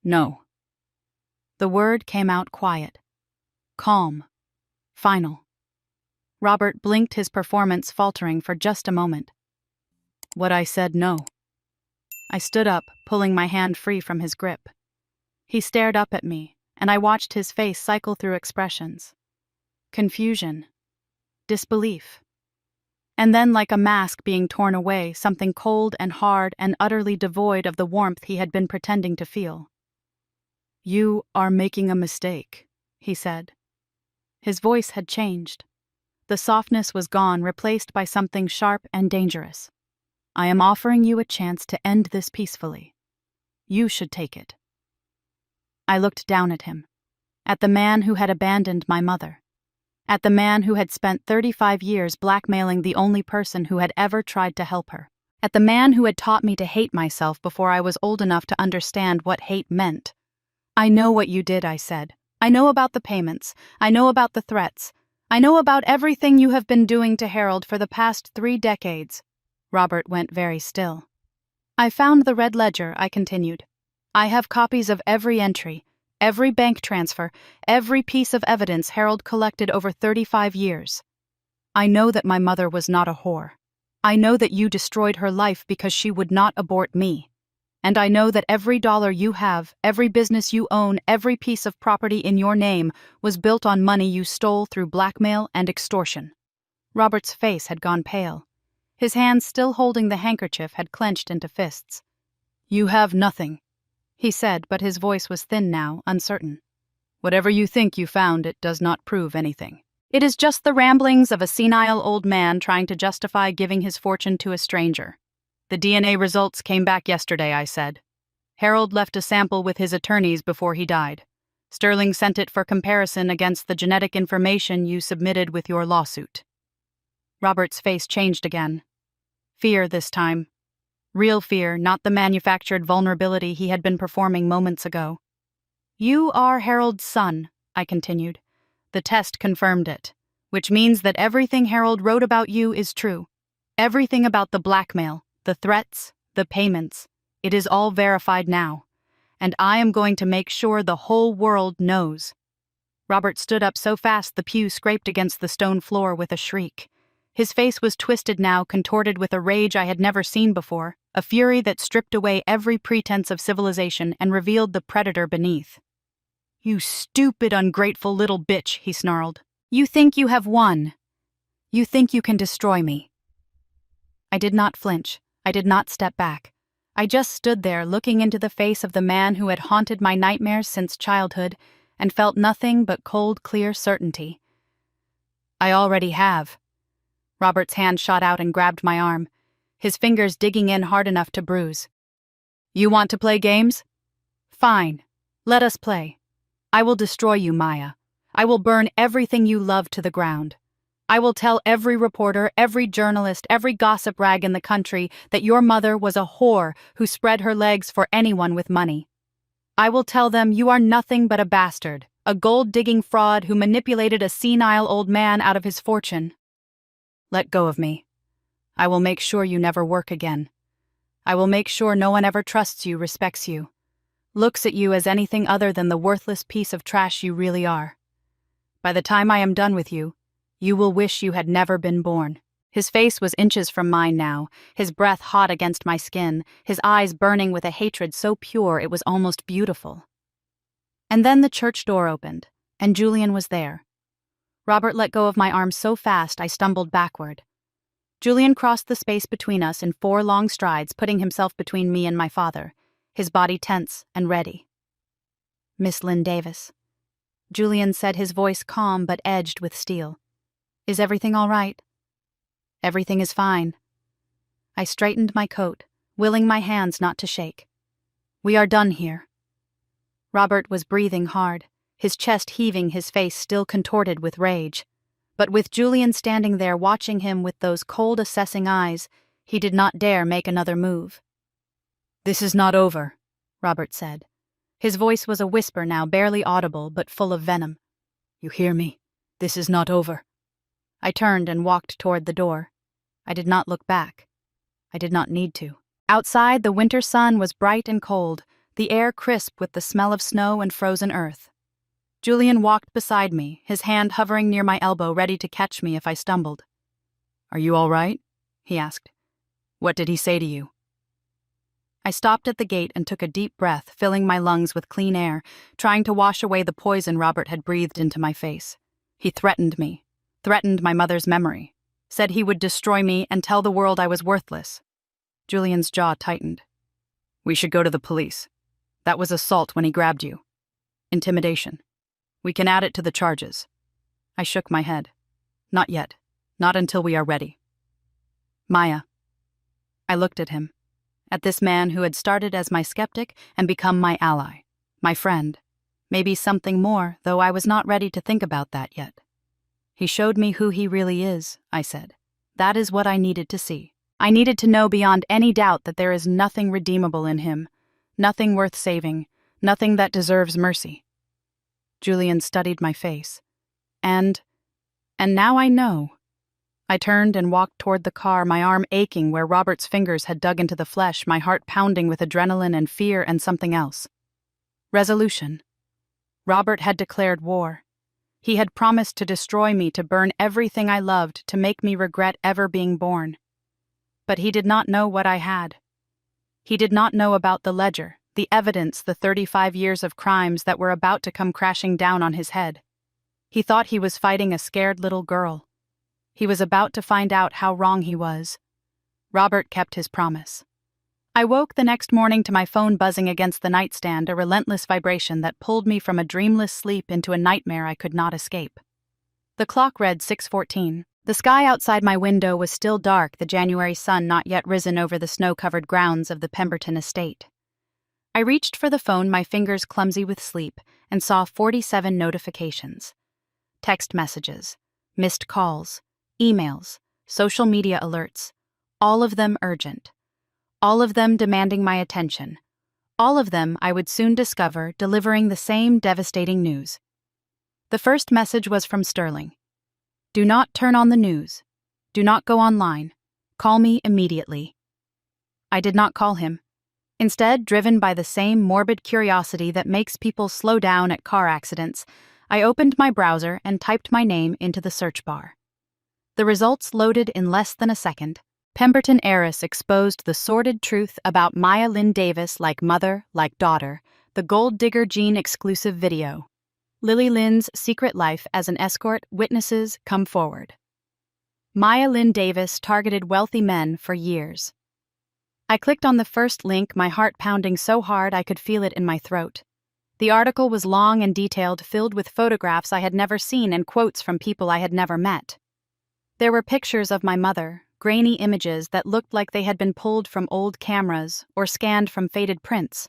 No. The word came out quiet, calm, final. Robert blinked, his performance faltering for just a moment. What I said, no. I stood up, pulling my hand free from his grip. He stared up at me, and I watched his face cycle through expressions. Confusion. Disbelief. And then, like a mask being torn away, something cold and hard and utterly devoid of the warmth he had been pretending to feel. You are making a mistake, he said. His voice had changed. The softness was gone, replaced by something sharp and dangerous. I am offering you a chance to end this peacefully. You should take it. I looked down at him, at the man who had abandoned my mother, at the man who had spent 35 years blackmailing the only person who had ever tried to help her, at the man who had taught me to hate myself before I was old enough to understand what hate meant. I know what you did, I said. I know about the payments. I know about the threats. I know about everything you have been doing to Harold for the past 3 decades. Robert went very still. I found the red ledger, I continued. I have copies of every entry, every bank transfer, every piece of evidence Harold collected over 35 years. I know that my mother was not a whore. I know that you destroyed her life because she would not abort me. And I know that every dollar you have, every business you own, every piece of property in your name was built on money you stole through blackmail and extortion. Robert's face had gone pale. His hands, still holding the handkerchief, had clenched into fists. You have nothing, he said, but his voice was thin now, uncertain. Whatever you think you found, it does not prove anything. It is just the ramblings of a senile old man trying to justify giving his fortune to a stranger. The DNA results came back yesterday, I said. Harold left a sample with his attorneys before he died. Sterling sent it for comparison against the genetic information you submitted with your lawsuit. Robert's face changed again. Fear this time. Real fear, not the manufactured vulnerability he had been performing moments ago. You are Harold's son, I continued. The test confirmed it, which means that everything Harold wrote about you is true. Everything about the blackmail, the threats, the payments. It is all verified now. And I am going to make sure the whole world knows. Robert stood up so fast the pew scraped against the stone floor with a shriek. His face was twisted now, contorted with a rage I had never seen before, a fury that stripped away every pretense of civilization and revealed the predator beneath. You stupid, ungrateful little bitch, he snarled. You think you have won. You think you can destroy me. I did not flinch. I did not step back. I just stood there, looking into the face of the man who had haunted my nightmares since childhood, and felt nothing but cold, clear certainty. I already have. Robert's hand shot out and grabbed my arm, his fingers digging in hard enough to bruise. You want to play games? Fine. Let us play. I will destroy you, Maya. I will burn everything you love to the ground. I will tell every reporter, every journalist, every gossip rag in the country that your mother was a whore who spread her legs for anyone with money. I will tell them you are nothing but a bastard, a gold-digging fraud who manipulated a senile old man out of his fortune. Let go of me. I will make sure you never work again. I will make sure no one ever trusts you, respects you, looks at you as anything other than the worthless piece of trash you really are. By the time I am done with you, you will wish you had never been born. His face was inches from mine now, his breath hot against my skin, his eyes burning with a hatred so pure it was almost beautiful. And then the church door opened, and Julian was there. Robert let go of my arm so fast I stumbled backward. Julian crossed the space between us in 4 long strides, putting himself between me and my father, his body tense and ready. Miss Lynn Davis. Julian said, his voice calm but edged with steel. Is everything all right? Everything is fine. I straightened my coat, willing my hands not to shake. We are done here. Robert was breathing hard, his chest heaving, his face still contorted with rage. But with Julian standing there watching him with those cold, assessing eyes, he did not dare make another move. This is not over, Robert said. His voice was a whisper now, barely audible, but full of venom. You hear me? This is not over. I turned and walked toward the door. I did not look back. I did not need to. Outside, the winter sun was bright and cold, the air crisp with the smell of snow and frozen earth. Julian walked beside me, his hand hovering near my elbow, ready to catch me if I stumbled. "Are you all right?" he asked. "What did he say to you?" I stopped at the gate and took a deep breath, filling my lungs with clean air, trying to wash away the poison Robert had breathed into my face. He threatened me, threatened my mother's memory, said he would destroy me and tell the world I was worthless. Julian's jaw tightened. "We should go to the police. That was assault when he grabbed you. Intimidation. We can add it to the charges." I shook my head. "Not yet. Not until we are ready." "Maya." I looked at him, at this man who had started as my skeptic and become my ally, my friend. Maybe something more, though I was not ready to think about that yet. "He showed me who he really is," I said. "That is what I needed to see. I needed to know beyond any doubt that there is nothing redeemable in him, nothing worth saving, nothing that deserves mercy." Julian studied my face. And now I know. I turned and walked toward the car, my arm aching where Robert's fingers had dug into the flesh, my heart pounding with adrenaline and fear and something else. Resolution. Robert had declared war. He had promised to destroy me, to burn everything I loved, to make me regret ever being born. But he did not know what I had. He did not know about the ledger, the evidence, the 35 years of crimes that were about to come crashing down on his head. He thought he was fighting a scared little girl. He was about to find out how wrong he was. Robert kept his promise. I woke the next morning to my phone buzzing against the nightstand, a relentless vibration that pulled me from a dreamless sleep into a nightmare I could not escape. The clock read 6:14. The sky outside my window was still dark, the January sun not yet risen over the snow-covered grounds of the Pemberton estate. I reached for the phone, my fingers clumsy with sleep, and saw 47 notifications. Text messages, missed calls, emails, social media alerts, all of them urgent. All of them demanding my attention. All of them, I would soon discover, delivering the same devastating news. The first message was from Sterling. "Do not turn on the news. Do not go online. Call me immediately." I did not call him. Instead, driven by the same morbid curiosity that makes people slow down at car accidents, I opened my browser and typed my name into the search bar. The results loaded in less than a second. Pemberton heiress exposed the sordid truth about Maya Lynn Davis, like mother, like daughter, the Gold Digger Gene exclusive video. Lily Lynn's secret life as an escort, witnesses come forward. Maya Lynn Davis targeted wealthy men for years. I clicked on the first link, my heart pounding so hard I could feel it in my throat. The article was long and detailed, filled with photographs I had never seen and quotes from people I had never met. There were pictures of my mother, grainy images that looked like they had been pulled from old cameras or scanned from faded prints.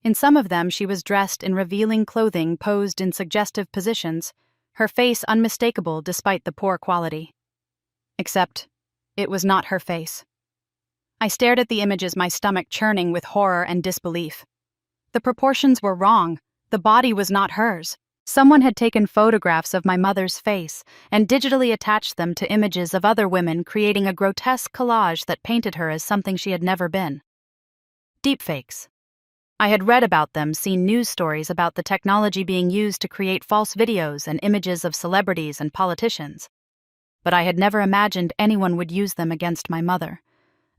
In some of them, she was dressed in revealing clothing posed in suggestive positions, her face unmistakable despite the poor quality. Except, it was not her face. I stared at the images, my stomach churning with horror and disbelief. The proportions were wrong. The body was not hers. Someone had taken photographs of my mother's face and digitally attached them to images of other women, creating a grotesque collage that painted her as something she had never been. Deepfakes. I had read about them, seen news stories about the technology being used to create false videos and images of celebrities and politicians. But I had never imagined anyone would use them against my mother,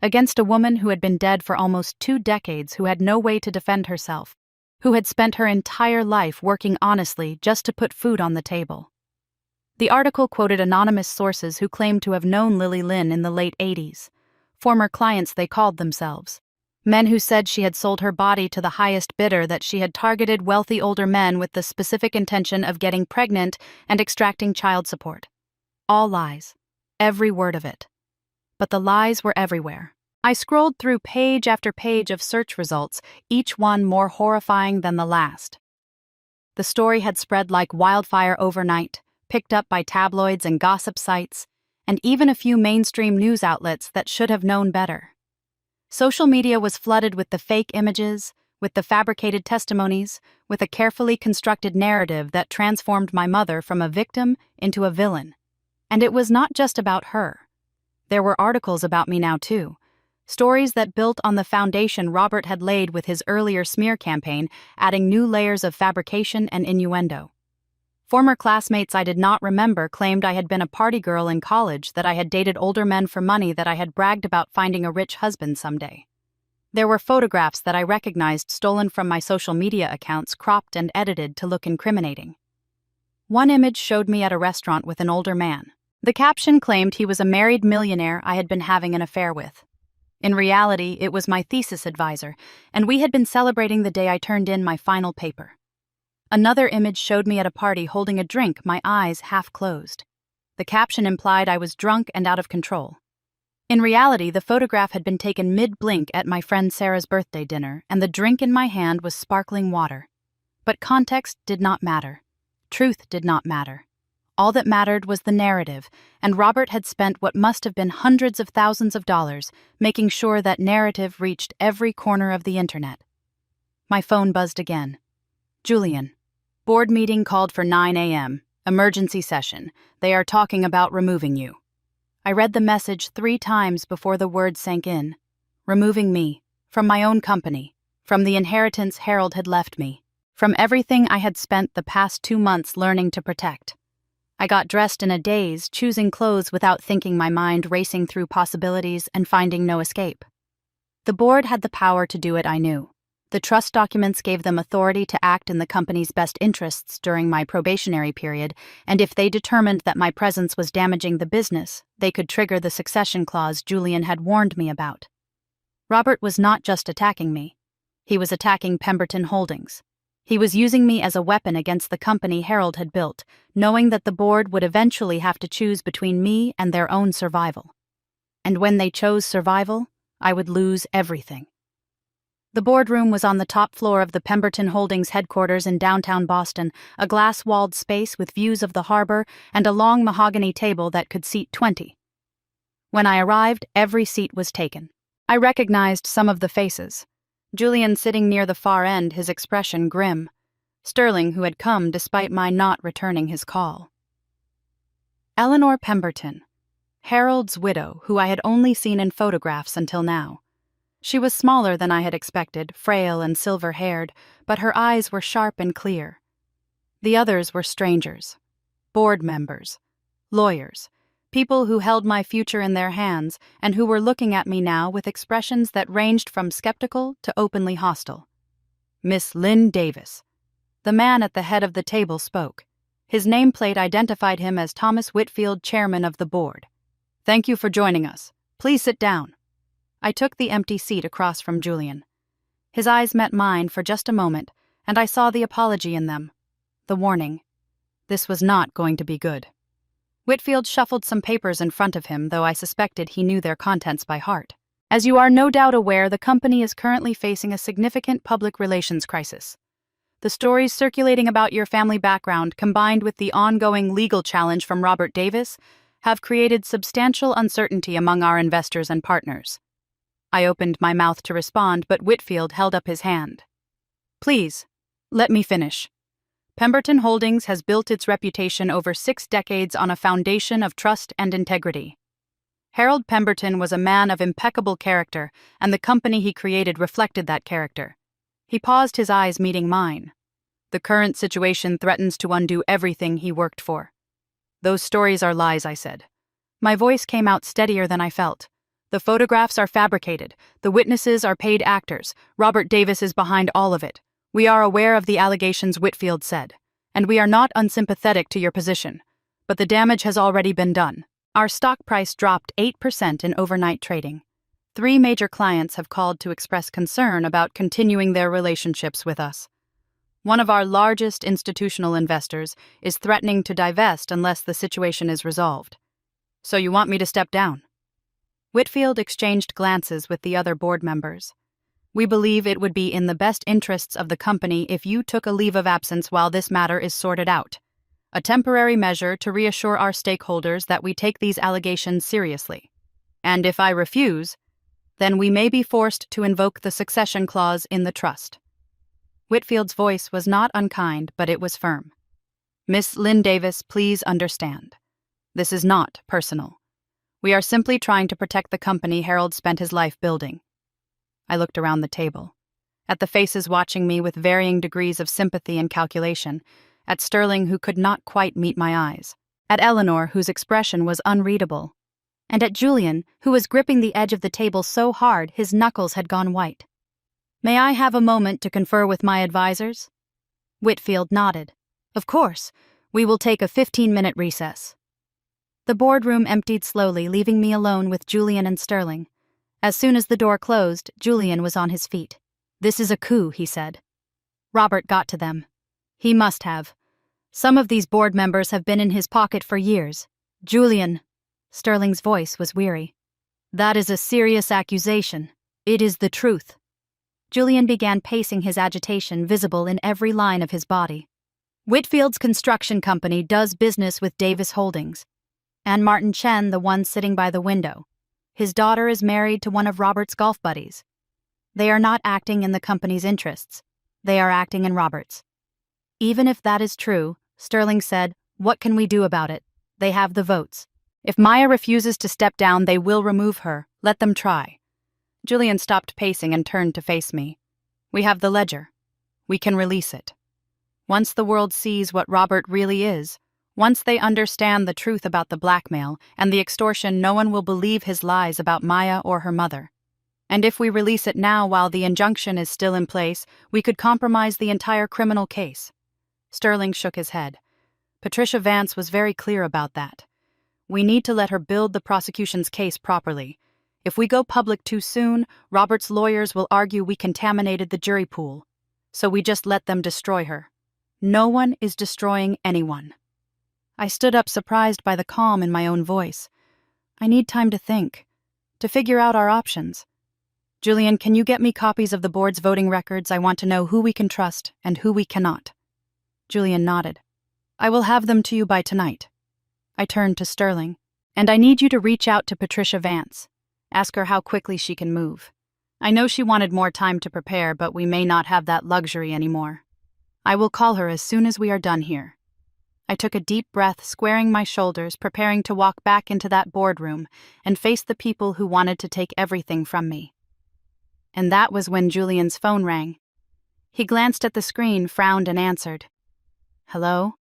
against a woman who had been dead for almost 2 decades, who had no way to defend herself, who had spent her entire life working honestly just to put food on the table. The article quoted anonymous sources who claimed to have known Lily Lynn in the late 80s, former clients they called themselves, men who said she had sold her body to the highest bidder, that she had targeted wealthy older men with the specific intention of getting pregnant and extracting child support. All lies, every word of it. But the lies were everywhere. I scrolled through page after page of search results, each one more horrifying than the last. The story had spread like wildfire overnight, picked up by tabloids and gossip sites, and even a few mainstream news outlets that should have known better. Social media was flooded with the fake images, with the fabricated testimonies, with a carefully constructed narrative that transformed my mother from a victim into a villain. And it was not just about her. There were articles about me now too. Stories that built on the foundation Robert had laid with his earlier smear campaign, adding new layers of fabrication and innuendo. Former classmates I did not remember claimed I had been a party girl in college, that I had dated older men for money, that I had bragged about finding a rich husband someday. There were photographs that I recognized stolen from my social media accounts, cropped and edited to look incriminating. One image showed me at a restaurant with an older man. The caption claimed he was a married millionaire I had been having an affair with. In reality, it was my thesis advisor, and we had been celebrating the day I turned in my final paper. Another image showed me at a party holding a drink, my eyes half closed. The caption implied I was drunk and out of control. In reality, the photograph had been taken mid-blink at my friend Sarah's birthday dinner, and the drink in my hand was sparkling water. But context did not matter. Truth did not matter. All that mattered was the narrative, and Robert had spent what must have been hundreds of thousands of dollars making sure that narrative reached every corner of the internet. My phone buzzed again. Julian. Board meeting called for 9 a.m. Emergency session. They are talking about removing you. I read the message 3 times before the words sank in. Removing me. From my own company. From the inheritance Harold had left me. From everything I had spent the past 2 months learning to protect. I got dressed in a daze, choosing clothes without thinking, my mind racing through possibilities and finding no escape. The board had the power to do it, I knew. The trust documents gave them authority to act in the company's best interests during my probationary period, and if they determined that my presence was damaging the business, they could trigger the succession clause Julian had warned me about. Robert was not just attacking me. He was attacking Pemberton Holdings. He was using me as a weapon against the company Harold had built, knowing that the board would eventually have to choose between me and their own survival. And when they chose survival, I would lose everything. The boardroom was on the top floor of the Pemberton Holdings headquarters in downtown Boston, a glass-walled space with views of the harbor and a long mahogany table that could seat 20. When I arrived, every seat was taken. I recognized some of the faces. Julian sitting near the far end, his expression grim. Sterling, who had come despite my not returning his call. Eleanor Pemberton, Harold's widow, who I had only seen in photographs until now. She was smaller than I had expected, frail and silver-haired, but her eyes were sharp and clear. The others were strangers, board members, lawyers, people who held my future in their hands and who were looking at me now with expressions that ranged from skeptical to openly hostile. Miss Lynn Davis. The man at the head of the table spoke. His nameplate identified him as Thomas Whitfield, chairman of the board. Thank you for joining us. Please sit down. I took the empty seat across from Julian. His eyes met mine for just a moment, and I saw the apology in them. The warning. This was not going to be good. Whitfield shuffled some papers in front of him, though I suspected he knew their contents by heart. As you are no doubt aware, the company is currently facing a significant public relations crisis. The stories circulating about your family background, combined with the ongoing legal challenge from Robert Davis, have created substantial uncertainty among our investors and partners. I opened my mouth to respond, but Whitfield held up his hand. Please, let me finish. Pemberton Holdings has built its reputation over 6 decades on a foundation of trust and integrity. Harold Pemberton was a man of impeccable character, and the company he created reflected that character. He paused, his eyes meeting mine. The current situation threatens to undo everything he worked for. Those stories are lies, I said. My voice came out steadier than I felt. The photographs are fabricated. The witnesses are paid actors. Robert Davis is behind all of it. We are aware of the allegations, Whitfield said, and we are not unsympathetic to your position. But the damage has already been done. Our stock price dropped 8% in overnight trading. 3 major clients have called to express concern about continuing their relationships with us. One of our largest institutional investors is threatening to divest unless the situation is resolved. So you want me to step down? Whitfield exchanged glances with the other board members. We believe it would be in the best interests of the company if you took a leave of absence while this matter is sorted out. A temporary measure to reassure our stakeholders that we take these allegations seriously. And if I refuse, then we may be forced to invoke the succession clause in the trust. Whitfield's voice was not unkind, but it was firm. Miss Lynn Davis, please understand. This is not personal. We are simply trying to protect the company Harold spent his life building. I looked around the table, at the faces watching me with varying degrees of sympathy and calculation, at Sterling, who could not quite meet my eyes, at Eleanor, whose expression was unreadable, and at Julian, who was gripping the edge of the table so hard his knuckles had gone white. "May I have a moment to confer with my advisors?" Whitfield nodded. "Of course. We will take a 15-minute recess." The boardroom emptied slowly, leaving me alone with Julian and Sterling. As soon as the door closed, Julian was on his feet. "This is a coup," he said. "Robert got to them. He must have. Some of these board members have been in his pocket for years." "Julian," Sterling's voice was weary, "that is a serious accusation. It is the truth." Julian began pacing, his agitation visible in every line of his body. "Whitfield's construction company does business with Davis Holdings. And Martin Chen, the one sitting by the window. His daughter is married to one of Robert's golf buddies. They are not acting in the company's interests. They are acting in Robert's." "Even if that is true," Sterling said, "what can we do about it? They have the votes. If Maya refuses to step down, they will remove her. Let them try." Julian stopped pacing and turned to face me. "We have the ledger. We can release it. Once the world sees what Robert really is, once they understand the truth about the blackmail and the extortion, no one will believe his lies about Maya or her mother. And if we release it now while the injunction is still in place, we could compromise the entire criminal case." Sterling shook his head. "Patricia Vance was very clear about that. We need to let her build the prosecution's case properly. If we go public too soon, Robert's lawyers will argue we contaminated the jury pool. So we just let them destroy her. No one is destroying anyone." I stood up, surprised by the calm in my own voice. "I need time to think, to figure out our options. Julian, can you get me copies of the board's voting records? I want to know who we can trust and who we cannot." Julian nodded. "I will have them to you by tonight." I turned to Sterling. "And I need you to reach out to Patricia Vance. Ask her how quickly she can move. I know she wanted more time to prepare, but we may not have that luxury anymore. I will call her as soon as we are done here." I took a deep breath, squaring my shoulders, preparing to walk back into that boardroom and face the people who wanted to take everything from me. And that was when Julian's phone rang. He glanced at the screen, frowned, and answered. "Hello?"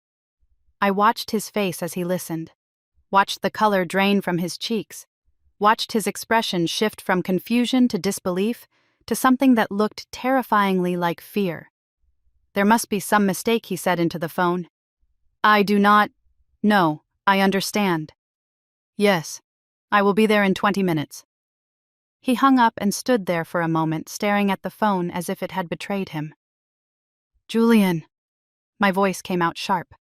I watched his face as he listened, watched the color drain from his cheeks, watched his expression shift from confusion to disbelief to something that looked terrifyingly like fear. "There must be some mistake," he said into the phone. "I do not... No, I understand. Yes, I will be there in 20 minutes. He hung up and stood there for a moment, staring at the phone as if it had betrayed him. "Julian," my voice came out sharp.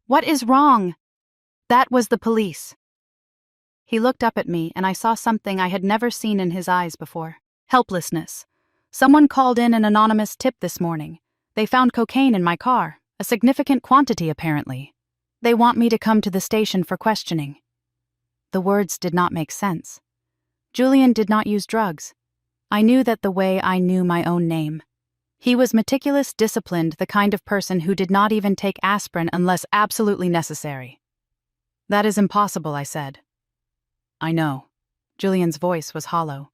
"What is wrong?" "That was the police." He looked up at me, and I saw something I had never seen in his eyes before. Helplessness. "Someone called in an anonymous tip this morning. They found cocaine in my car, a significant quantity apparently. They want me to come to the station for questioning." The words did not make sense. Julian did not use drugs. I knew that the way I knew my own name. He was meticulous, disciplined, the kind of person who did not even take aspirin unless absolutely necessary. "That is impossible," I said. "I know." Julian's voice was hollow.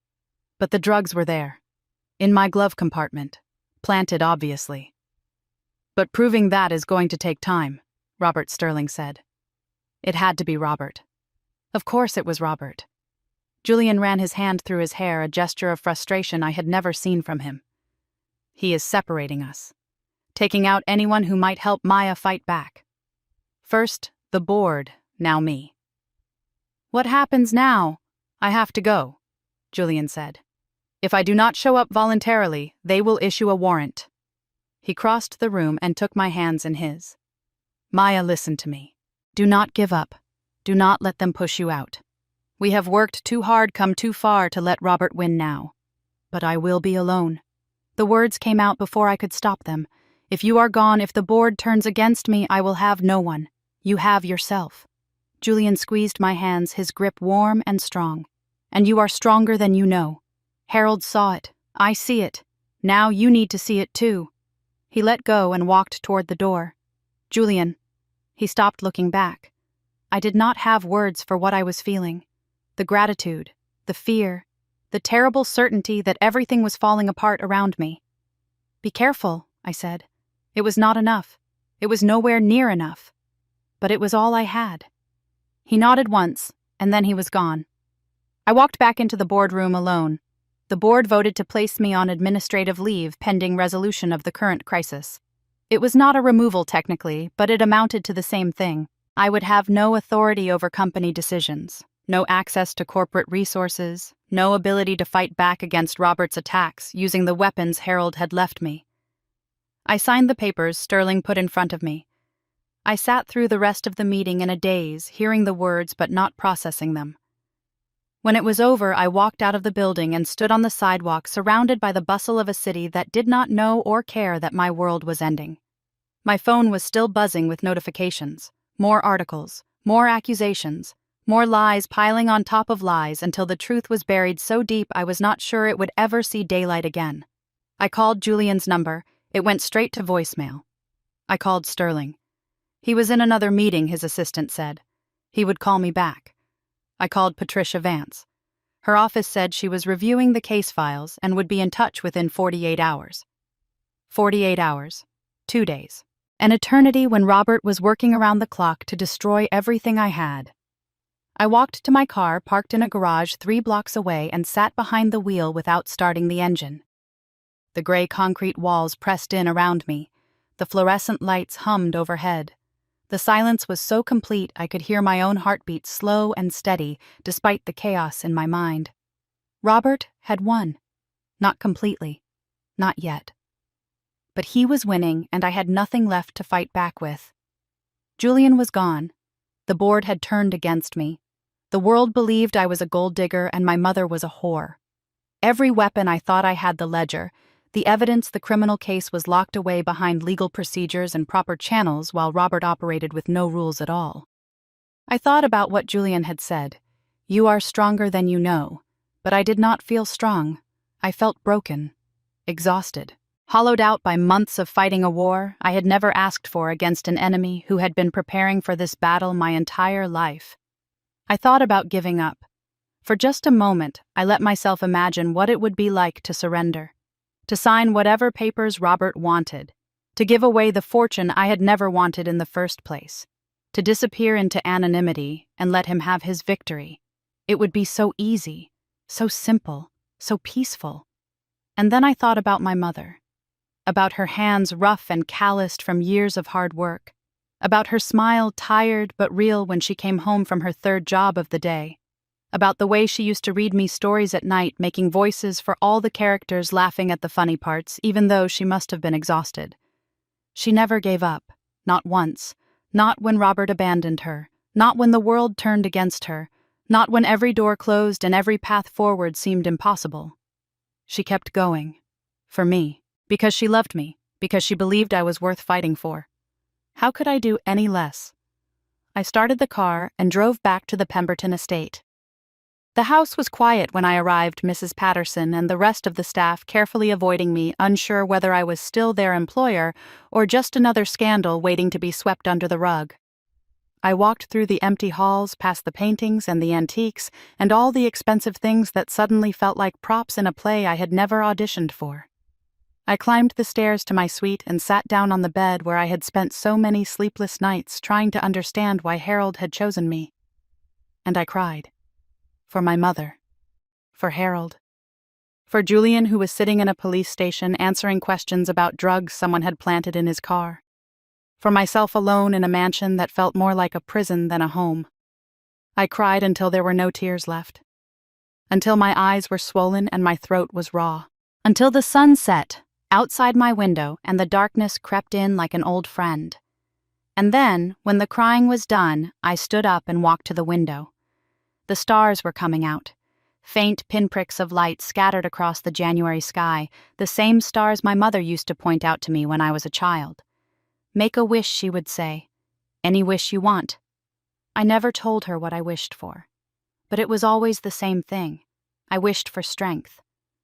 "But the drugs were there. In my glove compartment. Planted, obviously." "But proving that is going to take time," Robert Sterling said. It had to be Robert. Of course it was Robert. Julian ran his hand through his hair, a gesture of frustration I had never seen from him. "He is separating us. Taking out anyone who might help Maya fight back. First, the board, now me." "What happens now?" "I have to go," Julian said. "If I do not show up voluntarily, they will issue a warrant." He crossed the room and took my hands in his. "Maya, listen to me. Do not give up. Do not let them push you out. We have worked too hard, come too far to let Robert win now. But I will be alone." The words came out before I could stop them. "If you are gone, if the board turns against me, I will have no one. You have yourself." Julian squeezed my hands, his grip warm and strong. "And you are stronger than you know. Harold saw it. I see it. Now you need to see it too." He let go and walked toward the door. "Julian." He stopped, looking back. I did not have words for what I was feeling. The gratitude, the fear, the terrible certainty that everything was falling apart around me. "Be careful," I said. It was not enough. It was nowhere near enough. But it was all I had. He nodded once, and then he was gone. I walked back into the boardroom alone. The board voted to place me on administrative leave pending resolution of the current crisis. It was not a removal technically, but it amounted to the same thing. I would have no authority over company decisions, no access to corporate resources, no ability to fight back against Robert's attacks using the weapons Harold had left me. I signed the papers Sterling put in front of me. I sat through the rest of the meeting in a daze, hearing the words but not processing them. When it was over, I walked out of the building and stood on the sidewalk surrounded by the bustle of a city that did not know or care that my world was ending. My phone was still buzzing with notifications, more articles, more accusations, more lies piling on top of lies until the truth was buried so deep I was not sure it would ever see daylight again. I called Julian's number. It went straight to voicemail. I called Sterling. He was in another meeting, his assistant said. He would call me back. I called Patricia Vance. Her office said she was reviewing the case files and would be in touch within 48 hours. 48 hours. 2 days. An eternity when Robert was working around the clock to destroy everything I had. I walked to my car parked in a garage 3 blocks away and sat behind the wheel without starting the engine. The gray concrete walls pressed in around me. The fluorescent lights hummed overhead. The silence was so complete I could hear my own heartbeat slow and steady despite the chaos in my mind. Robert had won. Not completely. Not yet. But he was winning and I had nothing left to fight back with. Julian was gone. The board had turned against me. The world believed I was a gold digger and my mother was a whore. Every weapon I thought I had the ledger. The evidence the criminal case was locked away behind legal procedures and proper channels while Robert operated with no rules at all. I thought about what Julian had said. You are stronger than you know. But I did not feel strong. I felt broken. Exhausted. Hollowed out by months of fighting a war I had never asked for against an enemy who had been preparing for this battle my entire life. I thought about giving up. For just a moment, I let myself imagine what it would be like to surrender. To sign whatever papers Robert wanted, to give away the fortune I had never wanted in the first place, to disappear into anonymity and let him have his victory. It would be so easy, so simple, so peaceful. And then I thought about my mother, about her hands rough and calloused from years of hard work, about her smile tired but real when she came home from her 3rd job of the day, about the way she used to read me stories at night, making voices for all the characters, laughing at the funny parts, even though she must have been exhausted. She never gave up, not once, not when Robert abandoned her, not when the world turned against her, not when every door closed and every path forward seemed impossible. She kept going. For me. Because she loved me. Because she believed I was worth fighting for. How could I do any less? I started the car and drove back to the Pemberton estate. The house was quiet when I arrived, Mrs. Patterson and the rest of the staff carefully avoiding me, unsure whether I was still their employer or just another scandal waiting to be swept under the rug. I walked through the empty halls, past the paintings and the antiques, and all the expensive things that suddenly felt like props in a play I had never auditioned for. I climbed the stairs to my suite and sat down on the bed where I had spent so many sleepless nights trying to understand why Harold had chosen me. And I cried. For my mother. For Harold. For Julian, who was sitting in a police station answering questions about drugs someone had planted in his car. For myself alone in a mansion that felt more like a prison than a home. I cried until there were no tears left. Until my eyes were swollen and my throat was raw. Until the sun set outside my window and the darkness crept in like an old friend. And then, when the crying was done, I stood up and walked to the window. The stars were coming out. Faint pinpricks of light scattered across the January sky, the same stars my mother used to point out to me when I was a child. Make a wish, she would say. Any wish you want. I never told her what I wished for. But it was always the same thing. I wished for strength.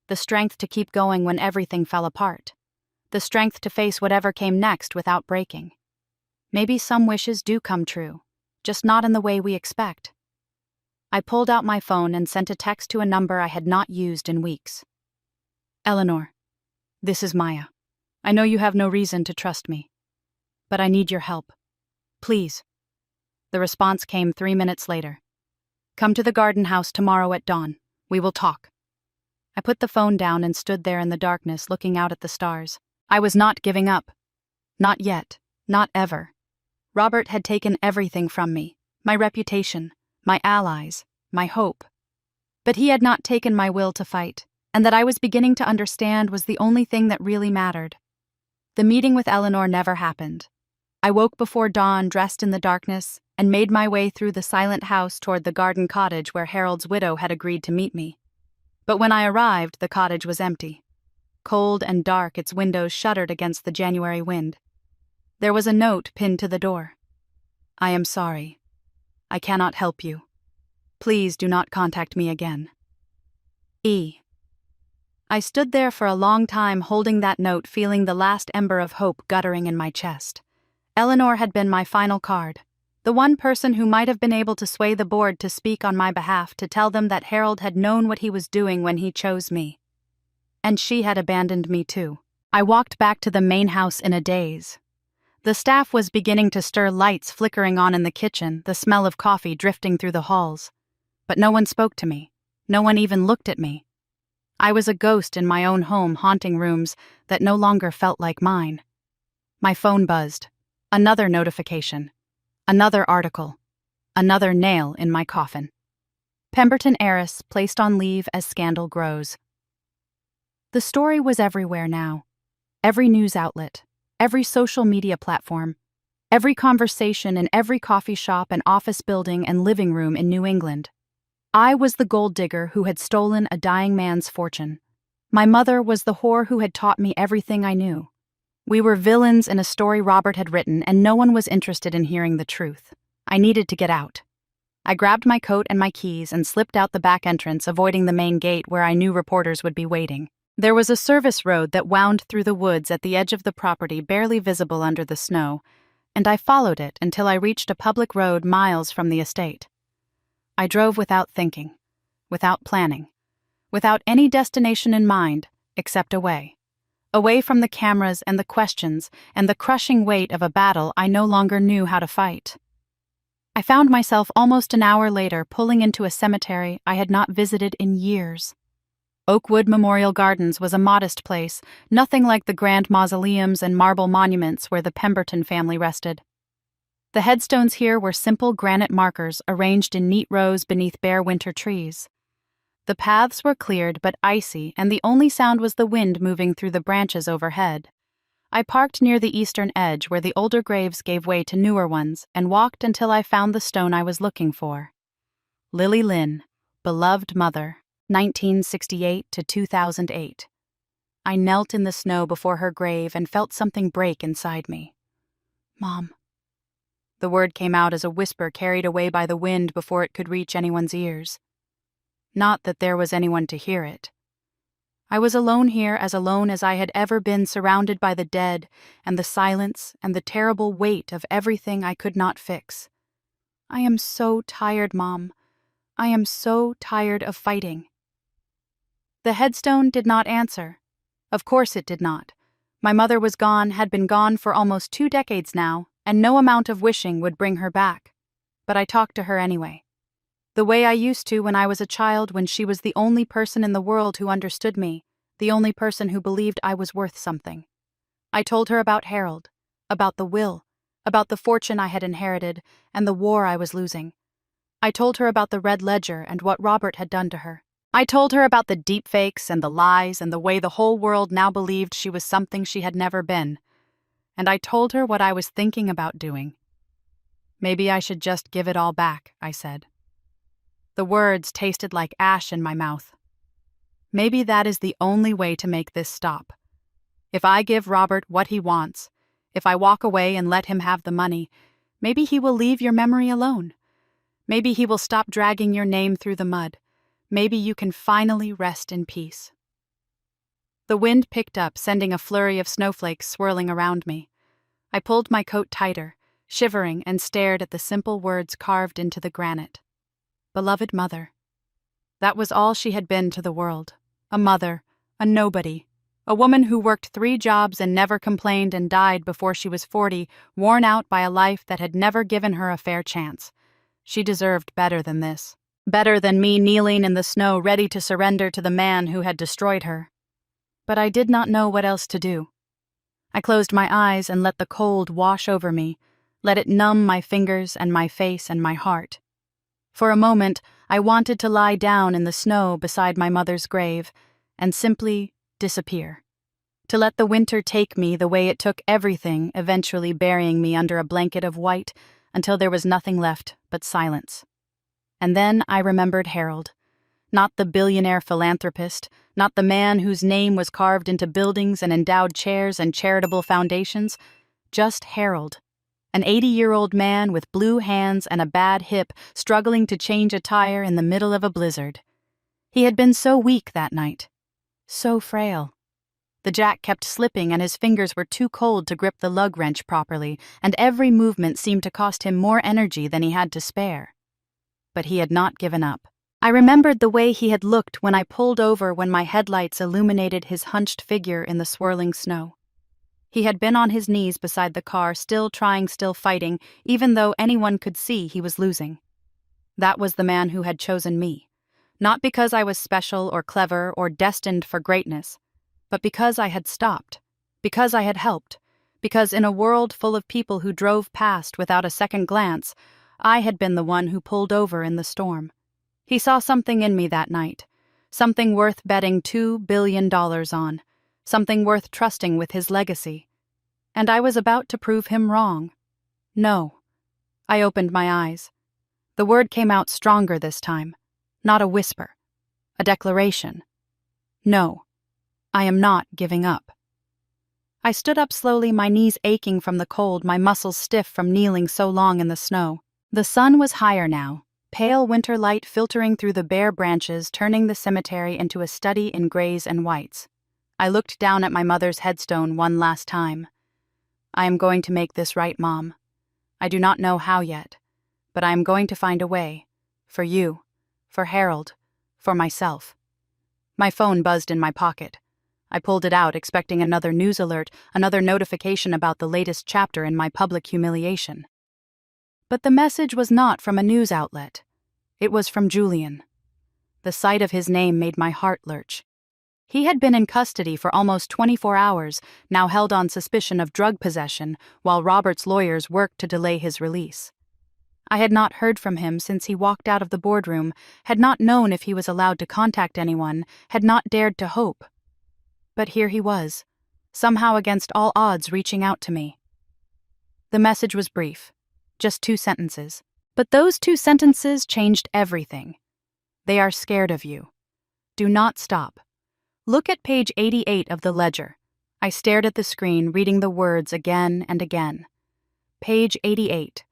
The strength to keep going when everything fell apart. The strength to face whatever came next without breaking. Maybe some wishes do come true, just not in the way we expect. I pulled out my phone and sent a text to a number I had not used in weeks. Eleanor, this is Maya. I know you have no reason to trust me. but I need your help. Please." The response came 3 minutes later. "Come to the garden house tomorrow at dawn. We will talk." I put the phone down and stood there in the darkness looking out at the stars. I was not giving up. Not yet. Not ever. Robert had taken everything from me. My reputation, my allies, my hope. But he had not taken my will to fight, and that I was beginning to understand was the only thing that really mattered. The meeting with Eleanor never happened. I woke before dawn dressed in the darkness and made my way through the silent house toward the garden cottage where Harold's widow had agreed to meet me. But when I arrived, the cottage was empty. Cold and dark, its windows shuttered against the January wind. There was a note pinned to the door. "I am sorry. I cannot help you. Please do not contact me again. E." I stood there for a long time holding that note, feeling the last ember of hope guttering in my chest. Eleanor had been my final card. The one person who might have been able to sway the board to speak on my behalf, to tell them that Harold had known what he was doing when he chose me. And she had abandoned me too. I walked back to the main house in a daze. The staff was beginning to stir, lights flickering on in the kitchen, the smell of coffee drifting through the halls. But no one spoke to me. No one even looked at me. I was a ghost in my own home, haunting rooms that no longer felt like mine. My phone buzzed. Another notification. Another article. Another nail in my coffin. Pemberton heiress placed on leave as scandal grows. The story was everywhere now. Every news outlet, every social media platform, every conversation in every coffee shop and office building and living room in New England. I was the gold digger who had stolen a dying man's fortune. My mother was the whore who had taught me everything I knew. We were villains in a story Robert had written, and no one was interested in hearing the truth. I needed to get out. I grabbed my coat and my keys and slipped out the back entrance, avoiding the main gate where I knew reporters would be waiting. There was a service road that wound through the woods at the edge of the property, barely visible under the snow, and I followed it until I reached a public road miles from the estate. I drove without thinking, without planning, without any destination in mind except away. Away from the cameras and the questions and the crushing weight of a battle I no longer knew how to fight. I found myself almost an hour later pulling into a cemetery I had not visited in years. Oakwood Memorial Gardens was a modest place, nothing like the grand mausoleums and marble monuments where the Pemberton family rested. The headstones here were simple granite markers arranged in neat rows beneath bare winter trees. The paths were cleared but icy, and the only sound was the wind moving through the branches overhead. I parked near the eastern edge where the older graves gave way to newer ones and walked until I found the stone I was looking for. Lily Lynn, beloved mother, 1968 to 2008. I knelt in the snow before her grave and felt something break inside me. "Mom." The word came out as a whisper carried away by the wind before it could reach anyone's ears. Not that there was anyone to hear it. I was alone here, as alone as I had ever been, surrounded by the dead and the silence and the terrible weight of everything I could not fix. "I am so tired, Mom. I am so tired of fighting." The headstone did not answer. Of course it did not. My mother was gone, had been gone for almost 2 decades now, and no amount of wishing would bring her back. But I talked to her anyway. The way I used to when I was a child, when she was the only person in the world who understood me, the only person who believed I was worth something. I told her about Harold, about the will, about the fortune I had inherited, and the war I was losing. I told her about the red ledger and what Robert had done to her. I told her about the deepfakes and the lies and the way the whole world now believed she was something she had never been. And I told her what I was thinking about doing. "Maybe I should just give it all back," I said. The words tasted like ash in my mouth. Maybe that is the only way to make this stop. If I give Robert what he wants, if I walk away and let him have the money, maybe he will leave your memory alone. Maybe he will stop dragging your name through the mud. Maybe you can finally rest in peace. The wind picked up, sending a flurry of snowflakes swirling around me. I pulled my coat tighter, shivering, and stared at the simple words carved into the granite. Beloved mother. That was all she had been to the world. A mother, a nobody, A woman who worked 3 jobs and never complained and died before she was 40, worn out by a life that had never given her a fair chance. She deserved better than this. Better than me kneeling in the snow ready to surrender to the man who had destroyed her. But I did not know what else to do. I closed my eyes and let the cold wash over me, let it numb my fingers and my face and my heart. For a moment, I wanted to lie down in the snow beside my mother's grave and simply disappear. To let the winter take me the way it took everything, eventually burying me under a blanket of white until there was nothing left but silence. And then I remembered Harold. Not the billionaire philanthropist, not the man whose name was carved into buildings and endowed chairs and charitable foundations, just Harold. An 80-year-old man with blue hands and a bad hip struggling to change a tire in the middle of a blizzard. He had been so weak that night. So frail. The jack kept slipping and his fingers were too cold to grip the lug wrench properly, and every movement seemed to cost him more energy than he had to spare. But he had not given up. I remembered the way he had looked when I pulled over when my headlights illuminated his hunched figure in the swirling snow. He had been on his knees beside the car, still trying, still fighting, even though anyone could see he was losing. That was the man who had chosen me. Not because I was special or clever or destined for greatness, but because I had stopped, because I had helped, because in a world full of people who drove past without a second glance, I had been the one who pulled over in the storm. He saw something in me that night, something worth betting $2 billion on, something worth trusting with his legacy. And I was about to prove him wrong. No. I opened my eyes. The word came out stronger this time. Not a whisper. A declaration. No. I am not giving up. I stood up slowly, my knees aching from the cold, my muscles stiff from kneeling so long in the snow. The sun was higher now, pale winter light filtering through the bare branches, turning the cemetery into a study in grays and whites. I looked down at my mother's headstone one last time. I am going to make this right, Mom. I do not know how yet, but I am going to find a way. For you, for Harold, for myself. My phone buzzed in my pocket. I pulled it out, expecting another news alert, another notification about the latest chapter in my public humiliation. But the message was not from a news outlet. It was from Julian. The sight of his name made my heart lurch. He had been in custody for almost 24 hours, now held on suspicion of drug possession, while Robert's lawyers worked to delay his release. I had not heard from him since he walked out of the boardroom, had not known if he was allowed to contact anyone, had not dared to hope. But here he was, somehow against all odds reaching out to me. The message was brief, just 2 sentences. But those 2 sentences changed everything. They are scared of you. Do not stop. Look at page 88 of the ledger. I stared at the screen, reading the words again and again. Page 88.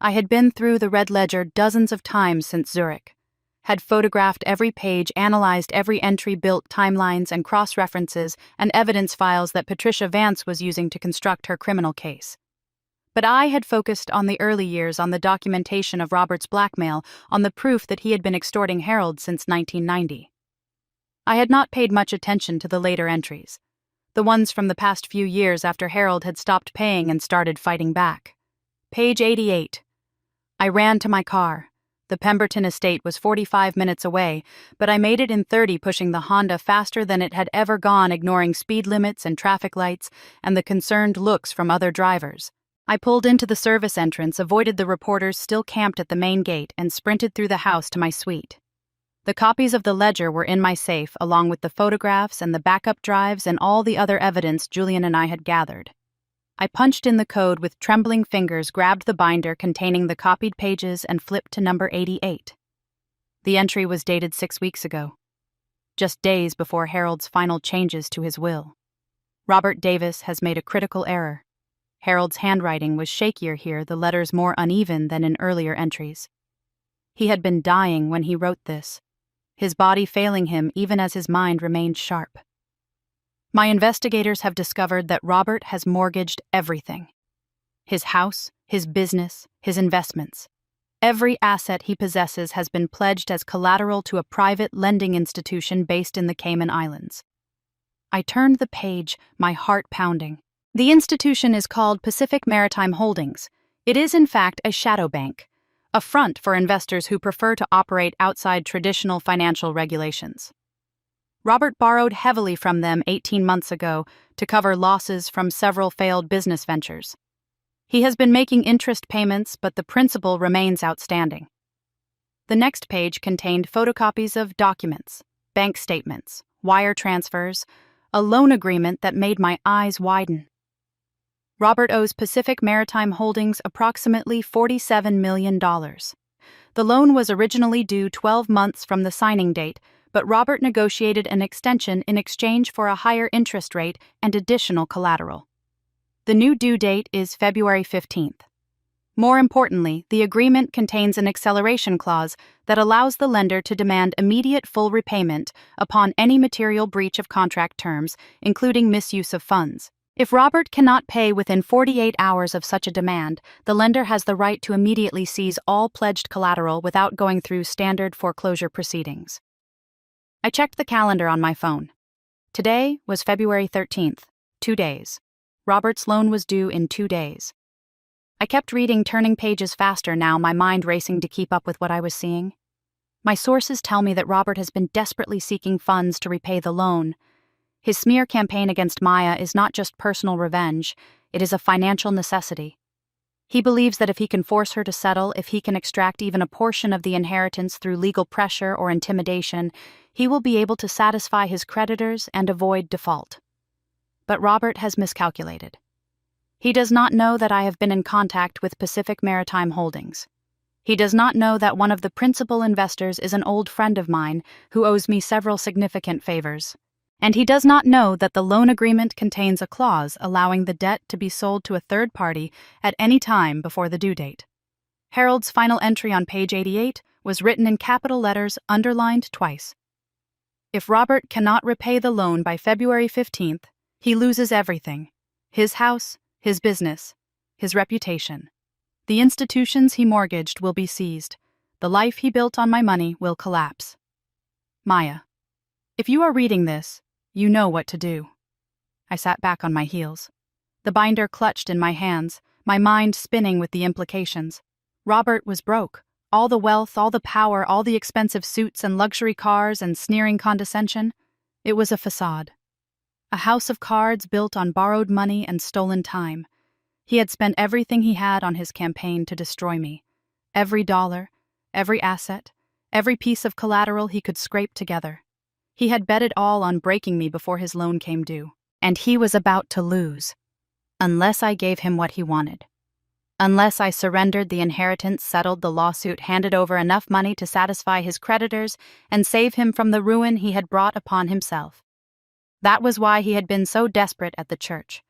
I had been through the red ledger dozens of times since Zurich, had photographed every page, analyzed every entry, built timelines and cross-references and evidence files that Patricia Vance was using to construct her criminal case. But I had focused on the early years, on the documentation of Robert's blackmail, on the proof that he had been extorting Harold since 1990. I had not paid much attention to the later entries, the ones from the past few years after Harold had stopped paying and started fighting back. Page 88. I ran to my car. The Pemberton estate was 45 minutes away, but I made it in 30, pushing the Honda faster than it had ever gone, ignoring speed limits and traffic lights and the concerned looks from other drivers. I pulled into the service entrance, avoided the reporters still camped at the main gate, and sprinted through the house to my suite. The copies of the ledger were in my safe, along with the photographs and the backup drives and all the other evidence Julian and I had gathered. I punched in the code with trembling fingers, grabbed the binder containing the copied pages, and flipped to number 88. The entry was dated 6 weeks ago, just days before Harold's final changes to his will. Robert Davis has made a critical error. Harold's handwriting was shakier here, the letters more uneven than in earlier entries. He had been dying when he wrote this, his body failing him even as his mind remained sharp. My investigators have discovered that Robert has mortgaged everything. His house, his business, his investments. Every asset he possesses has been pledged as collateral to a private lending institution based in the Cayman Islands. I turned the page, my heart pounding. The institution is called Pacific Maritime Holdings. It is, in fact, a shadow bank, a front for investors who prefer to operate outside traditional financial regulations. Robert borrowed heavily from them 18 months ago to cover losses from several failed business ventures. He has been making interest payments, but the principal remains outstanding. The next page contained photocopies of documents, bank statements, wire transfers, a loan agreement that made my eyes widen. Robert owes Pacific Maritime Holdings approximately $47 million. The loan was originally due 12 months from the signing date, but Robert negotiated an extension in exchange for a higher interest rate and additional collateral. The new due date is February 15th. More importantly, the agreement contains an acceleration clause that allows the lender to demand immediate full repayment upon any material breach of contract terms, including misuse of funds. If Robert cannot pay within 48 hours of such a demand, the lender has the right to immediately seize all pledged collateral without going through standard foreclosure proceedings. I checked the calendar on my phone. Today was February 13th, 2 days. Robert's loan was due in 2 days. I kept reading, turning pages faster now, my mind racing to keep up with what I was seeing. My sources tell me that Robert has been desperately seeking funds to repay the loan. His smear campaign against Maya is not just personal revenge, it is a financial necessity. He believes that if he can force her to settle, if he can extract even a portion of the inheritance through legal pressure or intimidation, he will be able to satisfy his creditors and avoid default. But Robert has miscalculated. He does not know that I have been in contact with Pacific Maritime Holdings. He does not know that one of the principal investors is an old friend of mine who owes me several significant favors. And he does not know that the loan agreement contains a clause allowing the debt to be sold to a third party at any time before the due date. Harold's final entry on page 88 was written in capital letters, underlined twice. If Robert cannot repay the loan by February 15th, he loses everything: his house, his business, his reputation. The institutions he mortgaged will be seized. The life he built on my money will collapse. Maya. If you are reading this, you know what to do. I sat back on my heels. The binder clutched in my hands, my mind spinning with the implications. Robert was broke. All the wealth, all the power, all the expensive suits and luxury cars and sneering condescension. It was a facade. A house of cards built on borrowed money and stolen time. He had spent everything he had on his campaign to destroy me. Every dollar, every asset, every piece of collateral he could scrape together. He had bet it all on breaking me before his loan came due. And he was about to lose. Unless I gave him what he wanted. Unless I surrendered the inheritance, settled the lawsuit, handed over enough money to satisfy his creditors, and save him from the ruin he had brought upon himself. That was why he had been so desperate at the church,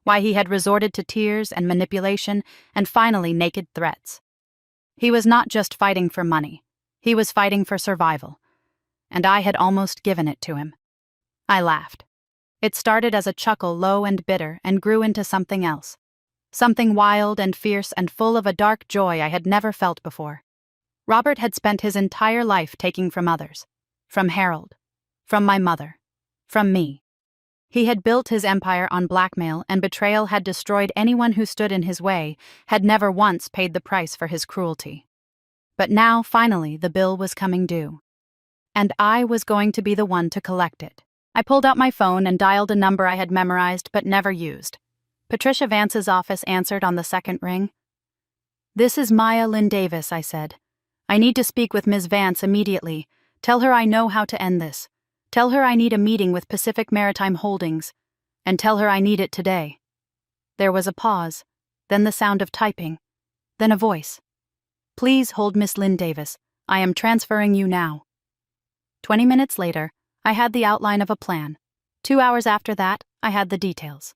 why he had resorted to tears and manipulation and finally naked threats. He was not just fighting for money, he was fighting for survival, and I had almost given it to him. I laughed. It started as a chuckle, low and bitter, and grew into something else. Something wild and fierce and full of a dark joy I had never felt before. Robert had spent his entire life taking from others, from Harold, from my mother, from me. He had built his empire on blackmail, and betrayal had destroyed anyone who stood in his way, had never once paid the price for his cruelty. But now, finally, the bill was coming due. And I was going to be the one to collect it. I pulled out my phone and dialed a number I had memorized but never used. Patricia Vance's office answered on the second ring. "This is Maya Lynn Davis," I said. "I need to speak with Ms. Vance immediately. Tell her I know how to end this. Tell her I need a meeting with Pacific Maritime Holdings. And tell her I need it today." There was a pause, then the sound of typing, then a voice. "Please hold, Miss Lynn Davis. I am transferring you now." 20 minutes later, I had the outline of a plan. 2 hours after that, I had the details.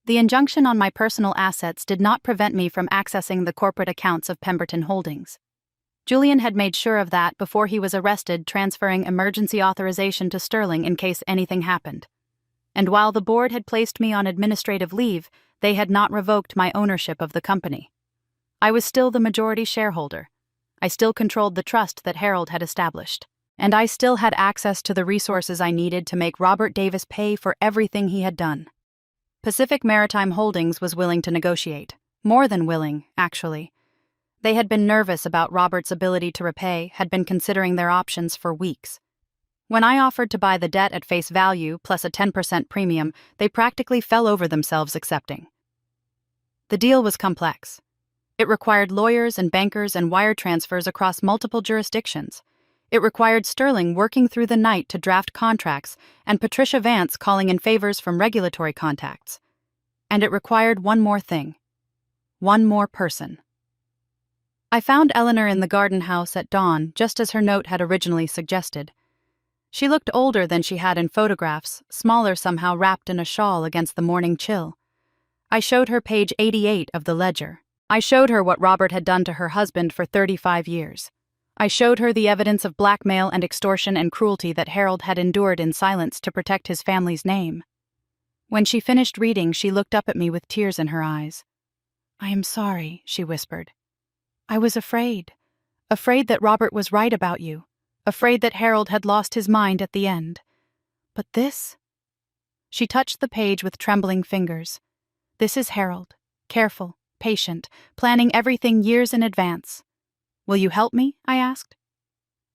The injunction on my personal assets did not prevent me from accessing the corporate accounts of Pemberton Holdings. Julian had made sure of that before he was arrested, transferring emergency authorization to Sterling in case anything happened. And while the board had placed me on administrative leave, they had not revoked my ownership of the company. I was still the majority shareholder. I still controlled the trust that Harold had established. and I still had access to the resources I needed to make Robert Davis pay for everything he had done. Pacific Maritime Holdings was willing to negotiate. More than willing, actually. They had been nervous about Robert's ability to repay, had been considering their options for weeks. When I offered to buy the debt at face value plus a 10% premium, they practically fell over themselves accepting. The deal was complex. It required lawyers and bankers and wire transfers across multiple jurisdictions. It required Sterling working through the night to draft contracts and Patricia Vance calling in favors from regulatory contacts. And it required one more thing. One more person. I found Eleanor in the garden house at dawn, just as her note had originally suggested. She looked older than she had in photographs, smaller somehow wrapped in a shawl against the morning chill. I showed her page 88 of the ledger. I showed her what Robert had done to her husband for 35 years. I showed her the evidence of blackmail and extortion and cruelty that Harold had endured in silence to protect his family's name. When she finished reading, she looked up at me with tears in her eyes. "I am sorry," she whispered. "I was afraid. Afraid that Robert was right about you. Afraid that Harold had lost his mind at the end. But this?" She touched the page with trembling fingers. "This is Harold. Careful, patient, planning everything years in advance. Will you help me?" I asked.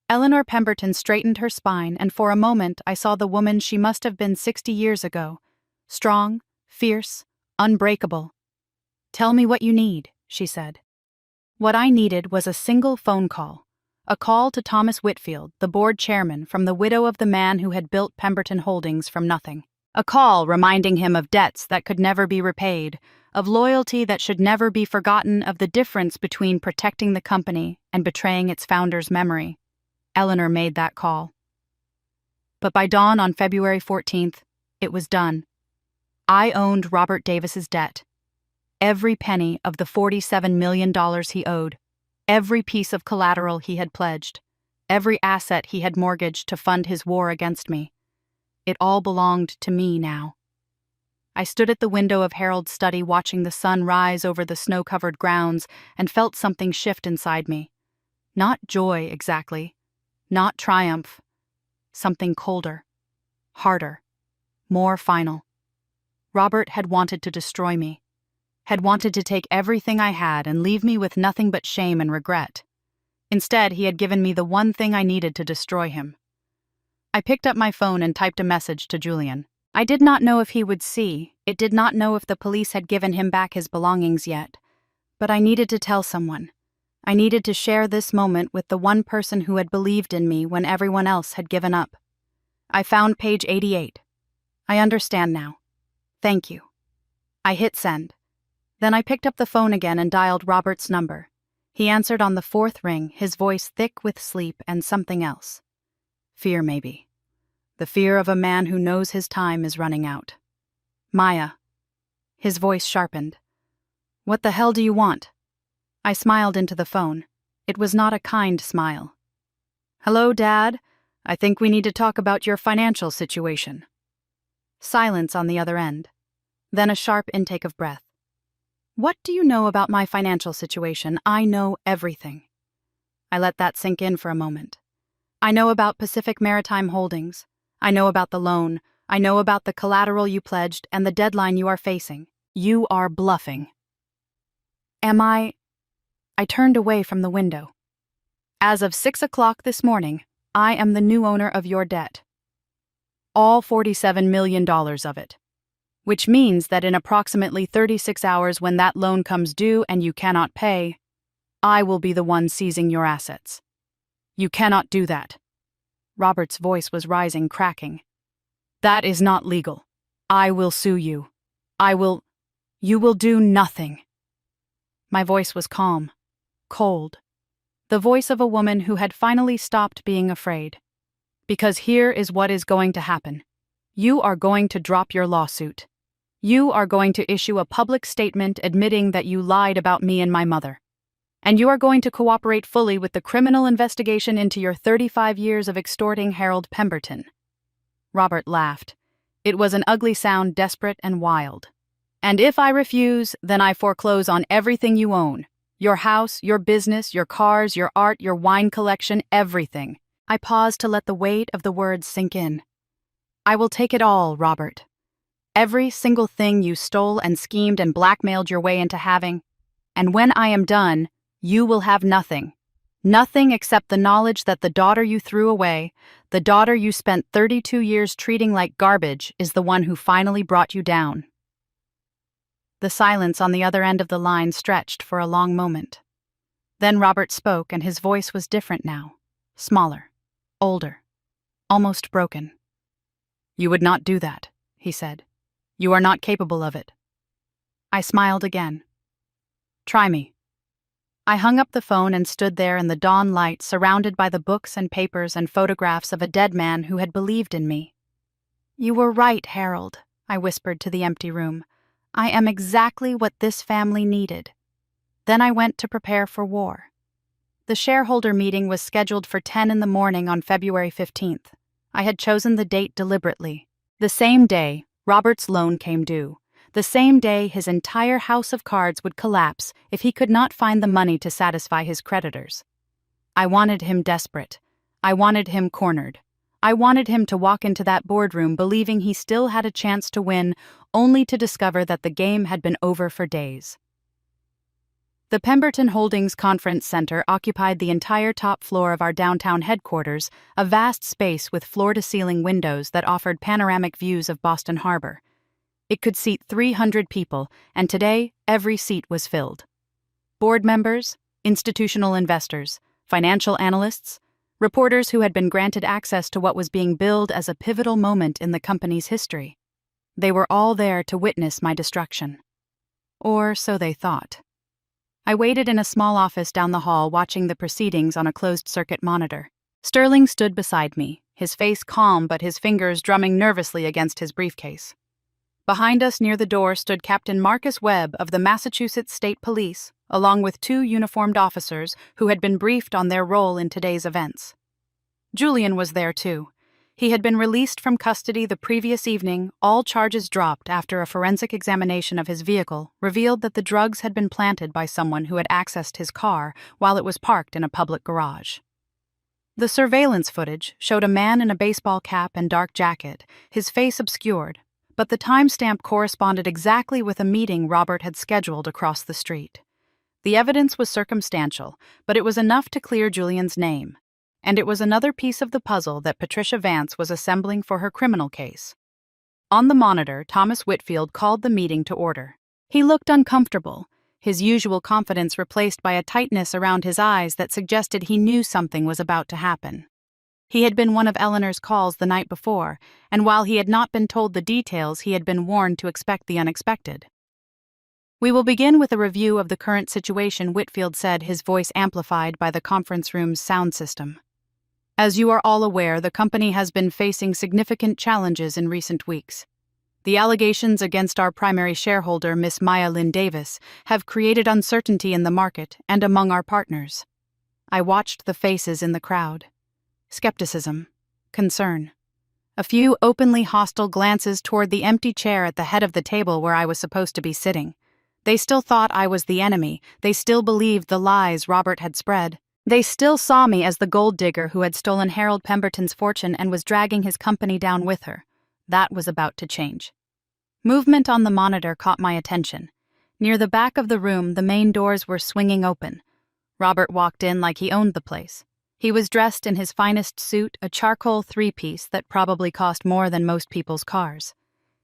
Eleanor Pemberton straightened her spine, and for a moment I saw the woman she must have been 60 years ago. Strong, fierce, unbreakable. "Tell me what you need," she said. What I needed was a single phone call. A call to Thomas Whitfield, the board chairman, from the widow of the man who had built Pemberton Holdings from nothing. A call reminding him of debts that could never be repaid, of loyalty that should never be forgotten, of the difference between protecting the company and betraying its founder's memory. Eleanor made that call. But by dawn on February 14th, it was done. I owned Robert Davis's debt. Every penny of the $47 million he owed, every piece of collateral he had pledged, every asset he had mortgaged to fund his war against me. It all belonged to me now. I stood at the window of Harold's study watching the sun rise over the snow-covered grounds and felt something shift inside me. Not joy, exactly. Not triumph. Something colder. Harder. More final. Robert had wanted to destroy me. Had wanted to take everything I had and leave me with nothing but shame and regret. Instead, he had given me the one thing I needed to destroy him. I picked up my phone and typed a message to Julian. I did not know if he would see. It did not know if the police had given him back his belongings yet. But I needed to tell someone. I needed to share this moment with the one person who had believed in me when everyone else had given up. I found page 88. I understand now. Thank you. I hit send. Then I picked up the phone again and dialed Robert's number. He answered on the fourth ring, his voice thick with sleep and something else. Fear, maybe. The fear of a man who knows his time is running out. Maya. His voice sharpened. What the hell do you want? I smiled into the phone. It was not a kind smile. Hello, Dad. I think we need to talk about your financial situation. Silence on the other end. Then a sharp intake of breath. What do you know about my financial situation? I know everything. I let that sink in for a moment. I know about Pacific Maritime Holdings. I know about the loan. I know about the collateral you pledged and the deadline you are facing. You are bluffing. Am I? I turned away from the window. As of 6 o'clock this morning, I am the new owner of your debt. All $47 million of it. Which means that in approximately 36 hours when that loan comes due and you cannot pay, I will be the one seizing your assets. You cannot do that. Robert's voice was rising, cracking. That is not legal. I will sue you. You will do nothing. My voice was calm, cold. The voice of a woman who had finally stopped being afraid. Because here is what is going to happen. You are going to drop your lawsuit. You are going to issue a public statement admitting that you lied about me and my mother. And you are going to cooperate fully with the criminal investigation into your 35 years of extorting Harold Pemberton. Robert laughed. It was an ugly sound, desperate and wild. And if I refuse, then I foreclose on everything you own. Your house, your business, your cars, your art, your wine collection, everything. I paused to let the weight of the words sink in. I will take it all, Robert. Every single thing you stole and schemed and blackmailed your way into having. And when I am done, you will have nothing. Nothing except the knowledge that the daughter you threw away, the daughter you spent 32 years treating like garbage, is the one who finally brought you down. The silence on the other end of the line stretched for a long moment. Then Robert spoke, and his voice was different now. Smaller. Older. Almost broken. You would not do that, he said. You are not capable of it. I smiled again. Try me. I hung up the phone and stood there in the dawn light, surrounded by the books and papers and photographs of a dead man who had believed in me. You were right, Harold, I whispered to the empty room. I am exactly what this family needed. Then I went to prepare for war. The shareholder meeting was scheduled for 10 in the morning on February 15th. I had chosen the date deliberately. The same day, Robert's loan came due. The same day his entire house of cards would collapse if he could not find the money to satisfy his creditors. I wanted him desperate. I wanted him cornered. I wanted him to walk into that boardroom believing he still had a chance to win, only to discover that the game had been over for days. The Pemberton Holdings Conference Center occupied the entire top floor of our downtown headquarters, a vast space with floor-to-ceiling windows that offered panoramic views of Boston Harbor. It could seat 300 people, and today, every seat was filled. Board members, institutional investors, financial analysts, reporters who had been granted access to what was being billed as a pivotal moment in the company's history. They were all there to witness my destruction. Or so they thought. I waited in a small office down the hall, watching the proceedings on a closed-circuit monitor. Sterling stood beside me, his face calm but his fingers drumming nervously against his briefcase. Behind us near the door stood Captain Marcus Webb of the Massachusetts State Police, along with 2 uniformed officers who had been briefed on their role in today's events. Julian was there too. He had been released from custody the previous evening, all charges dropped after a forensic examination of his vehicle revealed that the drugs had been planted by someone who had accessed his car while it was parked in a public garage. The surveillance footage showed a man in a baseball cap and dark jacket, his face obscured, but the timestamp corresponded exactly with a meeting Robert had scheduled across the street. The evidence was circumstantial, but it was enough to clear Julian's name, and it was another piece of the puzzle that Patricia Vance was assembling for her criminal case. On the monitor, Thomas Whitfield called the meeting to order. He looked uncomfortable, his usual confidence replaced by a tightness around his eyes that suggested he knew something was about to happen. He had been one of Eleanor's calls the night before, and while he had not been told the details, he had been warned to expect the unexpected. We will begin with a review of the current situation, Whitfield said, his voice amplified by the conference room's sound system. As you are all aware, the company has been facing significant challenges in recent weeks. The allegations against our primary shareholder, Miss Maya Lynn Davis, have created uncertainty in the market and among our partners. I watched the faces in the crowd. Skepticism, concern, a few openly hostile glances toward the empty chair at the head of the table where I was supposed to be sitting. They still thought I was the enemy. They still believed the lies Robert had spread. They still saw me as the gold digger who had stolen Harold Pemberton's fortune and was dragging his company down with her. That was about to change. Movement on the monitor caught my attention. Near the back of the room, the main doors were swinging open. Robert walked in like he owned the place. He was dressed in his finest suit, a charcoal 3-piece that probably cost more than most people's cars.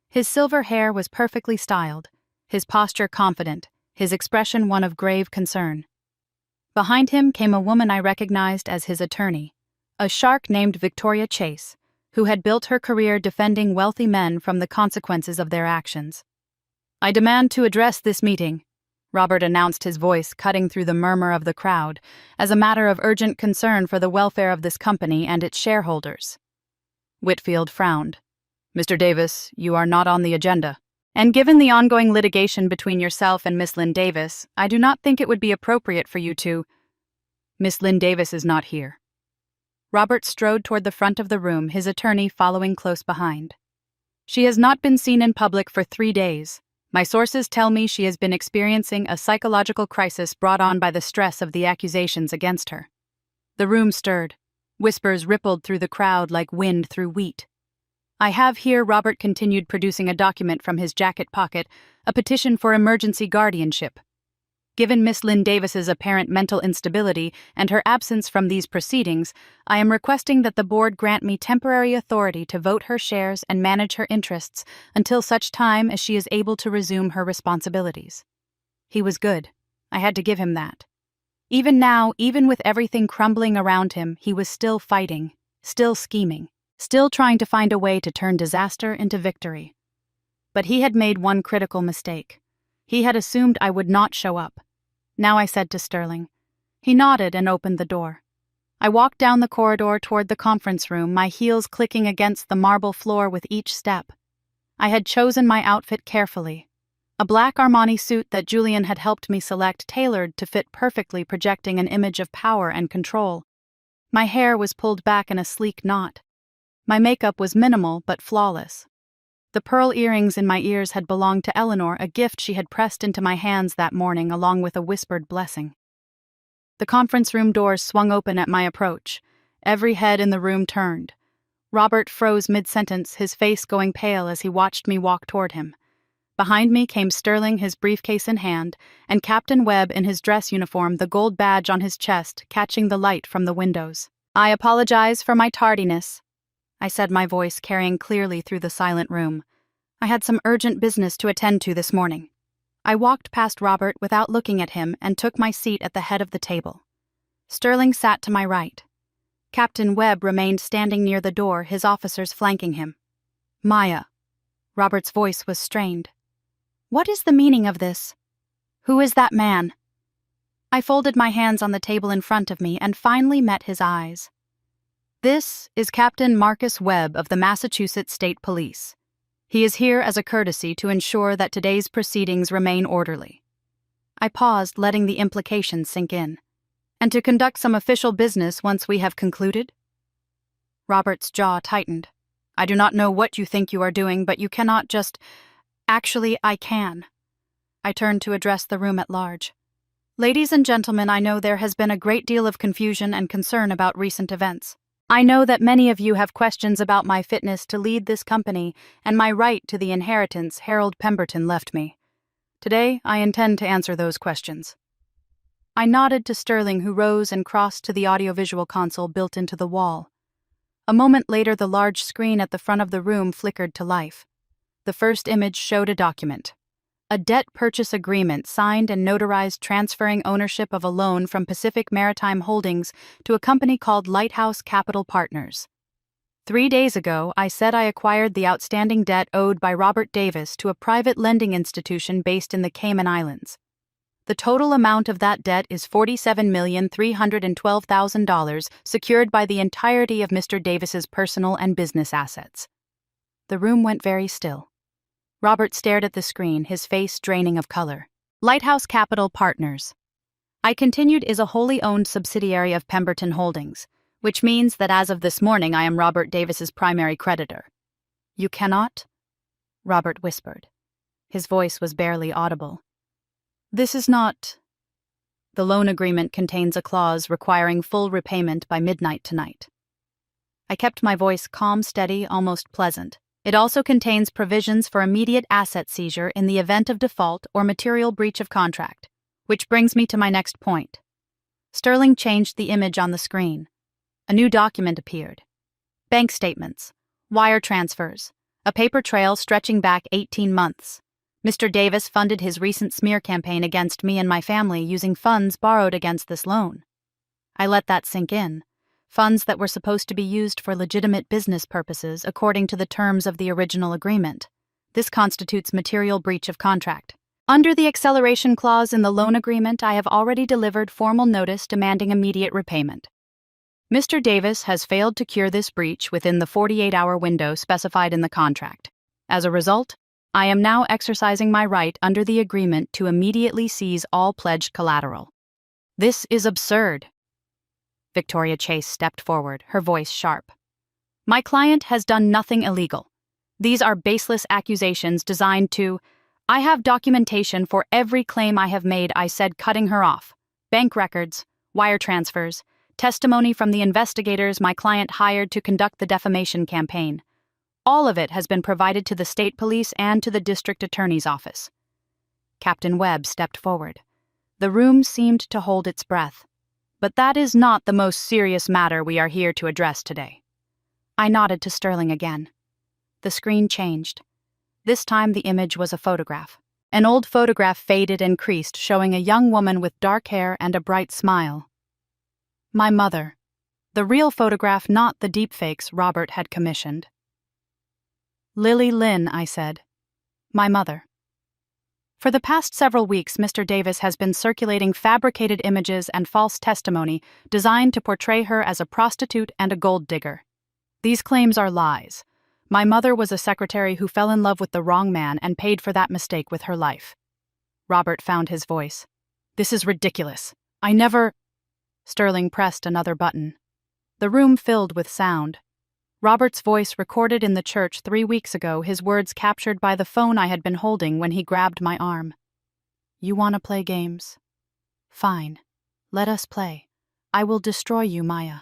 His silver hair was perfectly styled, his posture confident, his expression one of grave concern. Behind him came a woman I recognized as his attorney, a shark named Victoria Chase, who had built her career defending wealthy men from the consequences of their actions. I demand to address this meeting, Robert announced, his voice cutting through the murmur of the crowd, as a matter of urgent concern for the welfare of this company and its shareholders. Whitfield frowned. Mr. Davis, you are not on the agenda. And given the ongoing litigation between yourself and Miss Lynn Davis, I do not think it would be appropriate for you to— Miss Lynn Davis is not here. Robert strode toward the front of the room, his attorney following close behind. She has not been seen in public for 3 days. My sources tell me she has been experiencing a psychological crisis brought on by the stress of the accusations against her. The room stirred. Whispers rippled through the crowd like wind through wheat. "I have here," Robert continued, producing a document from his jacket pocket, "a petition for emergency guardianship. Given Miss Lynn Davis's apparent mental instability and her absence from these proceedings, I am requesting that the board grant me temporary authority to vote her shares and manage her interests until such time as she is able to resume her responsibilities." He was good. I had to give him that. Even now, even with everything crumbling around him, he was still fighting, still scheming, still trying to find a way to turn disaster into victory. But he had made one critical mistake. He had assumed I would not show up. Now I said to Sterling. He nodded and opened the door. I walked down the corridor toward the conference room, my heels clicking against the marble floor with each step. I had chosen my outfit carefully. A black Armani suit that Julian had helped me select, tailored to fit perfectly, projecting an image of power and control. My hair was pulled back in a sleek knot. My makeup was minimal but flawless. The pearl earrings in my ears had belonged to Eleanor, a gift she had pressed into my hands that morning along with a whispered blessing. The conference room doors swung open at my approach. Every head in the room turned. Robert froze mid-sentence, his face going pale as he watched me walk toward him. Behind me came Sterling, his briefcase in hand, and Captain Webb in his dress uniform, the gold badge on his chest, catching the light from the windows. "I apologize for my tardiness," I said, my voice carrying clearly through the silent room. "I had some urgent business to attend to this morning." I walked past Robert without looking at him and took my seat at the head of the table. Sterling sat to my right. Captain Webb remained standing near the door, his officers flanking him. "Maya." Robert's voice was strained. "What is the meaning of this? Who is that man?" I folded my hands on the table in front of me and finally met his eyes. "This is Captain Marcus Webb of the Massachusetts State Police. He is here as a courtesy to ensure that today's proceedings remain orderly." I paused, letting the implication sink in. "And to conduct some official business once we have concluded?" Robert's jaw tightened. "I do not know what you think you are doing, but you cannot just— Actually, I can." I turned to address the room at large. "Ladies and gentlemen, I know there has been a great deal of confusion and concern about recent events. I know that many of you have questions about my fitness to lead this company and my right to the inheritance Harold Pemberton left me. Today, I intend to answer those questions." I nodded to Sterling, who rose and crossed to the audiovisual console built into the wall. A moment later, the large screen at the front of the room flickered to life. The first image showed a document. A debt purchase agreement signed and notarized transferring ownership of a loan from Pacific Maritime Holdings to a company called Lighthouse Capital Partners. 3 days ago, I said I acquired the outstanding debt owed by Robert Davis to a private lending institution based in the Cayman Islands. The total amount of that debt is $47,312,000, secured by the entirety of Mr. Davis's personal and business assets. The room went very still. Robert stared at the screen, his face draining of color. "Lighthouse Capital Partners," I continued, "is a wholly owned subsidiary of Pemberton Holdings, which means that as of this morning I am Robert Davis's primary creditor." "You cannot?" Robert whispered. His voice was barely audible. "This is not— The loan agreement contains a clause requiring full repayment by midnight tonight." I kept my voice calm, steady, almost pleasant. "It also contains provisions for immediate asset seizure in the event of default or material breach of contract, which brings me to my next point." Sterling changed the image on the screen. A new document appeared. Bank statements, wire transfers, a paper trail stretching back 18 months. Mr. Davis funded his recent smear campaign against me and my family using funds borrowed against this loan. I let that sink in. Funds that were supposed to be used for legitimate business purposes according to the terms of the original agreement. This constitutes material breach of contract. Under the acceleration clause in the loan agreement, I have already delivered formal notice demanding immediate repayment. Mr. Davis has failed to cure this breach within the 48-hour window specified in the contract. As a result, I am now exercising my right under the agreement to immediately seize all pledged collateral. This is absurd. Victoria Chase stepped forward, her voice sharp. "My client has done nothing illegal. These are baseless accusations designed to— I have documentation for every claim I have made," I said, cutting her off. "Bank records, wire transfers, testimony from the investigators my client hired to conduct the defamation campaign. All of it has been provided to the state police and to the district attorney's office. Captain Webb stepped forward. The room seemed to hold its breath. But that is not the most serious matter we are here to address today. I nodded to Sterling again. The screen changed. This time the image was a photograph. An old photograph faded and creased, showing a young woman with dark hair and a bright smile. My mother. The real photograph, not the deepfakes Robert had commissioned. Lily Lynn, I said. My mother. For the past several weeks, Mr. Davis has been circulating fabricated images and false testimony designed to portray her as a prostitute and a gold digger. These claims are lies. My mother was a secretary who fell in love with the wrong man and paid for that mistake with her life. Robert found his voice. This is ridiculous. I never... Sterling pressed another button. The room filled with sound. Robert's voice recorded in the church 3 weeks ago, his words captured by the phone I had been holding when he grabbed my arm. You want to play games? Fine. Let us play. I will destroy you, Maya.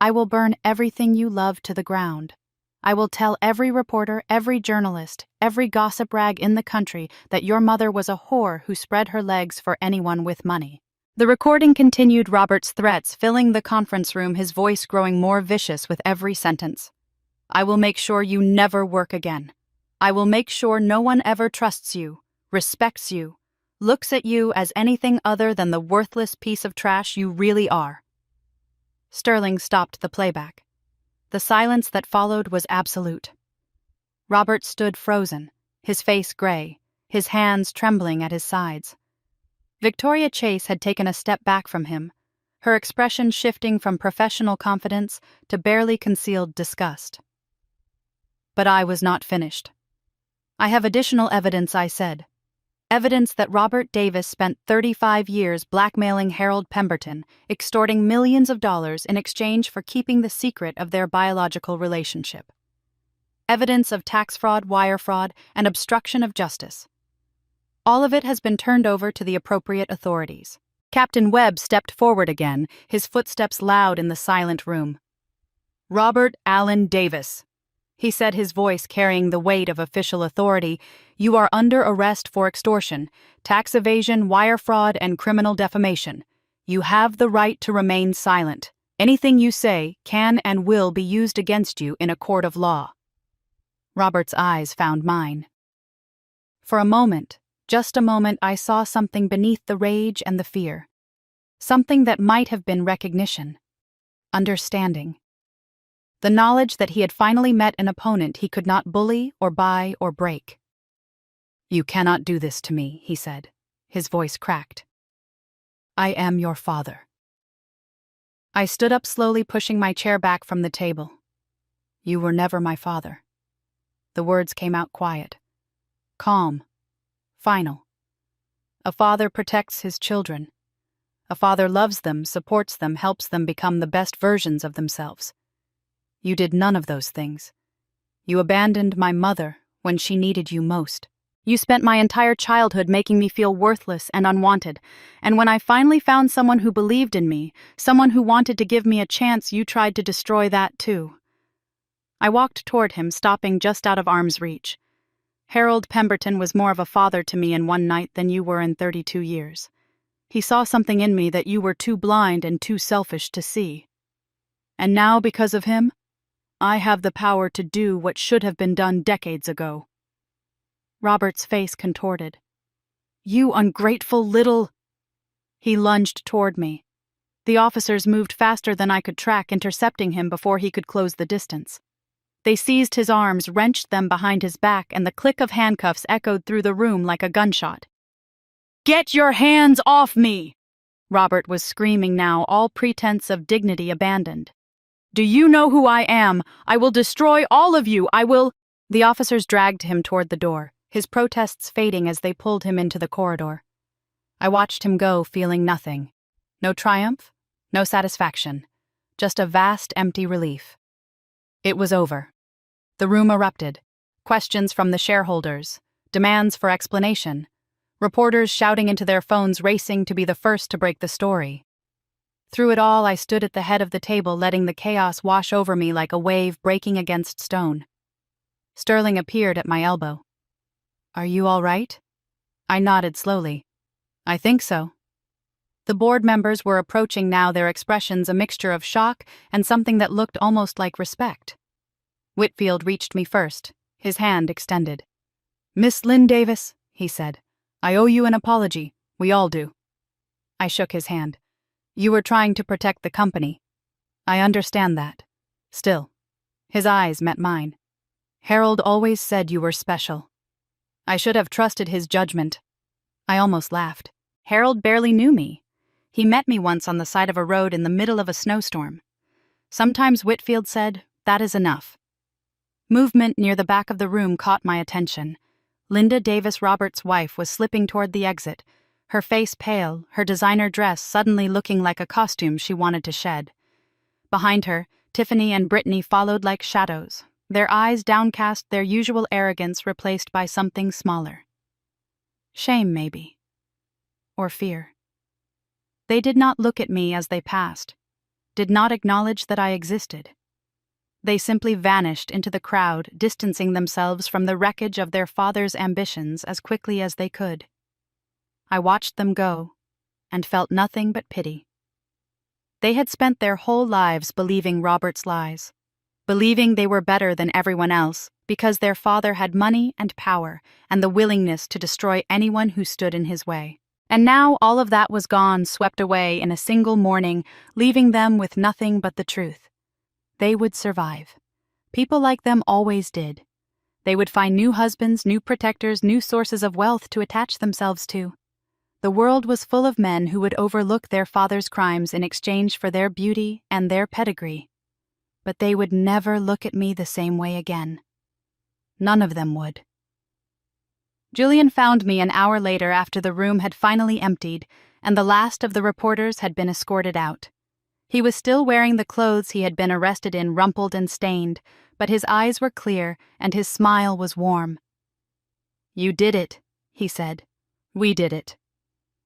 I will burn everything you love to the ground. I will tell every reporter, every journalist, every gossip rag in the country that your mother was a whore who spread her legs for anyone with money. The recording continued, Robert's threats filling the conference room, his voice growing more vicious with every sentence. I will make sure you never work again. I will make sure no one ever trusts you, respects you, looks at you as anything other than the worthless piece of trash you really are. Sterling stopped the playback. The silence that followed was absolute. Robert stood frozen, his face gray, his hands trembling at his sides. Victoria Chase had taken a step back from him, her expression shifting from professional confidence to barely concealed disgust. But I was not finished. I have additional evidence, I said. Evidence that Robert Davis spent 35 years blackmailing Harold Pemberton, extorting millions of dollars in exchange for keeping the secret of their biological relationship. Evidence of tax fraud, wire fraud, and obstruction of justice. All of it has been turned over to the appropriate authorities. Captain Webb stepped forward again, his footsteps loud in the silent room. Robert Allen Davis, he said, his voice carrying the weight of official authority, you are under arrest for extortion, tax evasion, wire fraud, and criminal defamation. You have the right to remain silent. Anything you say can and will be used against you in a court of law. Robert's eyes found mine. For a moment, just a moment, I saw something beneath the rage and the fear. Something that might have been recognition. Understanding. The knowledge that he had finally met an opponent he could not bully or buy or break. You cannot do this to me, he said, his voice cracked. I am your father. I stood up slowly, pushing my chair back from the table. You were never my father. The words came out quiet, calm, final. A father protects his children. A father loves them, supports them, helps them become the best versions of themselves. You did none of those things. You abandoned my mother when she needed you most. You spent my entire childhood making me feel worthless and unwanted, and when I finally found someone who believed in me, someone who wanted to give me a chance, you tried to destroy that too. I walked toward him, stopping just out of arm's reach. Harold Pemberton was more of a father to me in one night than you were in 32 years. He saw something in me that you were too blind and too selfish to see. And now, because of him, I have the power to do what should have been done decades ago. Robert's face contorted. You ungrateful little... He lunged toward me. The officers moved faster than I could track, intercepting him before he could close the distance. They seized his arms, wrenched them behind his back, and the click of handcuffs echoed through the room like a gunshot. Get your hands off me! Robert was screaming now, all pretense of dignity abandoned. Do you know who I am? I will destroy all of you. I will... The officers dragged him toward the door, his protests fading as they pulled him into the corridor. I watched him go, feeling nothing. No triumph, no satisfaction, just a vast, empty relief. It was over. The room erupted. Questions from the shareholders, demands for explanation, reporters shouting into their phones, racing to be the first to break the story. Through it all, I stood at the head of the table, letting the chaos wash over me like a wave breaking against stone. Sterling appeared at my elbow. "Are you all right?" I nodded slowly. "I think so." The board members were approaching now, their expressions a mixture of shock and something that looked almost like respect. Whitfield reached me first, his hand extended. "Miss Lynn Davis," he said, "I owe you an apology. We all do." I shook his hand. "You were trying to protect the company. I understand that. Still." His eyes met mine. "Harold always said you were special." I should have trusted his judgment. I almost laughed. Harold barely knew me. He met me once on the side of a road in the middle of a snowstorm. Sometimes, Whitfield said, that is enough. Movement near the back of the room caught my attention. Linda Davis Roberts' wife was slipping toward the exit, her face pale, her designer dress suddenly looking like a costume she wanted to shed. Behind her, Tiffany and Brittany followed like shadows, their eyes downcast, their usual arrogance replaced by something smaller. Shame, maybe. Or fear. They did not look at me as they passed, did not acknowledge that I existed. They simply vanished into the crowd, distancing themselves from the wreckage of their father's ambitions as quickly as they could. I watched them go, and felt nothing but pity. They had spent their whole lives believing Robert's lies, believing they were better than everyone else because their father had money and power and the willingness to destroy anyone who stood in his way. And now all of that was gone, swept away in a single morning, leaving them with nothing but the truth. They would survive. People like them always did. They would find new husbands, new protectors, new sources of wealth to attach themselves to. The world was full of men who would overlook their father's crimes in exchange for their beauty and their pedigree. But they would never look at me the same way again. None of them would. Julian found me an hour later after the room had finally emptied and the last of the reporters had been escorted out. He was still wearing the clothes he had been arrested in, rumpled and stained, but his eyes were clear and his smile was warm. "You did it," he said. "We did it."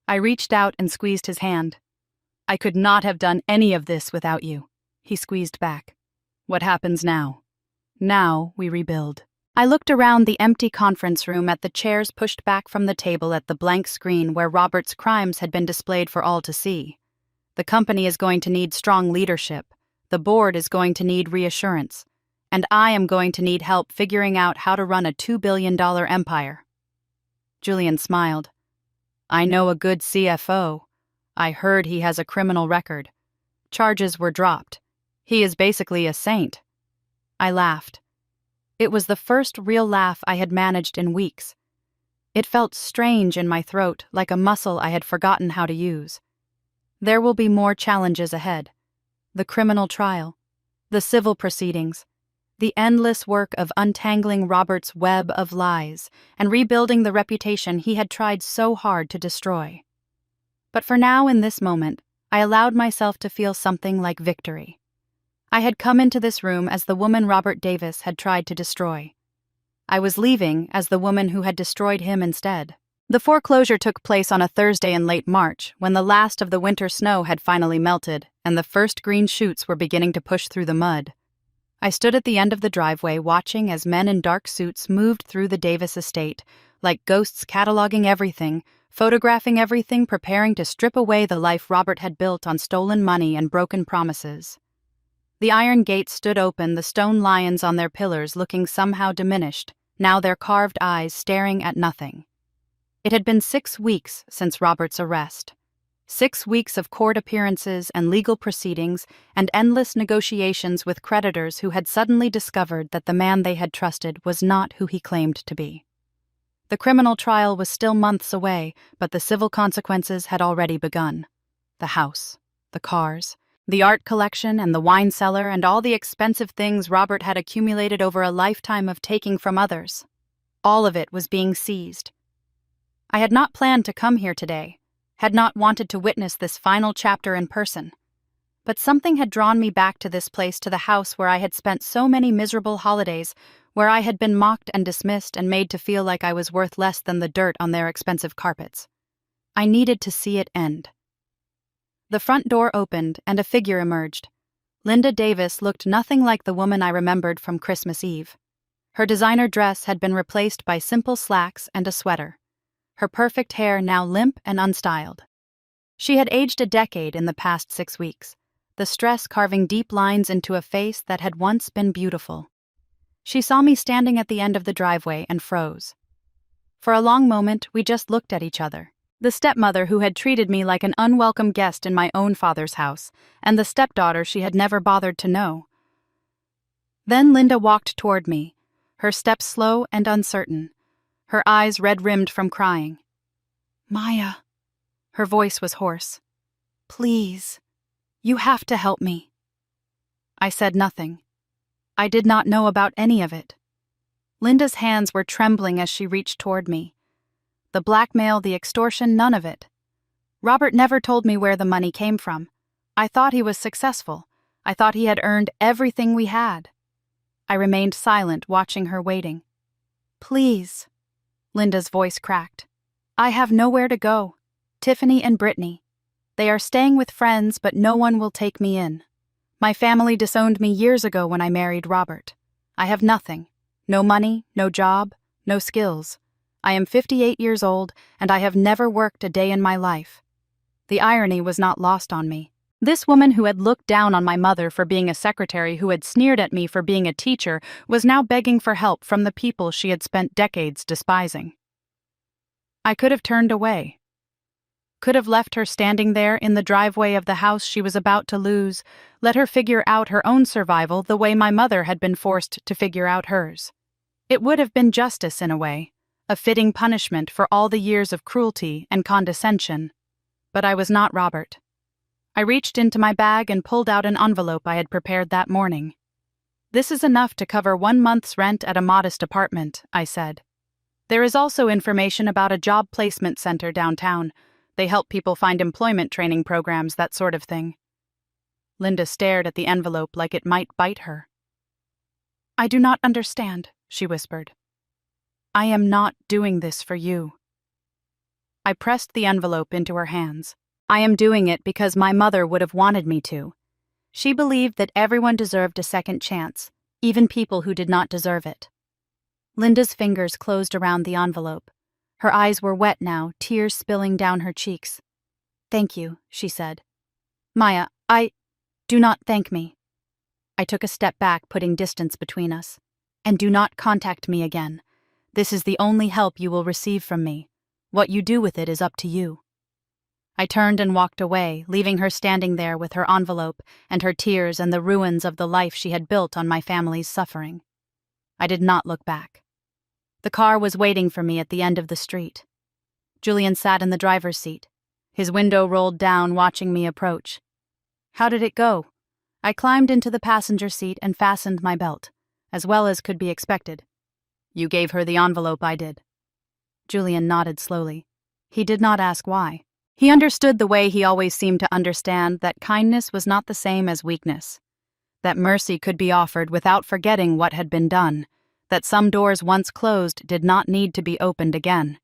I reached out and squeezed his hand. "I could not have done any of this without you." He squeezed back. "What happens now?" "Now we rebuild." I looked around the empty conference room at the chairs pushed back from the table at the blank screen where Robert's crimes had been displayed for all to see. The company is going to need strong leadership, the board is going to need reassurance, and I am going to need help figuring out how to run a $2 billion empire. Julian smiled. "I know a good CFO. I heard he has a criminal record. Charges were dropped. He is basically a saint." I laughed. It was the first real laugh I had managed in weeks. It felt strange in my throat, like a muscle I had forgotten how to use. There will be more challenges ahead. The criminal trial, the civil proceedings, the endless work of untangling Robert's web of lies and rebuilding the reputation he had tried so hard to destroy. But for now, in this moment, I allowed myself to feel something like victory. I had come into this room as the woman Robert Davis had tried to destroy. I was leaving as the woman who had destroyed him instead. The foreclosure took place on a Thursday in late March, when the last of the winter snow had finally melted and the first green shoots were beginning to push through the mud. I stood at the end of the driveway watching as men in dark suits moved through the Davis estate, like ghosts cataloging everything, photographing everything, preparing to strip away the life Robert had built on stolen money and broken promises. The iron gates stood open, the stone lions on their pillars looking somehow diminished, now their carved eyes staring at nothing. It had been 6 weeks since Robert's arrest. 6 weeks of court appearances and legal proceedings and endless negotiations with creditors who had suddenly discovered that the man they had trusted was not who he claimed to be. The criminal trial was still months away, but the civil consequences had already begun. The house, the cars, the art collection and the wine cellar and all the expensive things Robert had accumulated over a lifetime of taking from others. All of it was being seized. I had not planned to come here today, had not wanted to witness this final chapter in person. But something had drawn me back to this place, to the house where I had spent so many miserable holidays, where I had been mocked and dismissed and made to feel like I was worth less than the dirt on their expensive carpets. I needed to see it end. The front door opened and a figure emerged. Linda Davis looked nothing like the woman I remembered from Christmas Eve. Her designer dress had been replaced by simple slacks and a sweater, her perfect hair now limp and unstyled. She had aged a decade in the past 6 weeks, the stress carving deep lines into a face that had once been beautiful. She saw me standing at the end of the driveway and froze. For a long moment, we just looked at each other. The stepmother who had treated me like an unwelcome guest in my own father's house, and the stepdaughter she had never bothered to know. Then Linda walked toward me, her step slow and uncertain, her eyes red-rimmed from crying. "Maya." Her voice was hoarse. "Please, you have to help me." I said nothing. I did not know about any of it. Linda's hands were trembling as she reached toward me. The blackmail, the extortion, none of it. Robert never told me where the money came from. I thought he was successful. I thought he had earned everything we had. I remained silent, watching her waiting. "Please." Linda's voice cracked. "I have nowhere to go. Tiffany and Brittany. They are staying with friends, but no one will take me in. My family disowned me years ago when I married Robert. I have nothing. No money, no job, no skills. I am 58 years old, and I have never worked a day in my life." The irony was not lost on me. This woman who had looked down on my mother for being a secretary, who had sneered at me for being a teacher, was now begging for help from the people she had spent decades despising. I could have turned away. Could have left her standing there in the driveway of the house she was about to lose, let her figure out her own survival the way my mother had been forced to figure out hers. It would have been justice in a way, a fitting punishment for all the years of cruelty and condescension. But I was not Robert. I reached into my bag and pulled out an envelope I had prepared that morning. "This is enough to cover 1 month's rent at a modest apartment," I said. "There is also information about a job placement center downtown. They help people find employment training programs, that sort of thing." Linda stared at the envelope like it might bite her. "I do not understand," she whispered. "I am not doing this for you." I pressed the envelope into her hands. "I am doing it because my mother would have wanted me to. She believed that everyone deserved a second chance, even people who did not deserve it." Linda's fingers closed around the envelope. Her eyes were wet now, tears spilling down her cheeks. "Thank you," she said. "Maya, do not thank me." I took a step back, putting distance between us. "And do not contact me again. This is the only help you will receive from me. What you do with it is up to you." I turned and walked away, leaving her standing there with her envelope and her tears and the ruins of the life she had built on my family's suffering. I did not look back. The car was waiting for me at the end of the street. Julian sat in the driver's seat, his window rolled down, watching me approach. "How did it go?" I climbed into the passenger seat and fastened my belt, as well as could be expected. "You gave her the envelope." I did. Julian nodded slowly. He did not ask why. He understood the way he always seemed to understand, that kindness was not the same as weakness, that mercy could be offered without forgetting what had been done, that some doors once closed did not need to be opened again.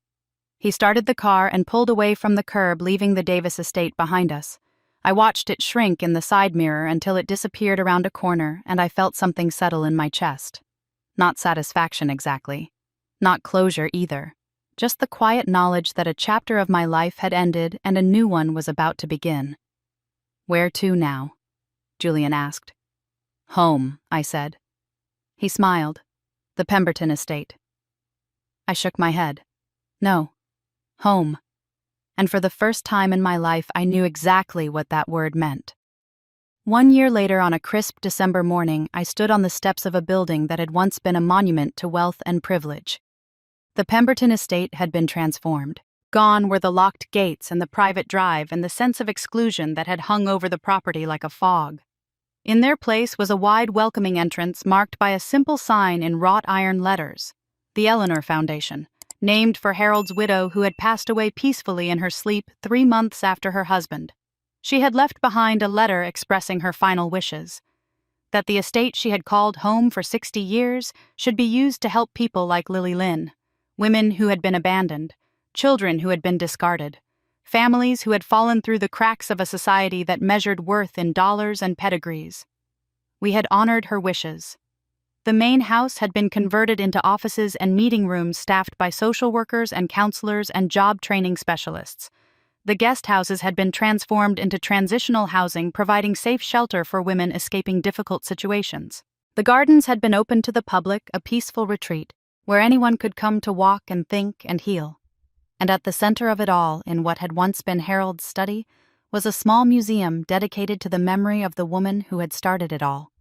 He started the car and pulled away from the curb, leaving the Davis estate behind us. I watched it shrink in the side mirror until it disappeared around a corner, and I felt something settle in my chest. Not satisfaction exactly. Not closure either. Just the quiet knowledge that a chapter of my life had ended and a new one was about to begin. "Where to now?" Julian asked. "Home," I said. He smiled. "The Pemberton estate." I shook my head. "No. Home." And for the first time in my life, I knew exactly what that word meant. 1 year later, on a crisp December morning, I stood on the steps of a building that had once been a monument to wealth and privilege. The Pemberton estate had been transformed. Gone were the locked gates and the private drive and the sense of exclusion that had hung over the property like a fog. In their place was a wide, welcoming entrance marked by a simple sign in wrought iron letters, "The Eleanor Foundation," named for Harold's widow who had passed away peacefully in her sleep 3 months after her husband. She had left behind a letter expressing her final wishes, that the estate she had called home for 60 years should be used to help people like Lily Lynn, women who had been abandoned, children who had been discarded, families who had fallen through the cracks of a society that measured worth in dollars and pedigrees. We had honored her wishes. The main house had been converted into offices and meeting rooms staffed by social workers and counselors and job training specialists. The guest houses had been transformed into transitional housing, providing safe shelter for women escaping difficult situations. The gardens had been opened to the public, a peaceful retreat, where anyone could come to walk and think and heal. And at the center of it all, in what had once been Harold's study, was a small museum dedicated to the memory of the woman who had started it all.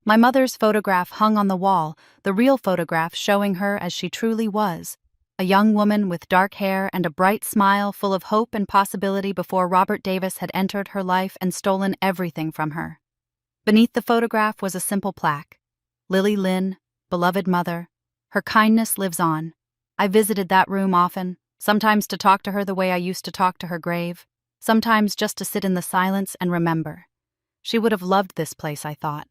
My mother's photograph hung on the wall, the real photograph showing her as she truly was, a young woman with dark hair and a bright smile full of hope and possibility before Robert Davis had entered her life and stolen everything from her. Beneath the photograph was a simple plaque. Lily Lynn, beloved mother, her kindness lives on. I visited that room often, sometimes to talk to her the way I used to talk to her grave, sometimes just to sit in the silence and remember. She would have loved this place, I thought.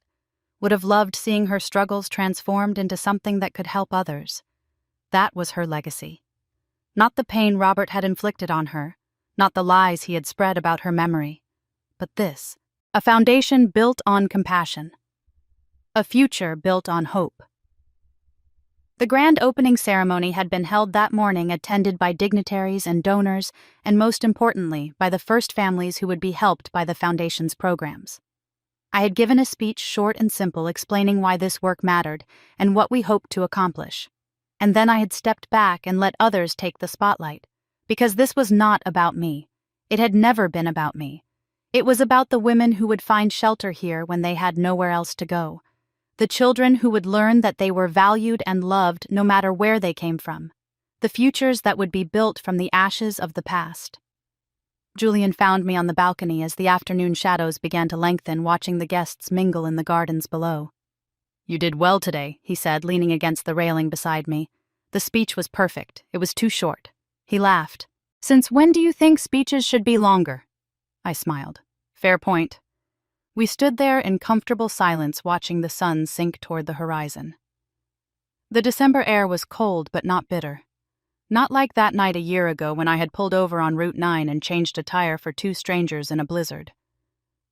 Would have loved seeing her struggles transformed into something that could help others. That was her legacy. Not the pain Robert had inflicted on her, not the lies he had spread about her memory, but this, a foundation built on compassion. A future built on hope. The grand opening ceremony had been held that morning, attended by dignitaries and donors, and most importantly, by the first families who would be helped by the Foundation's programs. I had given a speech short and simple explaining why this work mattered and what we hoped to accomplish. And then I had stepped back and let others take the spotlight, because this was not about me. It had never been about me. It was about the women who would find shelter here when they had nowhere else to go. The children who would learn that they were valued and loved no matter where they came from. The futures that would be built from the ashes of the past. Julian found me on the balcony as the afternoon shadows began to lengthen, watching the guests mingle in the gardens below. "You did well today," he said, leaning against the railing beside me. The speech was perfect. It was too short. He laughed. "Since when do you think speeches should be longer?" I smiled. "Fair point." We stood there in comfortable silence, watching the sun sink toward the horizon. The December air was cold but not bitter. Not like that night a year ago when I had pulled over on Route 9 and changed a tire for two strangers in a blizzard.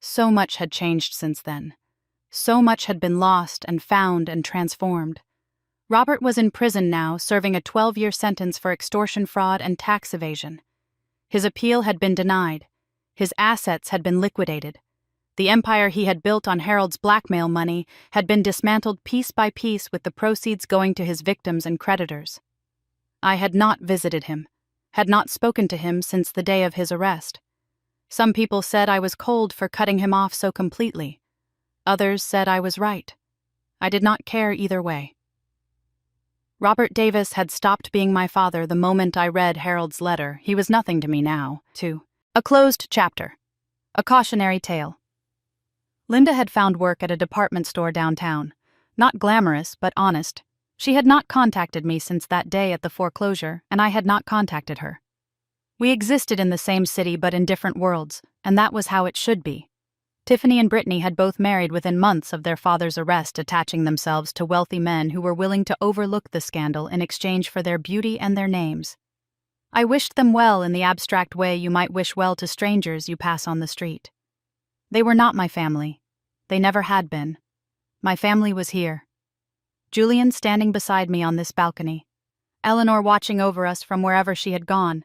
So much had changed since then. So much had been lost and found and transformed. Robert was in prison now, serving a 12-year sentence for extortion fraud and tax evasion. His appeal had been denied. His assets had been liquidated. The empire he had built on Harold's blackmail money had been dismantled piece by piece, with the proceeds going to his victims and creditors. I had not visited him, had not spoken to him since the day of his arrest. Some people said I was cold for cutting him off so completely. Others said I was right. I did not care either way. Robert Davis had stopped being my father the moment I read Harold's letter. He was nothing to me now, too. A closed chapter. A cautionary tale. Linda had found work at a department store downtown. Not glamorous, but honest. She had not contacted me since that day at the foreclosure, and I had not contacted her. We existed in the same city but in different worlds, and that was how it should be. Tiffany and Brittany had both married within months of their father's arrest, attaching themselves to wealthy men who were willing to overlook the scandal in exchange for their beauty and their names. I wished them well in the abstract way you might wish well to strangers you pass on the street. They were not my family. They never had been. My family was here. Julian standing beside me on this balcony. Eleanor watching over us from wherever she had gone.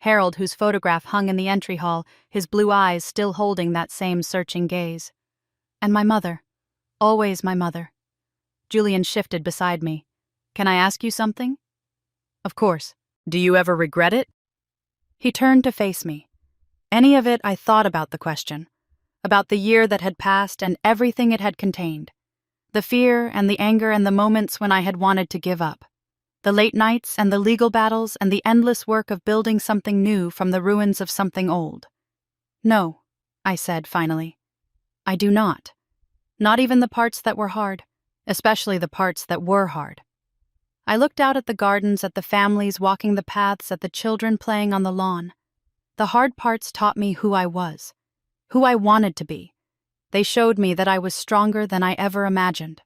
Harold, whose photograph hung in the entry hall, his blue eyes still holding that same searching gaze. And my mother. Always my mother. Julian shifted beside me. "Can I ask you something?" "Of course. Do you ever regret it?" He turned to face me. Any of it, I thought about the question. About the year that had passed and everything it had contained. The fear and the anger and the moments when I had wanted to give up. The late nights and the legal battles and the endless work of building something new from the ruins of something old. "No," I said finally. "I do not. Not even the parts that were hard, especially the parts that were hard." I looked out at the gardens, at the families walking the paths, at the children playing on the lawn. The hard parts taught me who I was, who I wanted to be. They showed me that I was stronger than I ever imagined.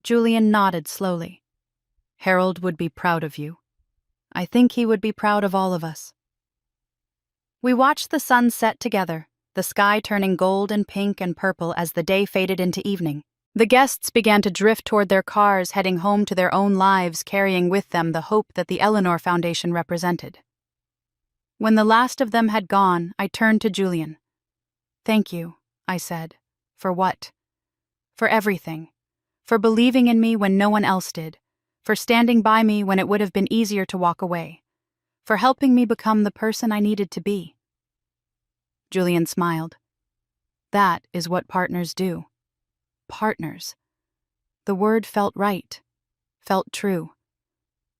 Julian nodded slowly. "Harold would be proud of you. I think he would be proud of all of us." We watched the sun set together, the sky turning gold and pink and purple as the day faded into evening. The guests began to drift toward their cars, heading home to their own lives, carrying with them the hope that the Eleanor Foundation represented. When the last of them had gone, I turned to Julian. "Thank you," I said. "For what?" "For everything. For believing in me when no one else did. For standing by me when it would have been easier to walk away. For helping me become the person I needed to be." Julian smiled. "That is what partners do." Partners. The word felt right, felt true.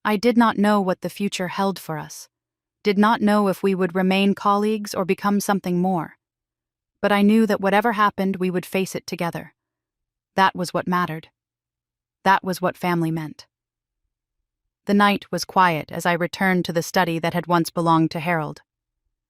I did not know what the future held for us, did not know if we would remain colleagues or become something more. But I knew that whatever happened, we would face it together. That was what mattered. That was what family meant. The night was quiet as I returned to the study that had once belonged to Harold.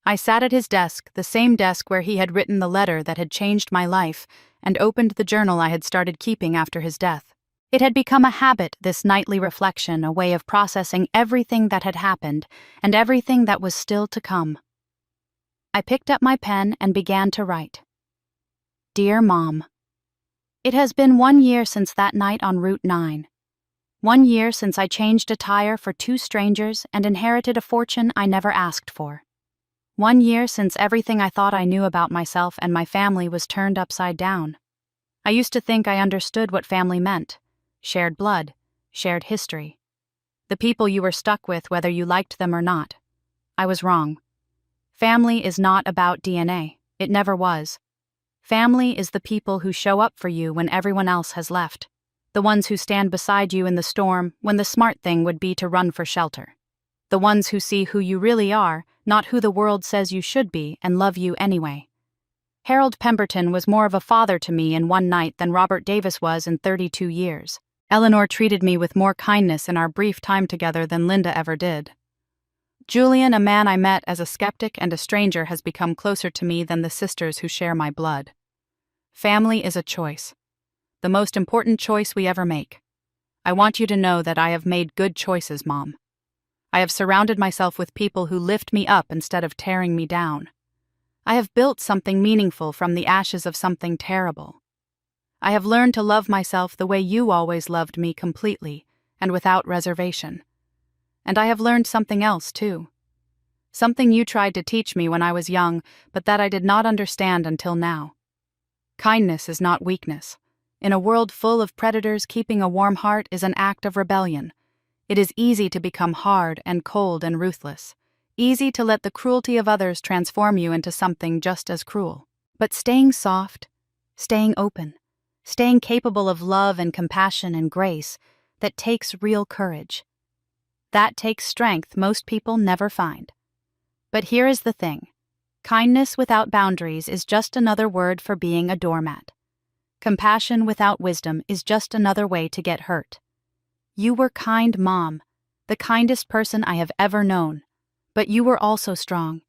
I sat at his desk, the same desk where he had written the letter that had changed my life, and opened the journal I had started keeping after his death. It had become a habit, this nightly reflection, a way of processing everything that had happened and everything that was still to come. I picked up my pen and began to write. Dear Mom, it has been 1 year since that night on Route 9. 1 year since I changed a tire for 2 strangers and inherited a fortune I never asked for. 1 year since everything I thought I knew about myself and my family was turned upside down. I used to think I understood what family meant. Shared blood, shared history. The people you were stuck with whether you liked them or not. I was wrong. Family is not about DNA. It never was. Family is the people who show up for you when everyone else has left. The ones who stand beside you in the storm when the smart thing would be to run for shelter. The ones who see who you really are, not who the world says you should be, and love you anyway. Harold Pemberton was more of a father to me in one night than Robert Davis was in 32 years. Eleanor treated me with more kindness in our brief time together than Linda ever did. Julian, a man I met as a skeptic and a stranger, has become closer to me than the sisters who share my blood. Family is a choice. The most important choice we ever make. I want you to know that I have made good choices, Mom. I have surrounded myself with people who lift me up instead of tearing me down. I have built something meaningful from the ashes of something terrible. I have learned to love myself the way you always loved me, completely and without reservation. And I have learned something else, too. Something you tried to teach me when I was young, but that I did not understand until now. Kindness is not weakness. In a world full of predators, keeping a warm heart is an act of rebellion. It is easy to become hard and cold and ruthless. Easy to let the cruelty of others transform you into something just as cruel. But staying soft, staying open, staying capable of love and compassion and grace, that takes real courage. That takes strength most people never find. But here is the thing. Kindness without boundaries is just another word for being a doormat. Compassion without wisdom is just another way to get hurt. You were kind, Mom, the kindest person I have ever known. But you were also strong.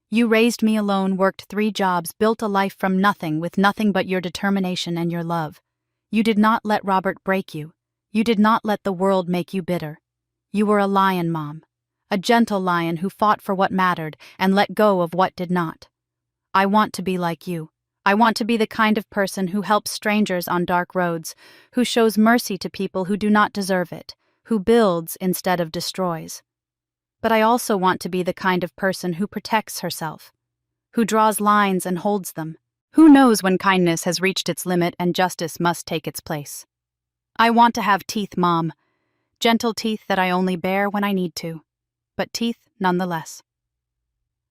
You raised me alone, worked 3 jobs, built a life from nothing with nothing but your determination and your love. You did not let Robert break you. You did not let the world make you bitter. You were a lion, Mom. A gentle lion who fought for what mattered and let go of what did not. I want to be like you. I want to be the kind of person who helps strangers on dark roads, who shows mercy to people who do not deserve it, who builds instead of destroys. But I also want to be the kind of person who protects herself, who draws lines and holds them, who knows when kindness has reached its limit and justice must take its place. I want to have teeth, Mom, gentle teeth that I only bare when I need to, but teeth nonetheless.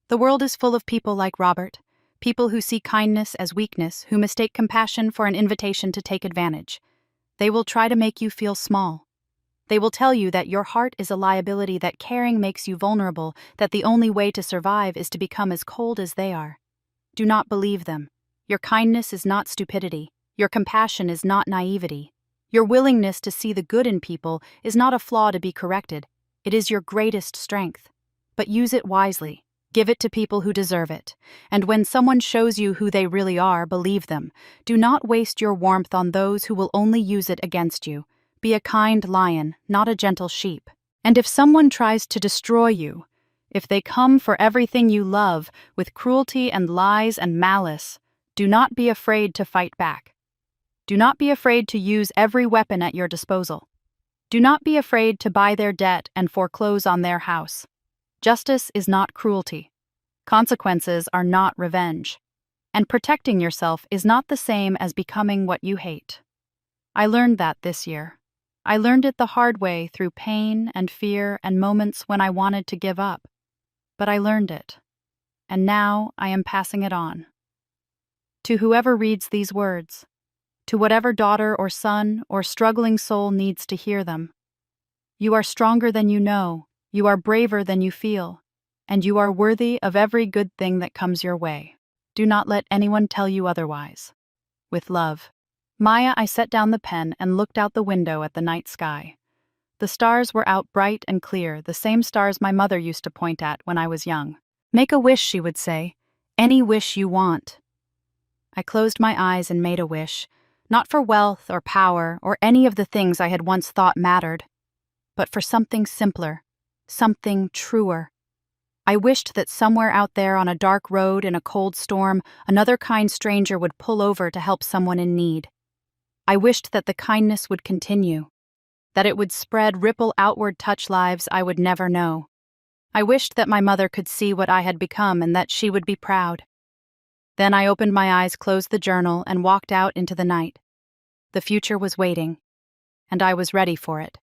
The world is full of people like Robert. People who see kindness as weakness, who mistake compassion for an invitation to take advantage. They will try to make you feel small. They will tell you that your heart is a liability, that caring makes you vulnerable, that the only way to survive is to become as cold as they are. Do not believe them. Your kindness is not stupidity. Your compassion is not naivety. Your willingness to see the good in people is not a flaw to be corrected. It is your greatest strength. But use it wisely. Give it to people who deserve it. And when someone shows you who they really are, believe them. Do not waste your warmth on those who will only use it against you. Be a kind lion, not a gentle sheep. And if someone tries to destroy you, if they come for everything you love with cruelty and lies and malice, do not be afraid to fight back. Do not be afraid to use every weapon at your disposal. Do not be afraid to buy their debt and foreclose on their house. Justice is not cruelty. Consequences are not revenge. And protecting yourself is not the same as becoming what you hate. I learned that this year. I learned it the hard way through pain and fear and moments when I wanted to give up. But I learned it. And now I am passing it on. To whoever reads these words, to whatever daughter or son or struggling soul needs to hear them. You are stronger than you know, you are braver than you feel, and you are worthy of every good thing that comes your way. Do not let anyone tell you otherwise. With love. Maya, I set down the pen and looked out the window at the night sky. The stars were out bright and clear, the same stars my mother used to point at when I was young. Make a wish, she would say. Any wish you want. I closed my eyes and made a wish, not for wealth or power or any of the things I had once thought mattered, but for something simpler, something truer. I wished that somewhere out there on a dark road in a cold storm, another kind stranger would pull over to help someone in need. I wished that the kindness would continue, that it would spread, ripple outward, touch lives I would never know. I wished that my mother could see what I had become and that she would be proud. Then I opened my eyes, closed the journal, and walked out into the night. The future was waiting, and I was ready for it.